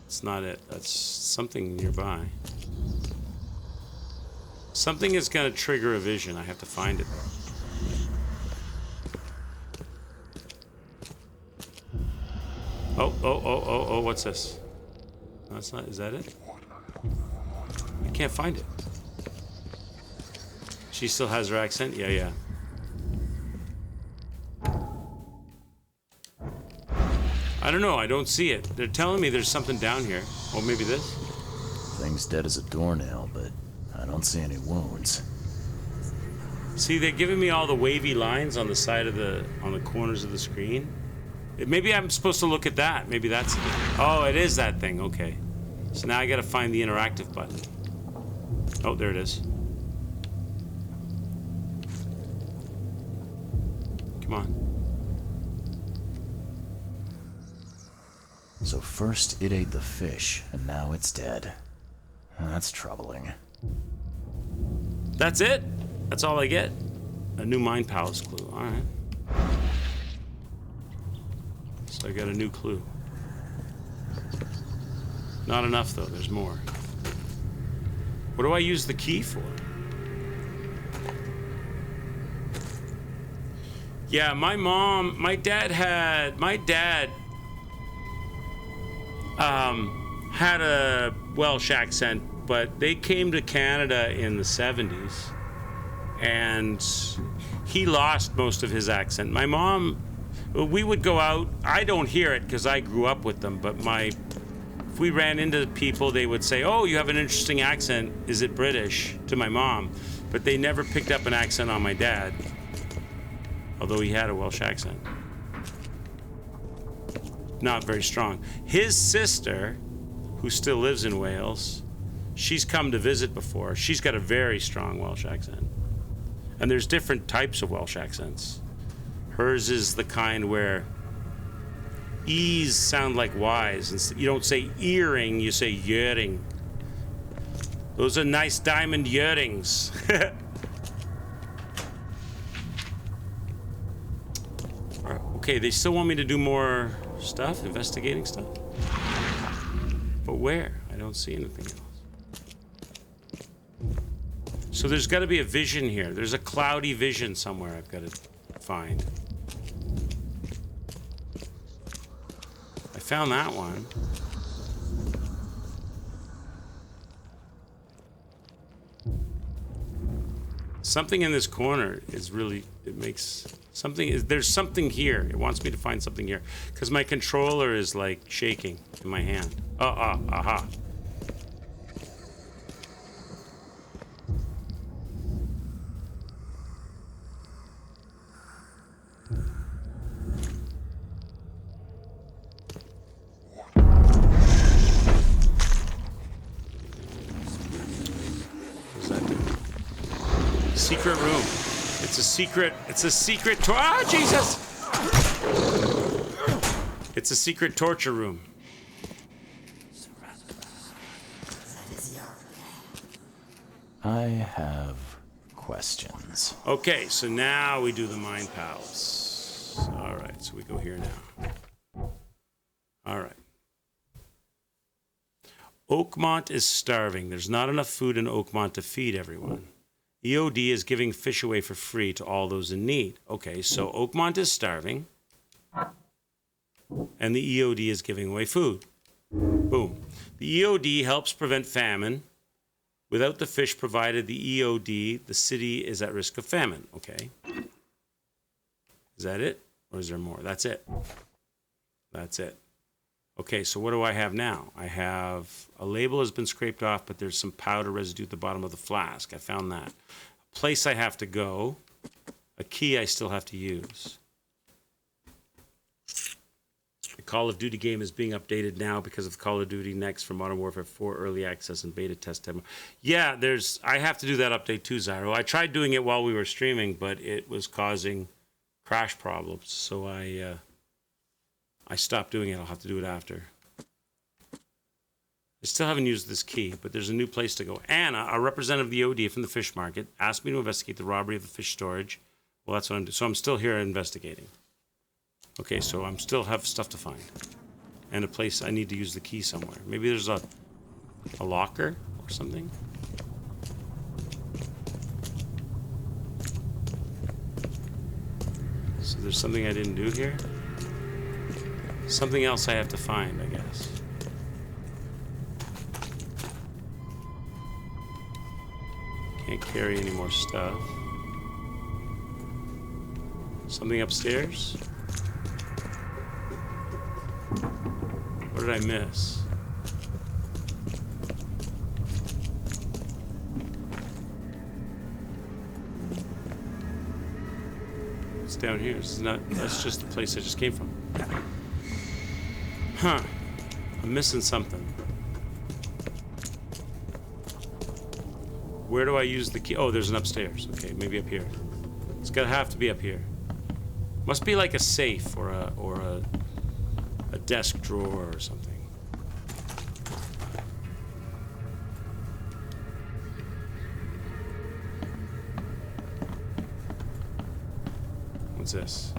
It's not it. That's something nearby. Something is going to trigger a vision. I have to find it. Oh, what's this? No, that's not. Is that it? I can't find it. She still has her accent? Yeah. I don't know. I don't see it. They're telling me there's something down here. Oh, maybe this? Thing's dead as a doornail, but I don't see any wounds. See, they're giving me all the wavy lines on the side of on the corners of the screen. Maybe I'm supposed to look at that. Maybe that's it. Oh, it is that thing. Okay. So now I gotta find the interactive button. Oh, there it is. Come on. So first it ate the fish, and now it's dead. That's troubling. That's it? That's all I get? A new Mind Palace clue. Alright. So I got a new clue. Not enough, though. There's more. What do I use the key for? Yeah, my dad had a Welsh accent, but they came to Canada in the 70s, and he lost most of his accent. My mom, we would go out. I don't hear it because I grew up with them, but if we ran into people, they would say, "Oh, you have an interesting accent. Is it British?" to my mom, but they never picked up an accent on my dad, although he had a Welsh accent. Not very strong. His sister, who still lives in Wales, she's come to visit before. She's got a very strong Welsh accent. And there's different types of Welsh accents. Hers is the kind where E's sound like Y's. And you don't say earring, you say earring. Those are nice diamond earrings. Okay, they still want me to do more stuff, investigating stuff. But where? I don't see anything else. So there's got to be a vision here. There's a cloudy vision somewhere I've got to find. I found that one. Something in this corner is really, it makes something, there's something here. It wants me to find something here. Because my controller is like shaking in my hand. Aha. Secret room. It's a secret Jesus! It's a secret torture room. I have questions. Okay, so now we do the Mind Palace. All right, so we go here now. All right. Oakmont is starving. There's not enough food in Oakmont to feed everyone. EOD is giving fish away for free to all those in need. Okay, so Oakmont is starving, and the EOD is giving away food. Boom. The EOD helps prevent famine. Without the fish provided the EOD, the city is at risk of famine. Okay. Is that it? Or is there more? That's it. That's it. Okay, so what do I have now? I have a label has been scraped off, but there's some powder residue at the bottom of the flask. I found that. A place I have to go. A key I still have to use. The Call of Duty game is being updated now because of Call of Duty Next for Modern Warfare 4 early access and beta test demo. Yeah, I have to do that update too, Zyro. I tried doing it while we were streaming, but it was causing crash problems, so I stopped doing it. I'll have to do it after. I still haven't used this key, but there's a new place to go. Anna, a representative of the OD from the fish market, asked me to investigate the robbery of the fish storage. Well, that's what I'm doing. So I'm still here investigating. Okay, so I'm still have stuff to find. And a place I need to use the key somewhere. Maybe there's a locker or something. So there's something I didn't do here. Something else I have to find, I guess. Can't carry any more stuff. Something upstairs? What did I miss? It's down here. This is not, that's just the place I just came from. Huh. I'm missing something. Where do I use the key? Oh, there's an upstairs. Okay, maybe up here. It's gonna have to be up here. Must be like a safe or a desk drawer or something. What's this?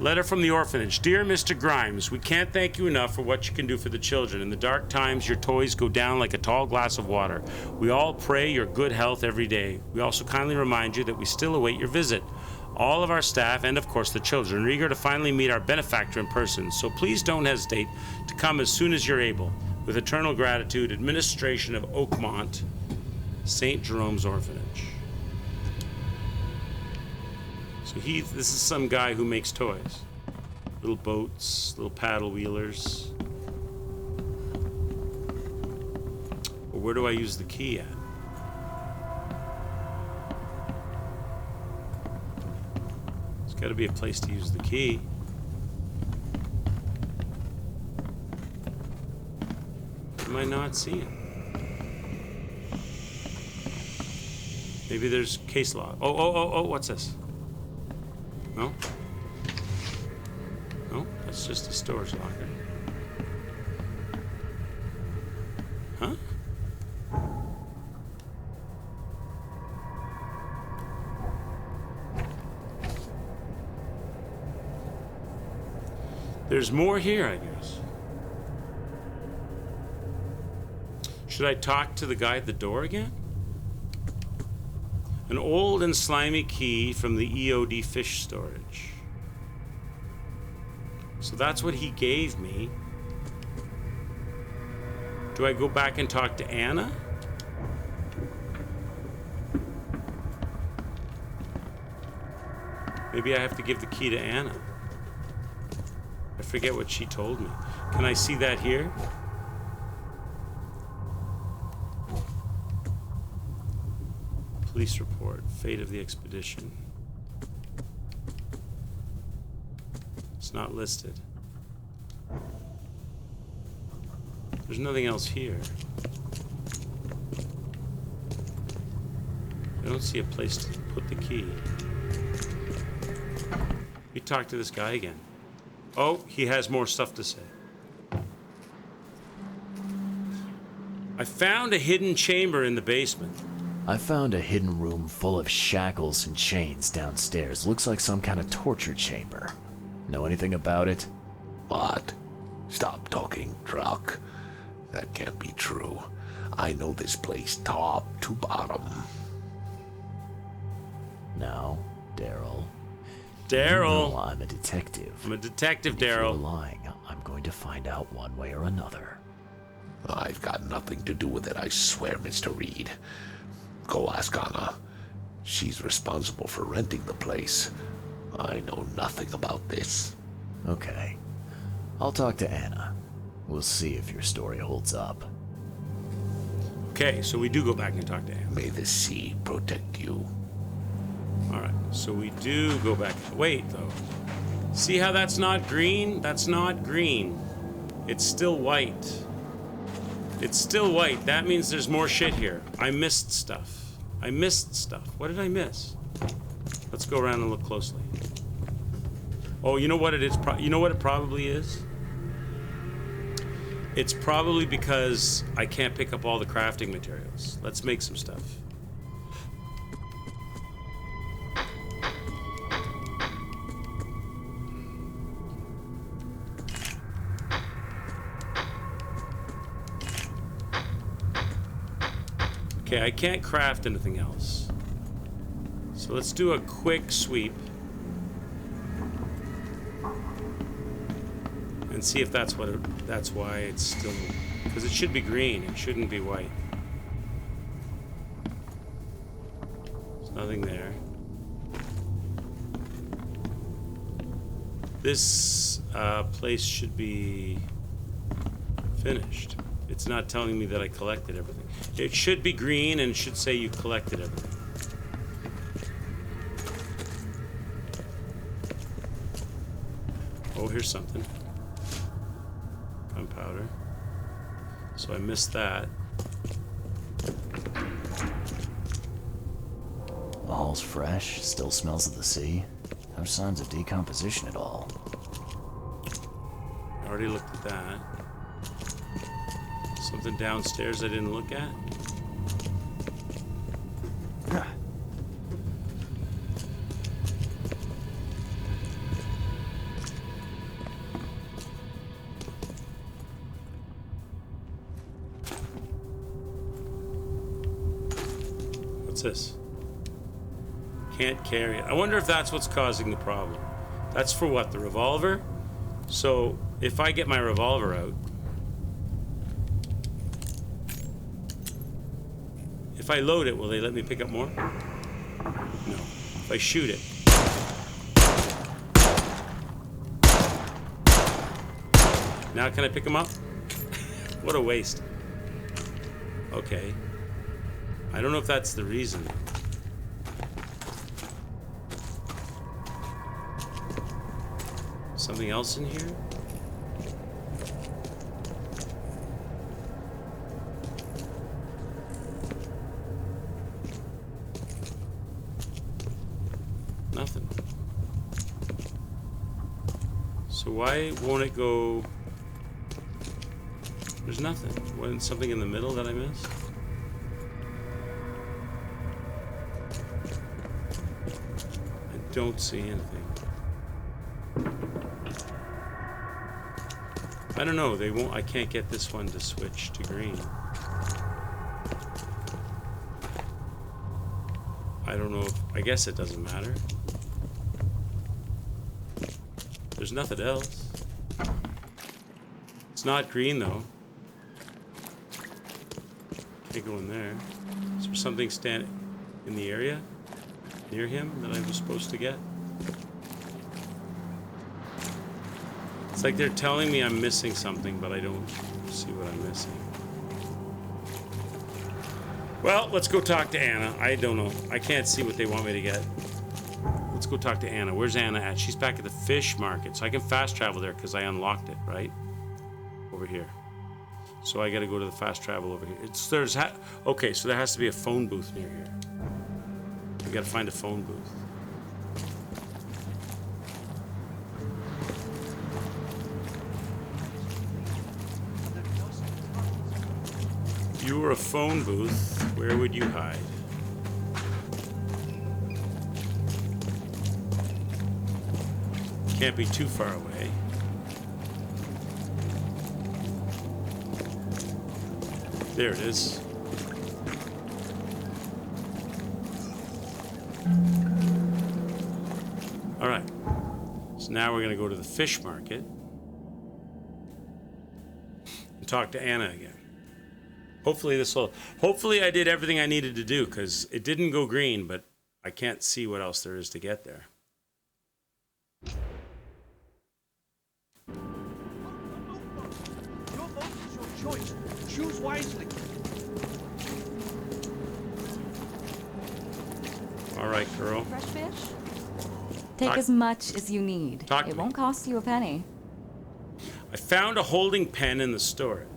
Letter from the orphanage. Dear Mr. Grimes, we can't thank you enough for what you can do for the children. In the dark times, your toys go down like a tall glass of water. We all pray your good health every day. We also kindly remind you that we still await your visit. All of our staff, and of course the children, are eager to finally meet our benefactor in person, so please don't hesitate to come as soon as you're able. With eternal gratitude, Administration of Oakmont, St. Jerome's Orphanage. So this is some guy who makes toys. Little boats, little paddle wheelers. Well, where do I use the key at? There's got to be a place to use the key. What am I not seeing? Maybe there's case log. Oh, what's this? No? No, that's just a storage locker. Huh? There's more here, I guess. Should I talk to the guy at the door again? An old and slimy key from the EOD fish storage. So that's what he gave me. Do I go back and talk to Anna? Maybe I have to give the key to Anna. I forget what she told me. Can I see that here? Police report, fate of the expedition. It's not listed. There's nothing else here. I don't see a place to put the key. We talk to this guy again. Oh, he has more stuff to say. I found a hidden chamber in the basement. I found a hidden room full of shackles and chains downstairs. Looks like some kind of torture chamber. Know anything about it? What? Stop talking, Druck. That can't be true. I know this place top to bottom. Now, Daryl. Daryl! You know I'm a detective. I'm a detective, If you're Daryl. lying, I'm going to find out one way or another. I've got nothing to do with it, I swear, Mr. Reed. Go ask Anna. She's responsible for renting the place. I know nothing about this. Okay. I'll talk to Anna. We'll see if your story holds up. Okay, so we do go back and talk to Anna. May the sea protect you. Alright, so we do go back. Wait, though. See how that's not green? That's not green. It's still white. It's still white. That means there's more shit here. I missed stuff. What did I miss? Let's go around and look closely. Oh, you know what it is? You know what it probably is? It's probably because I can't pick up all the crafting materials. Let's make some stuff. Okay, I can't craft anything else. So let's do a quick sweep. And see if that's that's why it's still, because it should be green, it shouldn't be white. There's nothing there. This place should be finished. It's not telling me that I collected everything. It should be green and it should say you collected everything. Oh, here's something. Gunpowder. So I missed that. The hall's fresh, still smells of the sea. No signs of decomposition at all. I already looked at that. Something downstairs I didn't look at. What's this? Can't carry it. I wonder if that's what's causing the problem. That's for what? The revolver? So if I get my revolver out, if I load it, will they let me pick up more? No. If I shoot it. Now can I pick them up? What a waste. Okay. I don't know if that's the reason. Something else in here? Nothing. So why won't it go? There's nothing. Wasn't something in the middle that I missed? I don't see anything. I don't know, they won't. I can't get this one to switch to green. I don't know if, I guess it doesn't matter. There's nothing else. It's not green though. Can't go in there. Is there something standing in the area near him that I was supposed to get? It's like they're telling me I'm missing something, but I don't see what I'm missing. Well, let's go talk to Anna. I don't know. I can't see what they want me to get. Let's go talk to Anna. Where's Anna at? She's back at the fish market, so I can fast travel there because I unlocked it, right? Over here. So I gotta go to the fast travel over here. Okay, so there has to be a phone booth near here. We gotta find a phone booth. If you were a phone booth, where would you hide? Can't be too far away. There it is. All right. So now we're going to go to the fish market and talk to Anna again. Hopefully I did everything I needed to do because it didn't go green, but I can't see what else there is to get there. Your vote is your choice. Choose wisely. All right, girl. Fresh fish? Take as much as you need. It won't cost you a penny. I found a holding pen in the storage.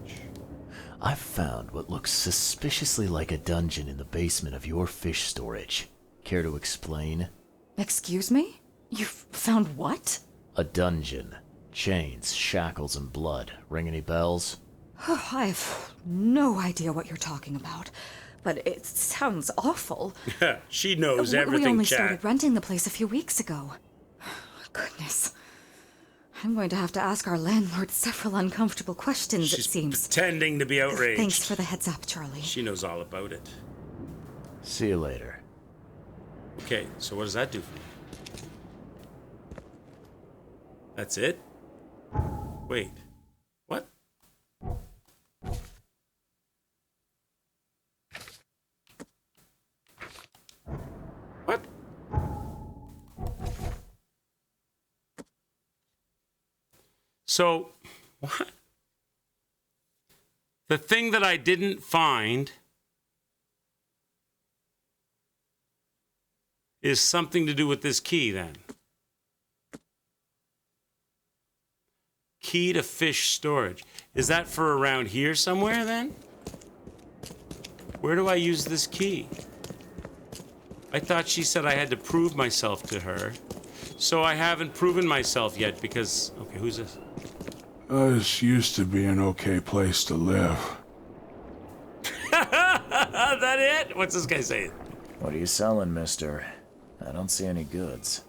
I've found what looks suspiciously like a dungeon in the basement of your fish storage. Care to explain? Excuse me? You've found what? A dungeon. Chains, shackles, and blood. Ring any bells? I have no idea what you're talking about, but it sounds awful. She knows everything, We only chat. started renting the place a few weeks ago. Goodness. I'm going to have to ask our landlord several uncomfortable questions, She's it seems. pretending to be outraged. Thanks for the heads up, Charlie. She knows all about it. See you later. Okay, so what does that do for me? That's it? Wait. What? What? So, what? The thing that I didn't find is something to do with this key, then. Key to fish storage. Is that for around here somewhere, then? Where do I use this key? I thought she said I had to prove myself to her. So I haven't proven myself yet because... Okay, who's this? This used to be an okay place to live. That it? What's this guy saying? What are you selling, mister? I don't see any goods.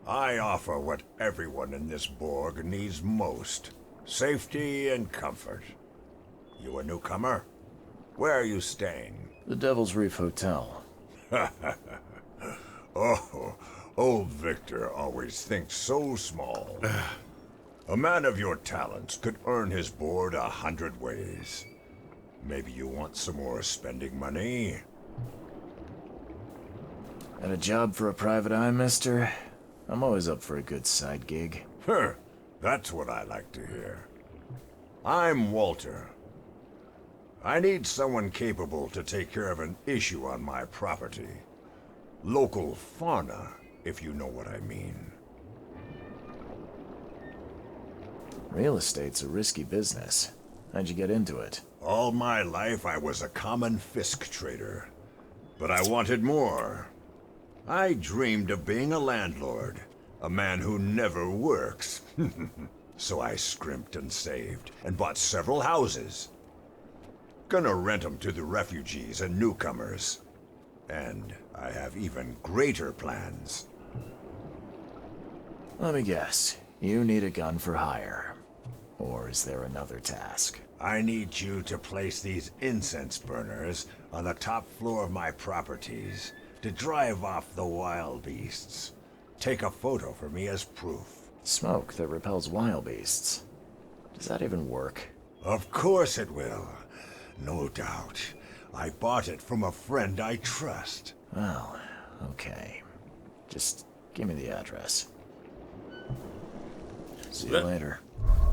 I offer what everyone in this Borg needs most. Safety and comfort. You a newcomer? Where are you staying? The Devil's Reef Hotel. Oh, old Victor always thinks so small. A man of your talents could earn his board 100 ways. Maybe you want some more spending money? And a job for a private eye, mister? I'm always up for a good side gig. Huh, that's what I like to hear. I'm Walter. I need someone capable to take care of an issue on my property. Local fauna, if you know what I mean. Real estate's a risky business. How'd you get into it? All my life I was a common fisk trader. But I wanted more. I dreamed of being a landlord. A man who never works. So I scrimped and saved, and bought several houses. Gonna rent them to the refugees and newcomers. And I have even greater plans. Let me guess. You need a gun for hire. Or is there another task? I need you to place these incense burners on the top floor of my properties to drive off the wild beasts. Take a photo for me as proof. Smoke that repels wild beasts. Does that even work? Of course it will. No doubt. I bought it from a friend I trust. Well, okay. Just give me the address. See you later.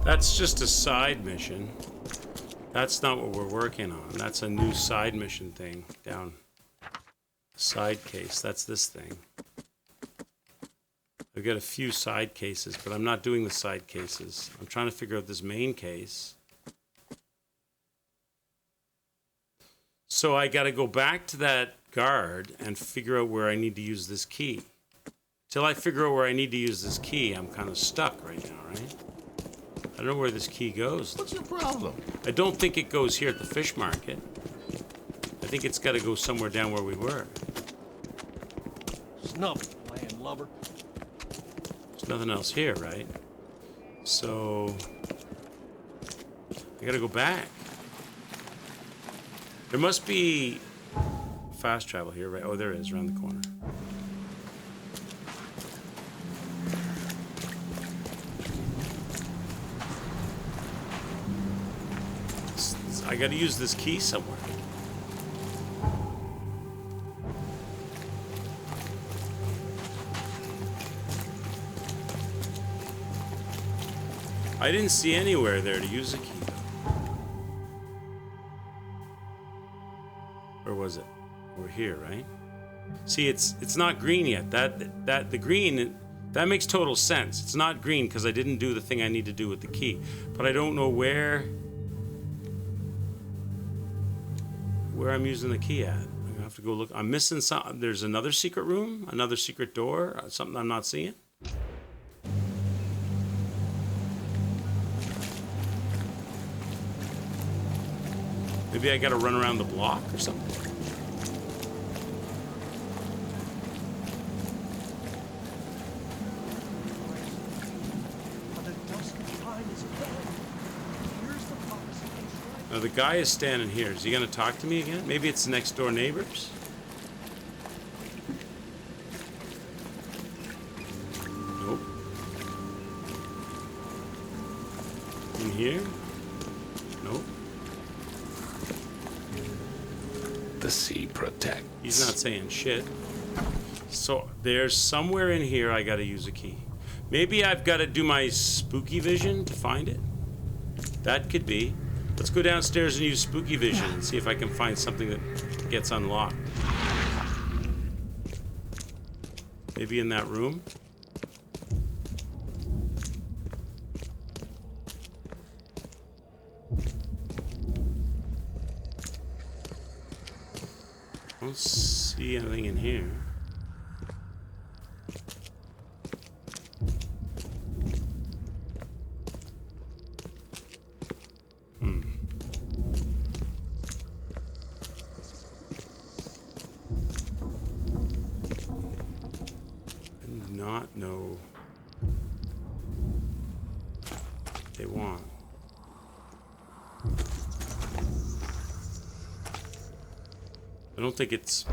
That's just a side mission. That's not what we're working on. That's a new side mission thing down. Side case. That's this thing. I've got a few side cases, but I'm not doing the side cases. I'm trying to figure out this main case. So I got to go back to that guard and figure out where I need to use this key. Till I figure out where I need to use this key, I'm kind of stuck right now, right? I don't know where this key goes. What's your problem? I don't think it goes here at the fish market. I think it's got to go somewhere down where we were. Snub, land lubber. There's nothing else here, right? So I gotta go back. There must be fast travel here, right? Oh, there is, around the corner. I gotta use this key somewhere. I didn't see anywhere there to use a key. Or was it? We're here, right? See, it's not green yet. The green, that makes total sense. It's not green because I didn't do the thing I need to do with the key. But I don't know where I'm using the key at. I'm gonna have to go look. I'm missing something. There's another secret room, another secret door, something I'm not seeing. Maybe I gotta run around the block or something. Now the guy is standing here. Is he gonna talk to me again? Maybe it's the next door neighbors? Nope. In here? Nope. The sea protects. He's not saying shit. So there's somewhere in here I gotta use a key. Maybe I've gotta do my spooky vision to find it. That could be. Let's go downstairs and use spooky vision and see if I can find something that gets unlocked. Maybe in that room? I don't see anything in here. I do not know what they want. I don't think it's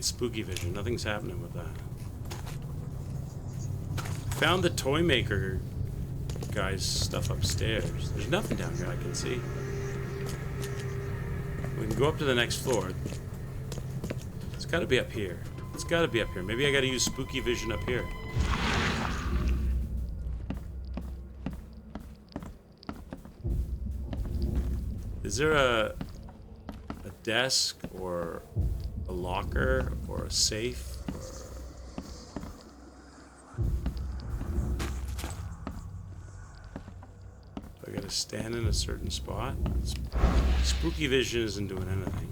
spooky vision. Nothing's happening with that. Found the toy maker guy's stuff upstairs. There's nothing down here I can see. We can go up to the next floor. It's got to be up here. It's got to be up here. Maybe I got to use spooky vision up here. Is there a desk or a locker or a safe? I gotta stand in a certain spot. Spooky vision isn't doing anything.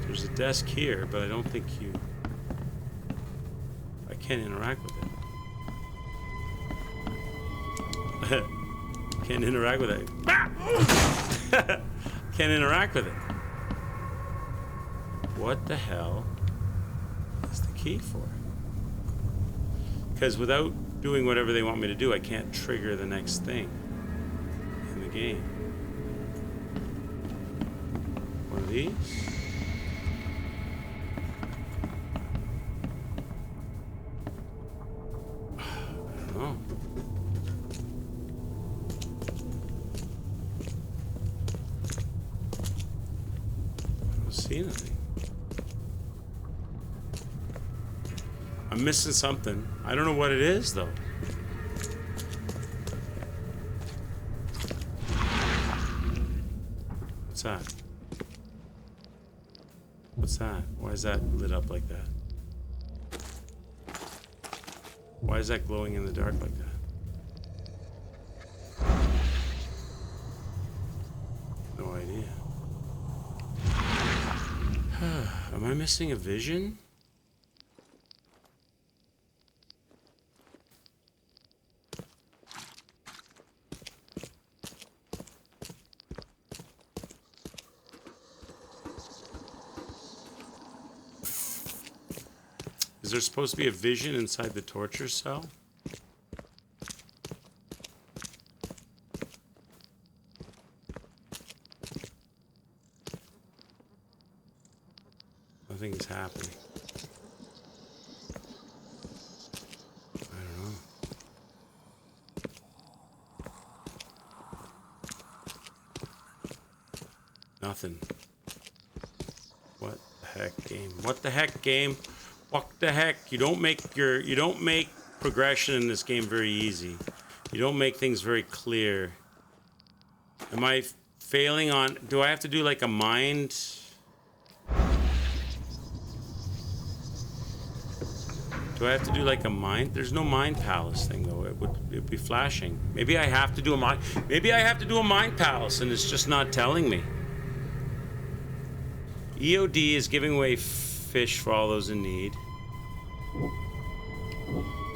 There's a desk here, but I don't think I can't interact with it. Can't interact with it. Can't interact with it. What the hell is the key for? Because without doing whatever they want me to do, I can't trigger the next thing in the game. One of these? I don't know. I don't see anything. I'm missing something. I don't know what it is, though. What's that? What's that? Why is that lit up like that? Why is that glowing in the dark like that? No idea. Am I missing a vision? Is there supposed to be a vision inside the torture cell? Nothing is happening. I don't know. Nothing. What the heck, game? What the heck, game? What the heck? You don't make progression in this game very easy. You don't make things very clear. Am I failing on? Do I have to do like a mind? Do I have to do like a mind? There's no mind palace thing though. It'd be flashing. Maybe I have to do a mind. Maybe I have to do a mind palace, and it's just not telling me. EOD is giving away fish for all those in need.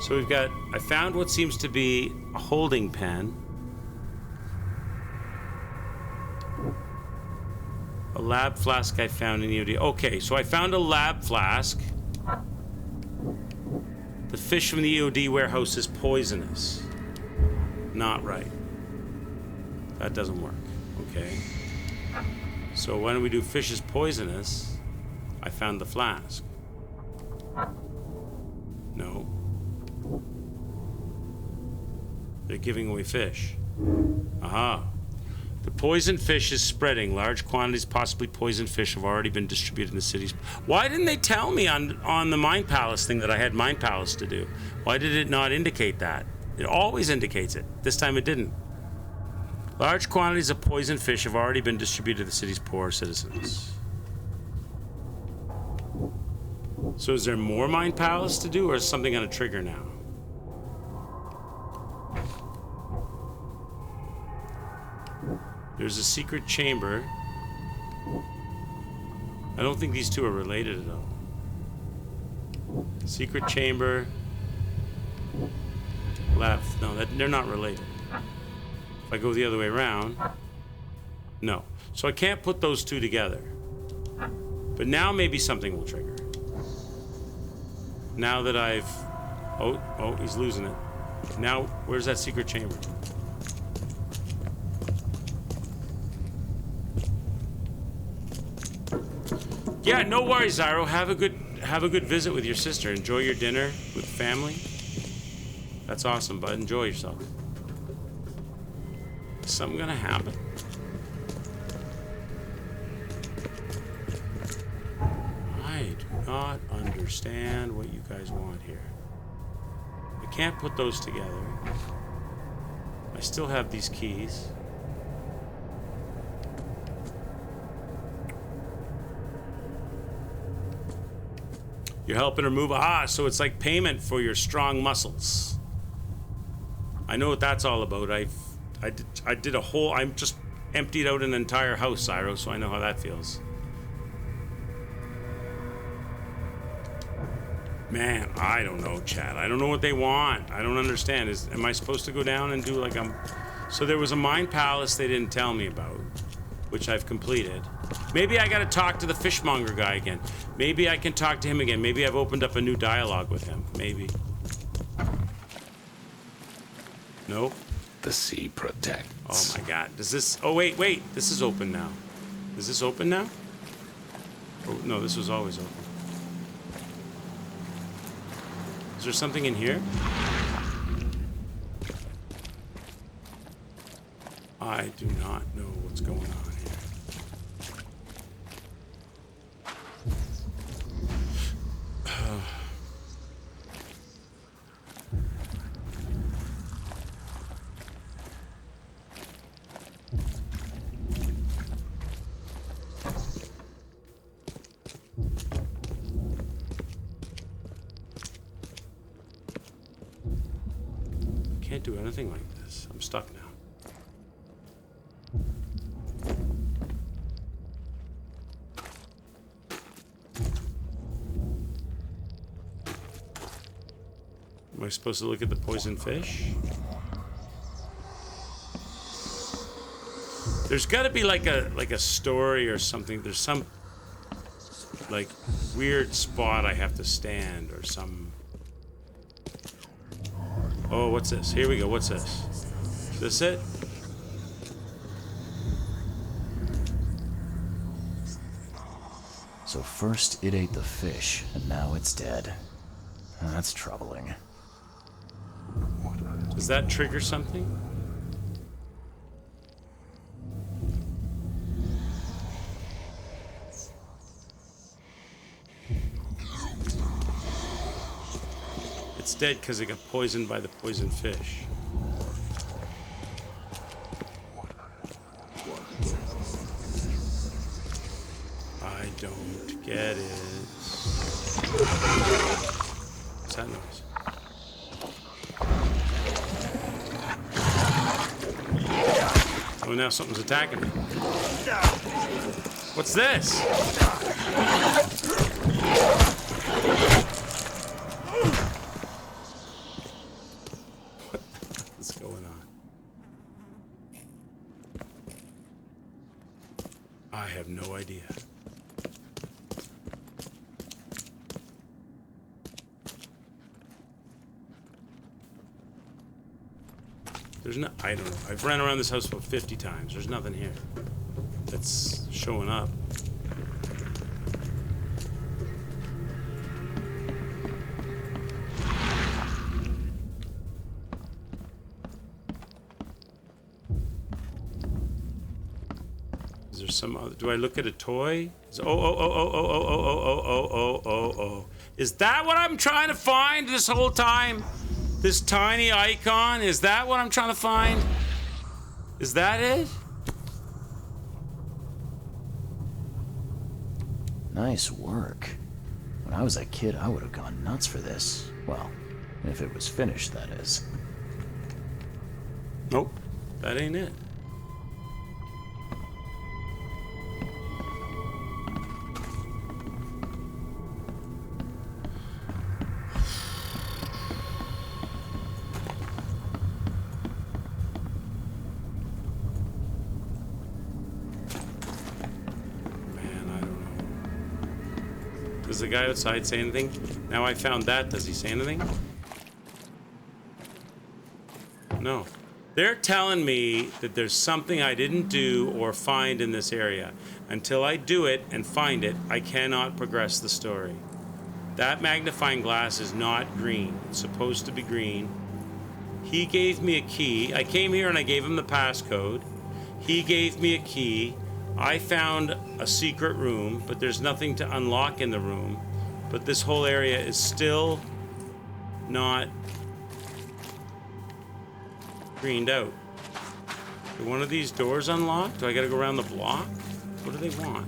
So we've got, I found what seems to be a holding pen. A lab flask I found in EOD. Okay, so I found a lab flask. The fish from the EOD warehouse is poisonous. Not right. That doesn't work. Okay. So why don't we do fish is poisonous? I found the flask. No. They're giving away fish. Aha. The poisoned fish is spreading. Large quantities, possibly poisoned fish, have already been distributed in the cities. Why didn't they tell me on the Mind Palace thing that I had Mind Palace to do? Why did it not indicate that? It always indicates it. This time it didn't. Large quantities of poisoned fish have already been distributed to the city's poor citizens. So is there more Mind Palace to do, or is something on a trigger now? There's a secret chamber. I don't think these two are related at all. Secret chamber. Left. No, they're not related. If I go the other way around. No. So I can't put those two together. But now maybe something will trigger. Now that I've Oh, he's losing it. Now, where's that secret chamber? Yeah, no worries, Zyro. Have a good visit with your sister. Enjoy your dinner with family. That's awesome, bud. Enjoy yourself. Is something gonna happen? I do not understand what you guys want here. I can't put those together. I still have these keys. You're helping her move. Ah, so it's like payment for your strong muscles. I know what that's all about. I did a whole. I'm just emptied out an entire house, Zyro, so I know how that feels. Man, I don't know, Chad. I don't know what they want. I don't understand. Am I supposed to go down and do like So there was a mine palace they didn't tell me about, which I've completed. Maybe I gotta talk to the fishmonger guy again. Maybe I can talk to him again. Maybe I've opened up a new dialogue with him. Maybe. Nope. The sea protects. Oh my god. Does this... Oh, wait. This is open now. Is this open now? Oh, no, this was always open. Is there something in here? I do not know what's going on here. Can't do anything like this. I'm stuck now. Am I supposed to look at the poison fish? There's got to be like a story or something. There's some like weird spot I have to stand or some. Oh, what's this? Here we go. What's this? Is this it? So first it ate the fish, and now it's dead. That's troubling. Does that trigger something? It's dead because it got poisoned by the poison fish. I don't get it. What's that noise? Oh, now something's attacking me. What's this? What's going on? I have no idea. There's no, I don't know. I've ran around this house about 50 times. There's nothing here that's showing up. Is there some other, do I look at a toy? Oh. Is that what I'm trying to find this whole time? This tiny icon? Is that what I'm trying to find? Is that it? Nice work. When I was a kid, I would have gone nuts for this. Well, if it was finished, that is. Nope. That ain't it. Does the guy outside say anything? Now I found that. Does he say anything? No. They're telling me that there's something I didn't do or find in this area. Until I do it and find it, I cannot progress the story. That magnifying glass is not green. It's supposed to be green. He gave me a key. I came here and I gave him the passcode. He gave me a key. I found a secret room, but there's nothing to unlock in the room. But this whole area is still not greened out. Are one of these doors unlocked? Do I gotta go around the block? What do they want?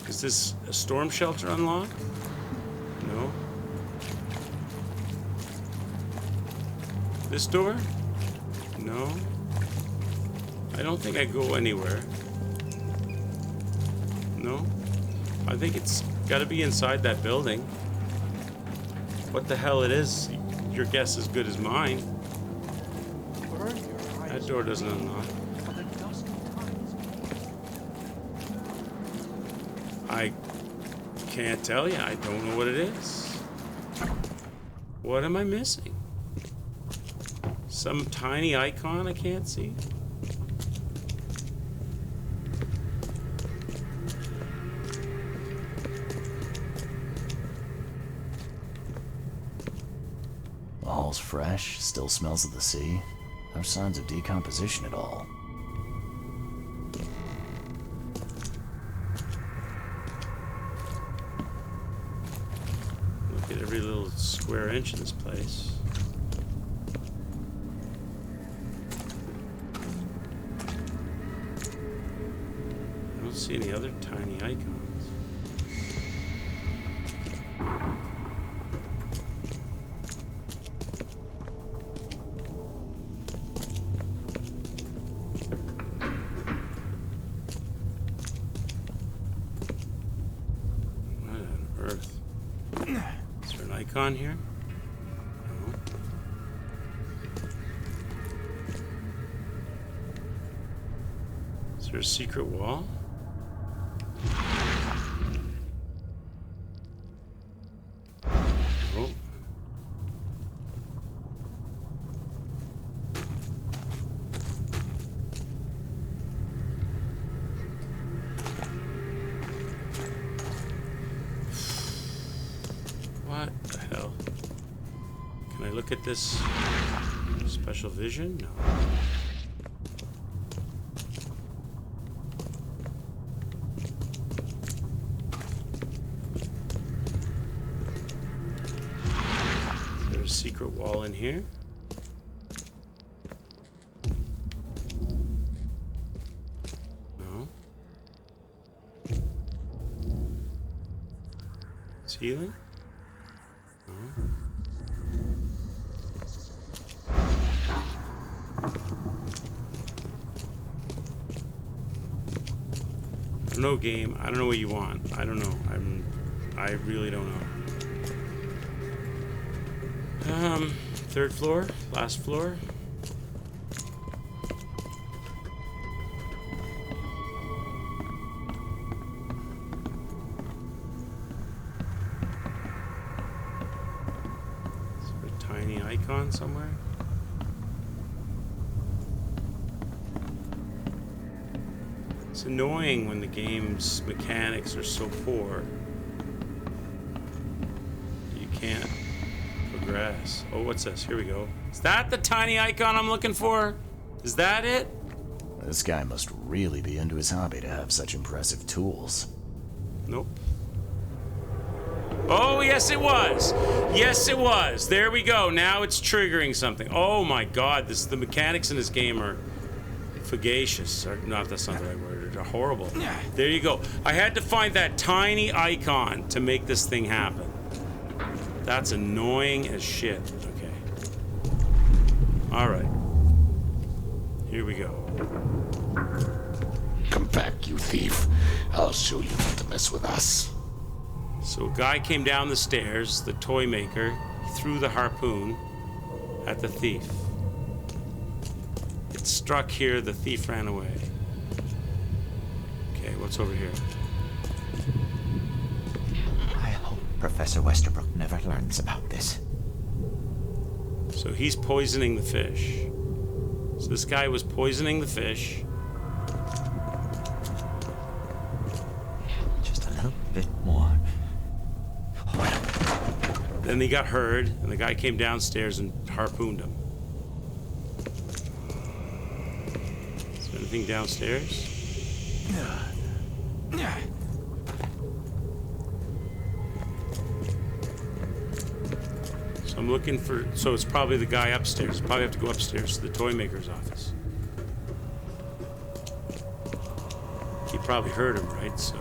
Is this a storm shelter unlocked? No. This door? No. I don't think I go anywhere. No. I think it's gotta be inside that building. What the hell it is, your guess is good as mine. That door doesn't unlock. I can't tell you. I don't know what it is. What am I missing? Some tiny icon I can't see? The hall's fresh, still smells of the sea. No signs of decomposition at all. Look at every little square inch of this place. I don't see any other tiny icons. On here? No. Is there a secret wall? Oh. What the hell? Can I look at this special vision? No. Is there a secret wall in here? No. Ceiling? No game. I don't know what you want. I don't know. I really don't know. Third floor, last floor. Is there a tiny icon somewhere? It's annoying when the game's mechanics are so poor. You can't progress. Oh, what's this? Here we go. Is that the tiny icon I'm looking for? Is that it? This guy must really be into his hobby to have such impressive tools. Nope. Oh, yes it was. Yes it was. There we go. Now it's triggering something. Oh my god, the mechanics in this game are fagacious. Or, not, that's not the right word. They're horrible. There you go. I had to find that tiny icon to make this thing happen. That's annoying as shit. Okay. Alright. Here we go. Come back, you thief. I'll show you not to mess with us. So a guy came down the stairs, the toy maker, threw the harpoon at the thief. It struck here, the thief ran away. Okay, what's over here? I hope Professor Westerbrook never learns about this. So he's poisoning the fish. So this guy was poisoning the fish. Just a little bit more. Then he got heard, and the guy came downstairs and harpooned him. Is there anything downstairs? So I'm looking for... So it's probably the guy upstairs. Probably have to go upstairs to the toy maker's office. He probably heard him, right? So...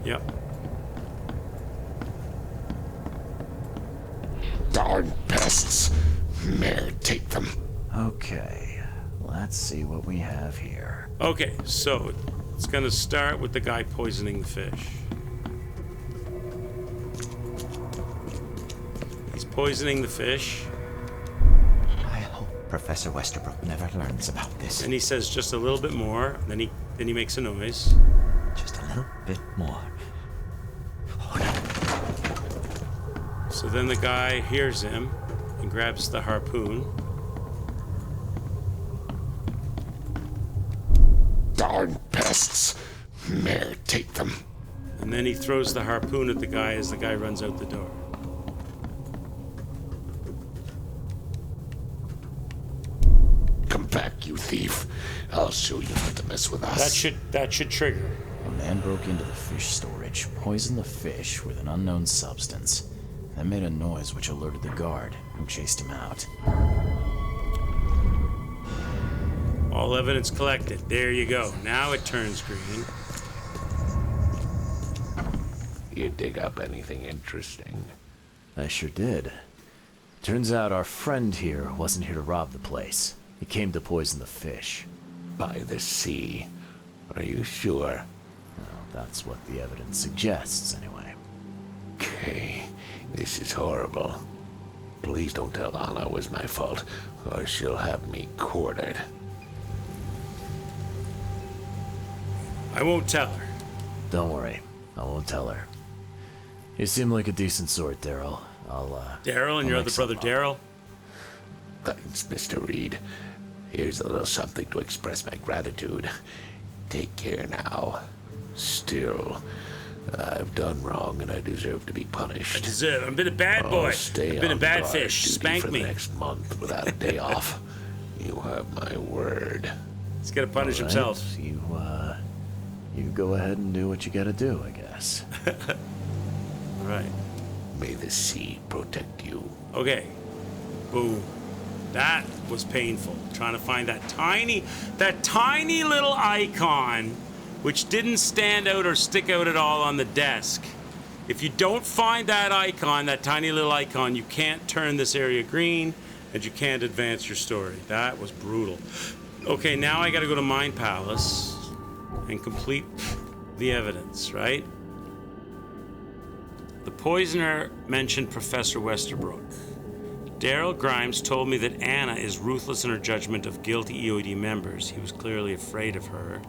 Yep. Darn pests. Mayor, take them. Okay, let's see what we have here. Okay, so it's gonna start with the guy poisoning the fish. He's poisoning the fish. I hope Professor Westerbrook never learns about this. And he says just a little bit more. Then he makes a noise. Just a little bit more. So then the guy hears him and grabs the harpoon. Darn pests. Mayor, take them. And then he throws the harpoon at the guy as the guy runs out the door. Come back, you thief. I'll show you not to mess with us. That should trigger. A man broke into the fish storage, poisoned the fish with an unknown substance, then made a noise which alerted the guard, who chased him out. All evidence collected. There you go. Now it turns green. You dig up anything interesting? I sure did. Turns out our friend here wasn't here to rob the place. He came to poison the fish. By the sea. Are you sure? Well, that's what the evidence suggests, anyway. Okay, this is horrible. Please don't tell Anna it was my fault, or she'll have me quartered. I won't tell her. Don't worry, I won't tell her. You seem like a decent sort, Daryl. Daryl and your other brother Daryl? Thanks, Mr. Reed. Here's a little something to express my gratitude. Take care now. Still, I've done wrong and I deserve to be punished. I've been a bad boy. Stay I've been a on bad guard fish. duty Spank for me. the next month without a day off. You have my word. He's gonna punish All right, himself. You go ahead and do what you gotta do, I guess. Right. May the sea protect you. Okay. Boom. That was painful. Trying to find that tiny little icon, which didn't stand out or stick out at all on the desk. If you don't find that icon, that tiny little icon, you can't turn this area green, and you can't advance your story. That was brutal. Okay, now I gotta go to Mind Palace and complete the evidence, right? The poisoner mentioned Professor Westerbrook. Daryl Grimes told me that Anna is ruthless in her judgment of guilty EOD members. He was clearly afraid of her.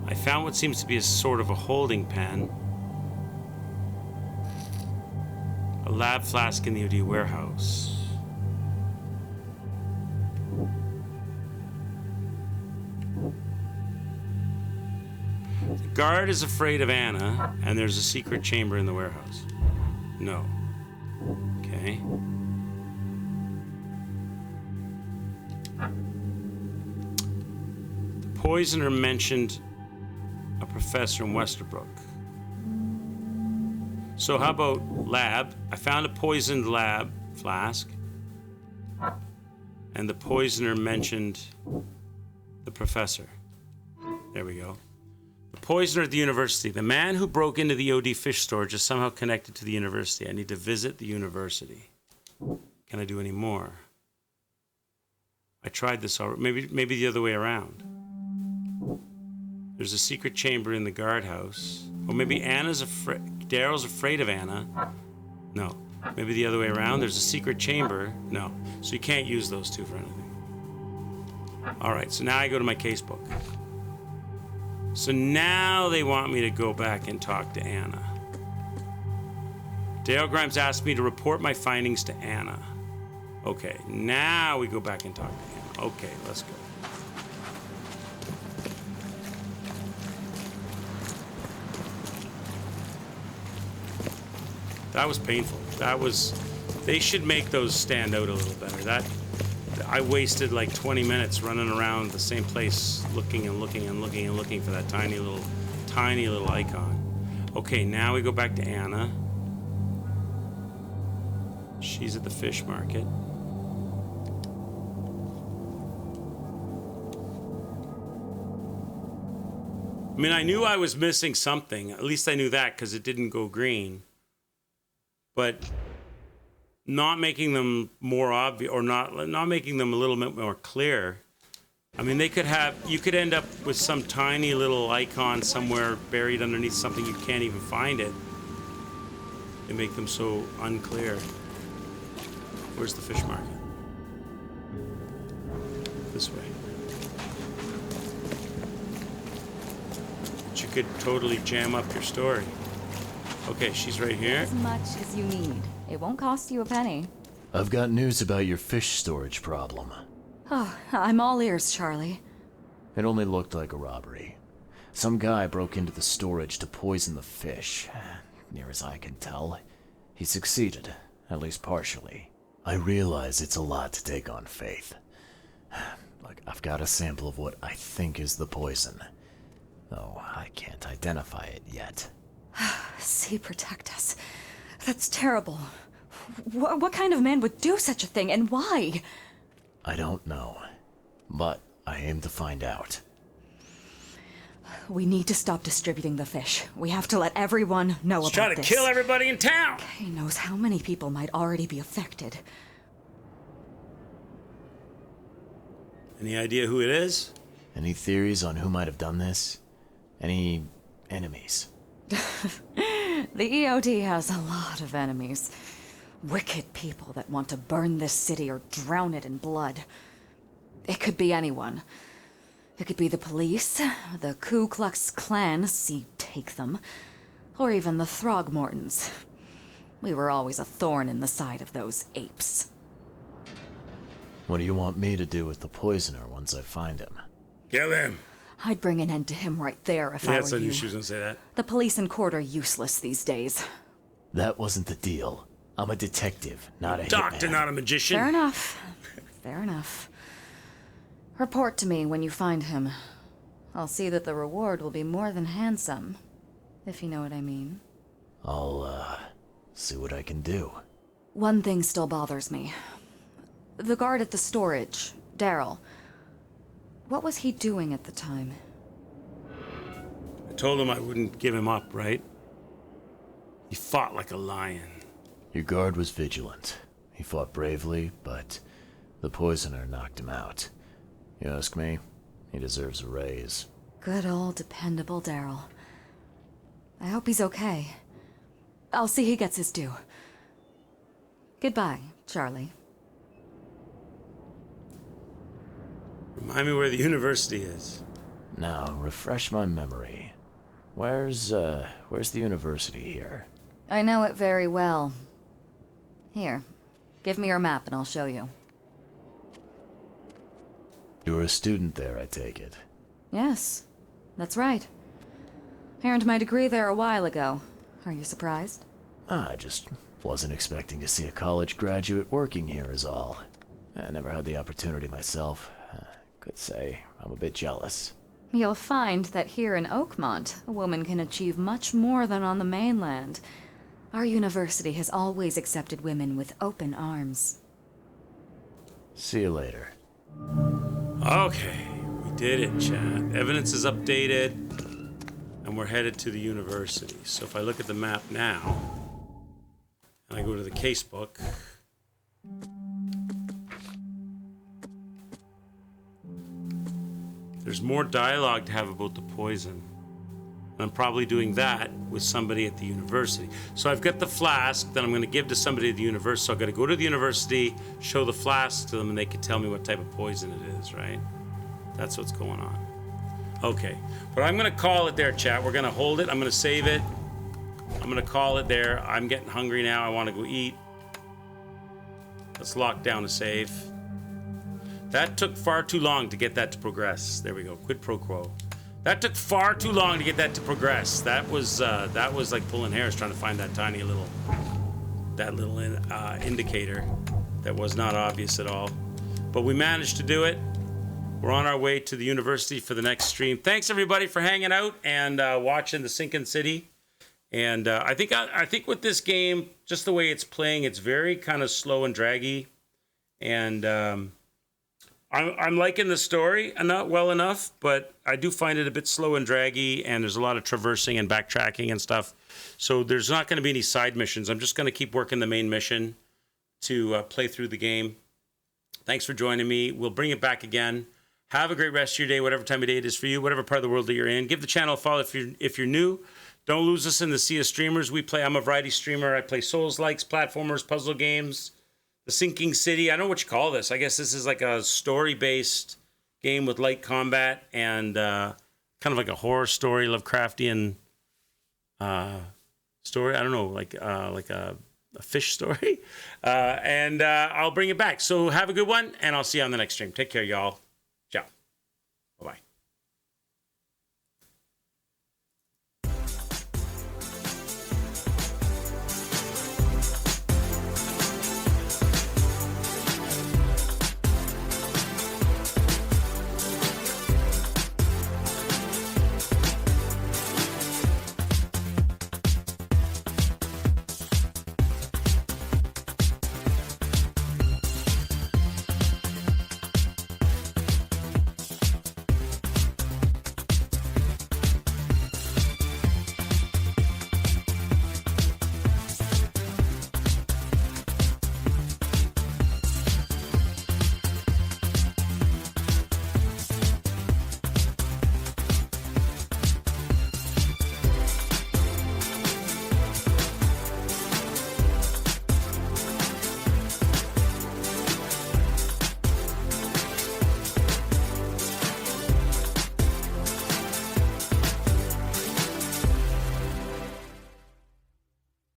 I found what seems to be a sort of a holding pen. A lab flask in the EOD warehouse. The guard is afraid of Anna, and there's a secret chamber in the warehouse. No. Okay. The poisoner mentioned a professor in Westerbrook. So how about lab? I found a poisoned lab flask, and the poisoner mentioned the professor. There we go. The poisoner at the university. The man who broke into the OD fish storage is somehow connected to the university. I need to visit the university. Can I do any more? I tried this already. Maybe the other way around. There's a secret chamber in the guardhouse. Or maybe Anna's afraid. Daryl's afraid of Anna. No. Maybe the other way around. There's a secret chamber. No. So you can't use those two for anything. All right. So now I go to my casebook. So now they want me to go back and talk to Anna. Dale Grimes asked me to report my findings to Anna. Okay, now we go back and talk to Anna. Okay, let's go. That was painful. That was... They should make those stand out a little better. That... I wasted like 20 minutes running around the same place looking and looking and looking and looking for that tiny little icon. Okay, now we go back to Anna. She's at the fish market. I mean, I knew I was missing something. At least I knew that because it didn't go green. But not making them more obvious, or not making them a little bit more clear. I mean, they could have, you could end up with some tiny little icon somewhere buried underneath something you can't even find it. They make them so unclear. Where's the fish market? This way. But you could totally jam up your story. Okay, she's right here. As much as you need. It won't cost you a penny. I've got news about your fish storage problem. Oh, I'm all ears, Charlie. It only looked like a robbery. Some guy broke into the storage to poison the fish. Near as I can tell, he succeeded, at least partially. I realize it's a lot to take on faith. Look, I've got a sample of what I think is the poison, though I can't identify it yet. See, protect us. That's terrible. What kind of man would do such a thing, and why? I don't know, but I aim to find out. We need to stop distributing the fish. We have to let everyone know about this. Try to kill everybody in town! He knows how many people might already be affected. Any idea who it is? Any theories on who might have done this? Any enemies? The EOD has a lot of enemies. Wicked people that want to burn this city or drown it in blood. It could be anyone. It could be the police, the Ku Klux Klan, see, take them, or even the Throgmortons. We were always a thorn in the side of those apes. What do you want me to do with the poisoner once I find him? Kill him. I'd bring an end to him right there if I were you. I knew she was gonna say that. The police in court are useless these days. That wasn't the deal. I'm a detective, not a doctor, hitman. not a magician. Fair enough. Fair enough. Report to me when you find him. I'll see that the reward will be more than handsome, if you know what I mean. I'll, see what I can do. One thing still bothers me. The guard at the storage, Daryl. What was he doing at the time? I told him I wouldn't give him up, right? He fought like a lion. Your guard was vigilant. He fought bravely, but the poisoner knocked him out. You ask me, he deserves a raise. Good old dependable Daryl. I hope he's okay. I'll see he gets his due. Goodbye, Charlie. Remind me where the university is. Now, refresh my memory. Where's the university here? I know it very well. Here, give me your map and I'll show you. You're a student there, I take it. Yes, that's right. I earned my degree there a while ago. Are you surprised? I just wasn't expecting to see a college graduate working here is all. I never had the opportunity myself. Could say I'm a bit jealous. You'll find that here in Oakmont, a woman can achieve much more than on the mainland. Our university has always accepted women with open arms. See you later. Okay, we did it, chat. Evidence is updated, and we're headed to the university. So if I look at the map now, and I go to the casebook, there's more dialogue to have about the poison. And I'm probably doing that with somebody at the university. So I've got the flask that I'm going to give to somebody at the university. So I've got to go to the university, show the flask to them, and they can tell me what type of poison it is, right? That's what's going on. Okay, but I'm going to call it there, chat. We're going to hold it. I'm going to save it. I'm going to call it there. I'm getting hungry now. I want to go eat. Let's lock down a save. That took far too long to get that to progress. There we go. Quid pro quo. That took far too long to get that to progress. That was like pulling hairs trying to find that tiny little, indicator that was not obvious at all. But we managed to do it. We're on our way to the university for the next stream. Thanks everybody for hanging out and watching the Sinking City. And I think with this game, just the way it's playing, it's very kind of slow and draggy. And I'm liking the story not well enough, but I do find it a bit slow and draggy, and there's a lot of traversing and backtracking and stuff. So there's not going to be any side missions. I'm just going to keep working the main mission to play through the game. Thanks for joining me. We'll bring it back again. Have a great rest of your day, whatever time of day it is for you, whatever part of the world that you're in. Give the channel a follow if you're new. Don't lose us in the sea of streamers we play. I'm a variety streamer. I play Souls-likes, platformers, puzzle games, The Sinking City. I don't know what you call this. I guess this is like a story-based game with light combat and kind of like a horror story, Lovecraftian story. I don't know, like a fish story. And I'll bring it back. So have a good one, and I'll see you on the next stream. Take care, y'all. Ciao. Bye-bye.